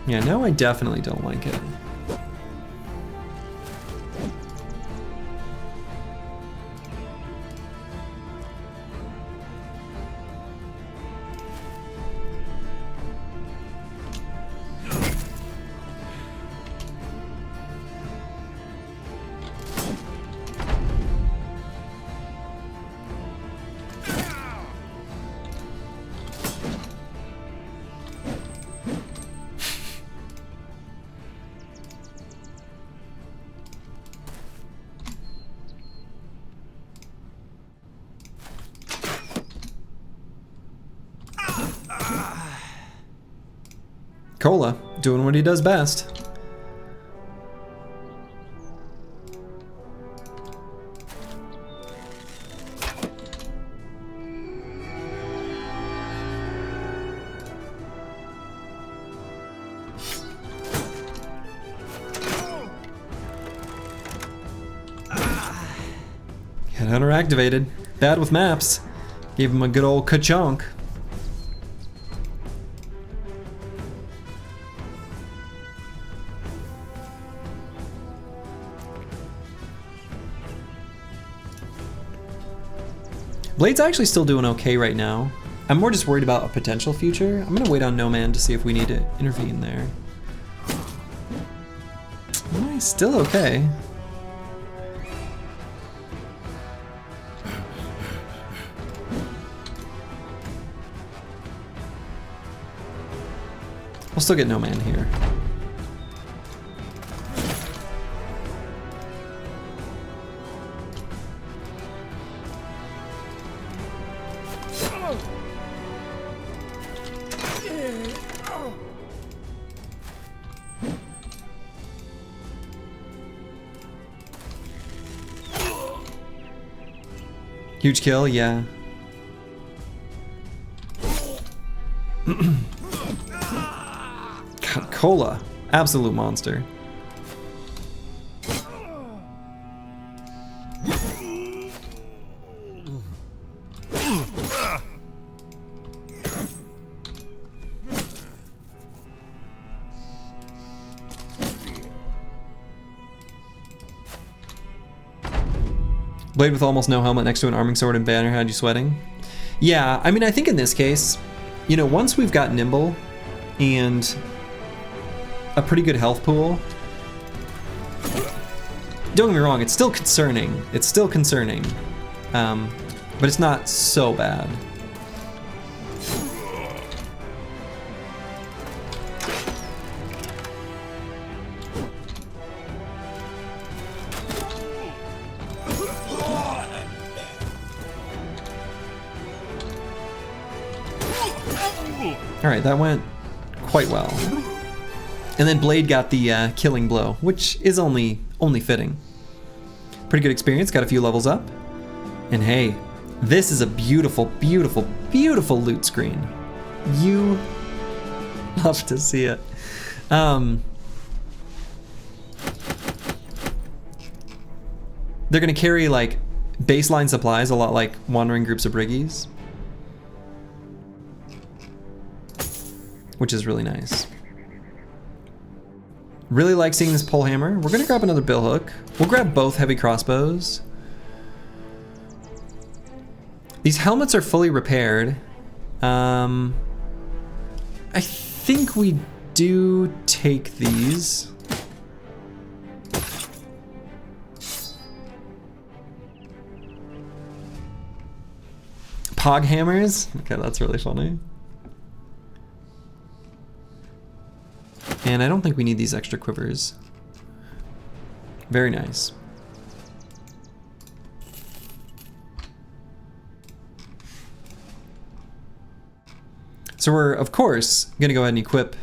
[SPEAKER 1] Yeah, no, I definitely don't like it. Cola, doing what he does best. Headhunter activated. Bad with maps. Gave him a good old ka-chunk. Blade's actually still doing okay right now. I'm more just worried about a potential future. I'm gonna wait on No Man to see if we need to intervene there. Nice, still okay. We'll still get No Man here. Huge kill, yeah. God, Cola, absolute monster. Blade with almost no helmet next to an arming sword and banner had you sweating? Yeah, I mean, I think in this case, you know, once we've got nimble and a pretty good health pool, don't get me wrong, it's still concerning. It's still concerning, but it's not so bad. Alright, that went quite well. And then Blade got the killing blow, which is only fitting. Pretty good experience, got a few levels up. And hey, this is a beautiful, beautiful, beautiful loot screen. You love to see it. They're gonna carry like baseline supplies, a lot like wandering groups of briggies. Which is really nice. Really like seeing this pole hammer. We're gonna grab another bill hook. We'll grab both heavy crossbows. These helmets are fully repaired. I think we do take these. Pog hammers? Okay, that's really funny. And I don't think we need these extra quivers. Very nice. So we're, of course, gonna go ahead and equip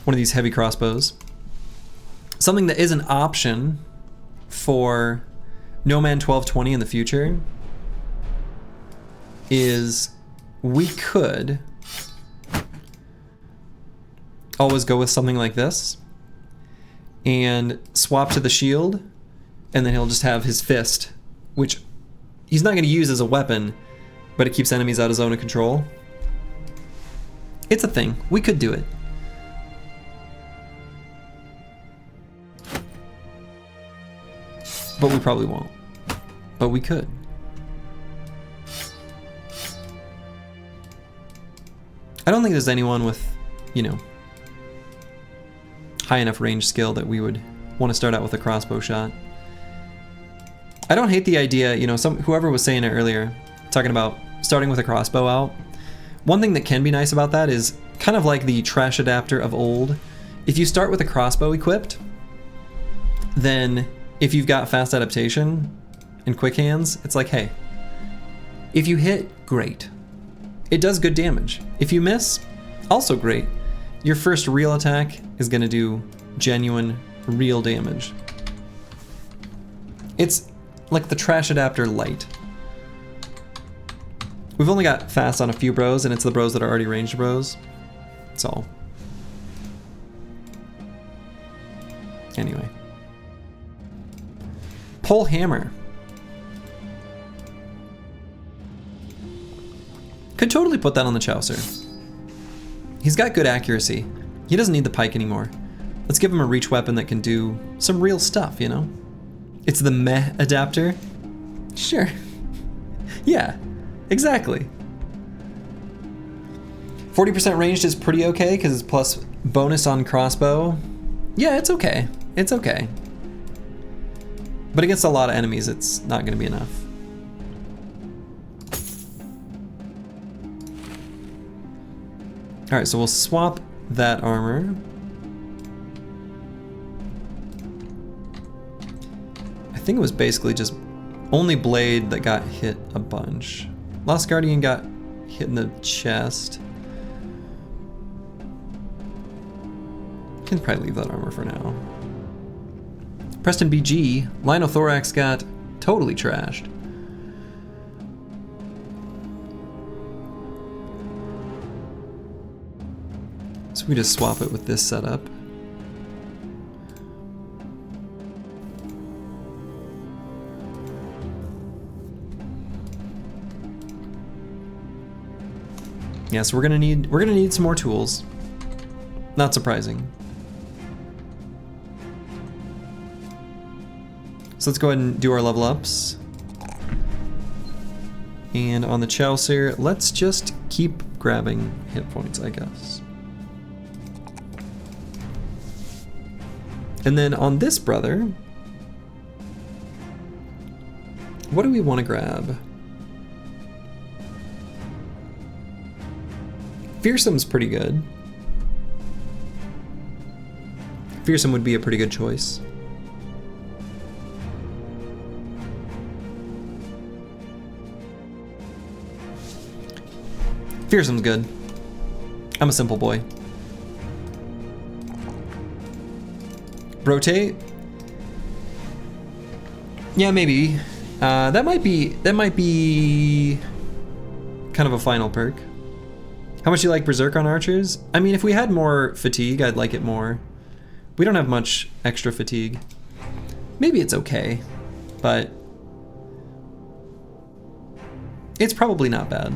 [SPEAKER 1] one of these heavy crossbows. Something that is an option for No Man 1220 in the future is we could always go with something like this and swap to the shield, and then he'll just have his fist, which he's not going to use as a weapon, but it keeps enemies out of zone of control. It's a thing. We could do it. But we probably won't. But we could. I don't think there's anyone with, you know, high enough range skill that we would want to start out with a crossbow shot. I don't hate the idea, you know, whoever was saying it earlier, talking about starting with a crossbow out. One thing that can be nice about that is kind of like the trash adapter of old. If you start with a crossbow equipped, then if you've got fast adaptation and quick hands, it's like, hey, if you hit, great. It does good damage. If you miss, also great. Your first real attack is gonna do genuine, real damage. It's like the trash adapter light. We've only got fast on a few bros, and it's the bros that are already ranged bros. That's all. Anyway. Pole hammer. Could totally put that on the Chaucer. He's got good accuracy. He doesn't need the pike anymore. Let's give him a reach weapon that can do some real stuff, you know? It's the meh adapter. Sure. Yeah, exactly. 40% ranged is pretty okay because it's plus bonus on crossbow. Yeah, it's okay. It's okay. But against a lot of enemies, it's not going to be enough. All right, so we'll swap that armor. I think it was basically just only Blade that got hit a bunch. Lost Guardian got hit in the chest. Can probably leave that armor for now. Preston BG, Linothorax got totally trashed. So we just swap it with this setup. Yeah, so we're gonna need some more tools. Not surprising. So let's go ahead and do our level ups. And on the Chaucer, let's just keep grabbing hit points, I guess. And then on this brother, what do we want to grab? Fearsome's pretty good. Fearsome would be a pretty good choice. Fearsome's good. I'm a simple boy. Rotate? Yeah, maybe. That might be kind of a final perk. How much do you like Berserk on archers? I mean, if we had more fatigue, I'd like it more. We don't have much extra fatigue. Maybe it's okay, but it's probably not bad.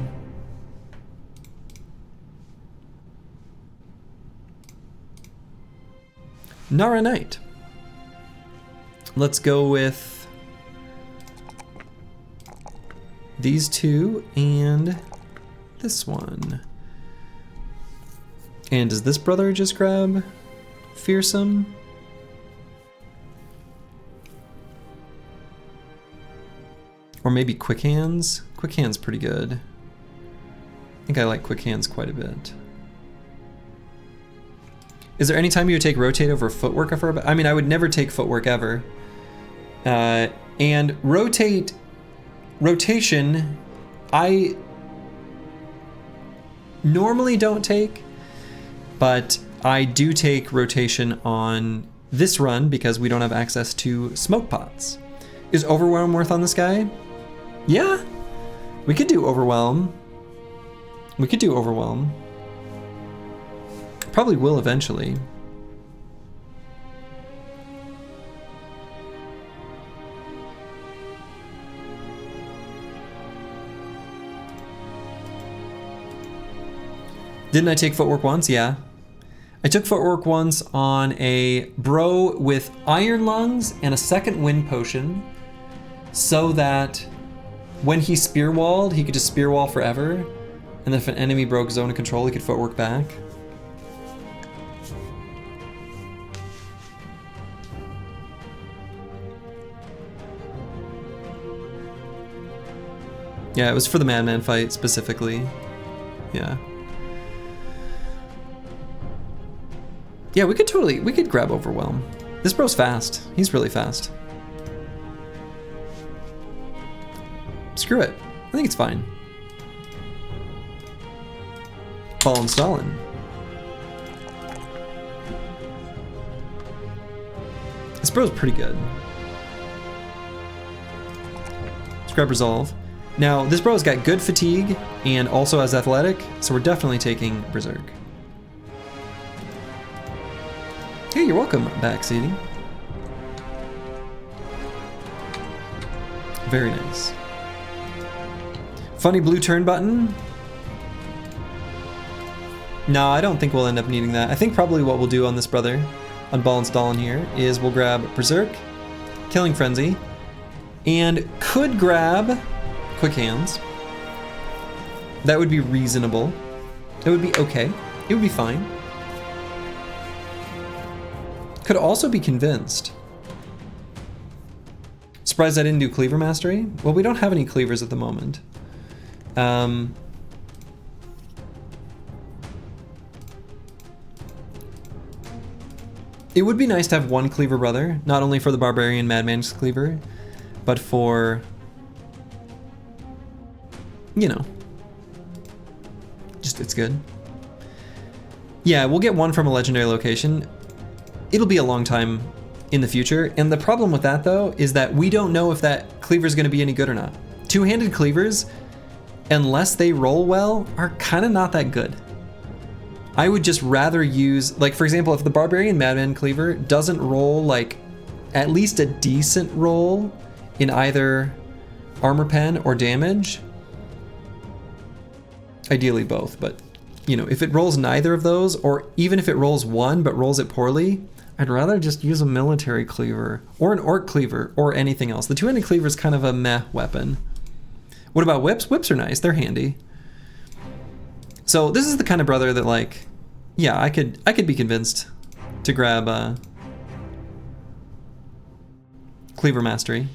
[SPEAKER 1] Nara Knight. Let's go with these two and this one. And does this brother just grab Fearsome? Or maybe Quick Hands? Quick Hands pretty good. I think I like Quick Hands quite a bit. Is there any time you would take Rotate over Footwork for a bit? I mean, I would never take Footwork ever. And Rotation, I normally don't take, but I do take Rotation on this run because we don't have access to Smoke Pots. Is Overwhelm worth on this guy? Yeah, we could do Overwhelm. We could do Overwhelm. Probably will eventually. Didn't I take Footwork once? Yeah. I took footwork once on a bro with iron lungs and a second wind potion so that when he spear walled, he could just spear wall forever. And then if an enemy broke zone of control, he could footwork back. Yeah, it was for the Madman fight specifically. Yeah. Yeah, we could grab Overwhelm. This bro's fast. He's really fast. Screw it. I think it's fine. Fallen Stalin. This bro's pretty good. Let's grab Resolve. Now, this bro's got good fatigue and also has athletic, so we're definitely taking Berserk. Hey, you're welcome back, Seeding. Very nice. Funny blue turn button. No, I don't think we'll end up needing that. I think probably what we'll do on this brother, on Ball and Stalin here, is we'll grab Berserk, Killing Frenzy, and could grab Quick Hands. That would be reasonable. It would be okay. It would be fine. Could also be Convinced. Surprised I didn't do Cleaver Mastery. Well, we don't have any cleavers at the moment. It would be nice to have one cleaver brother, not only for the Barbarian Madman's cleaver, but for, you know, just it's good. Yeah, we'll get one from a legendary location. It'll be a long time in the future, and the problem with that though is that we don't know if that cleaver is going to be any good or not. Two-handed cleavers, unless they roll well, are kind of not that good. I would just rather use, like for example, if the Barbarian Madman cleaver doesn't roll like at least a decent roll in either armor pen or damage, ideally both, but you know, if it rolls neither of those, or even if it rolls one but rolls it poorly, I'd rather just use a military cleaver or an orc cleaver or anything else. The two-handed cleaver is kind of a meh weapon. What about whips? Whips are nice, they're handy. So this is the kind of brother that, like, yeah, I could be convinced to grab Cleaver Mastery.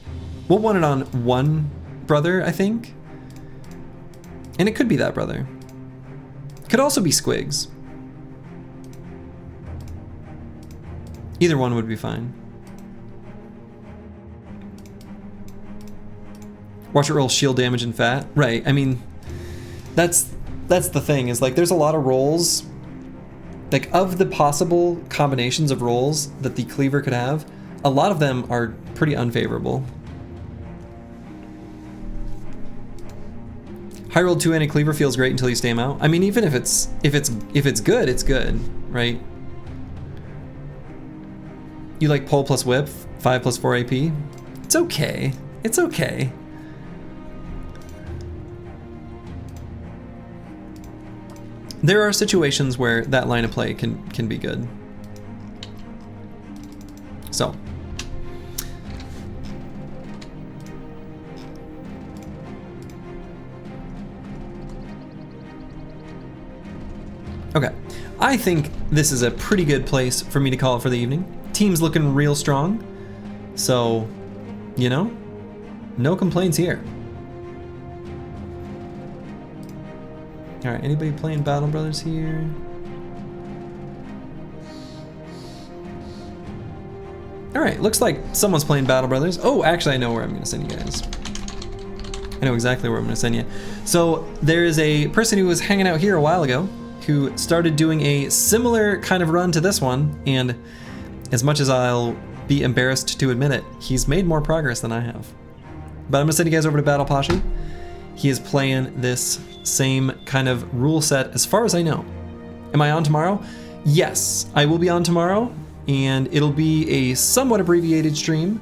[SPEAKER 1] We'll want it on one brother, I think. And it could be that brother. Could also be Squigs. Either one would be fine. Watch it roll shield damage and fat. Right, I mean, that's the thing, is like there's a lot of rolls, like of the possible combinations of rolls that the cleaver could have, a lot of them are pretty unfavorable. High roll two-handed cleaver feels great until you stay out. I mean, even if it's good, it's good, right? You like pole plus whip, 5 plus 4 AP. It's okay. It's okay. There are situations where that line of play can be good. So. Okay, I think this is a pretty good place for me to call it for the evening. Team's looking real strong, so, you know, no complaints here. All right, anybody playing Battle Brothers here? All right, looks like someone's playing Battle Brothers. Oh, actually, I know where I'm gonna send you guys. I know exactly where I'm gonna send you. So there is a person who was hanging out here a while ago who started doing a similar kind of run to this one, and as much as I'll be embarrassed to admit it, he's made more progress than I have. But I'm gonna send you guys over to Battle Pashi. He is playing this same kind of rule set as far as I know. Am I on tomorrow? Yes, I will be on tomorrow, and it'll be a somewhat abbreviated stream,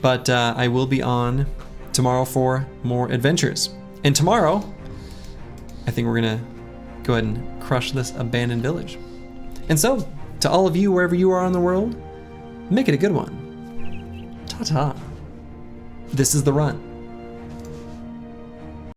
[SPEAKER 1] but I will be on tomorrow for more adventures. And tomorrow, I think we're gonna go ahead and crush this abandoned village. And so, to all of you, wherever you are in the world, make it a good one. Ta-ta. This is The Run.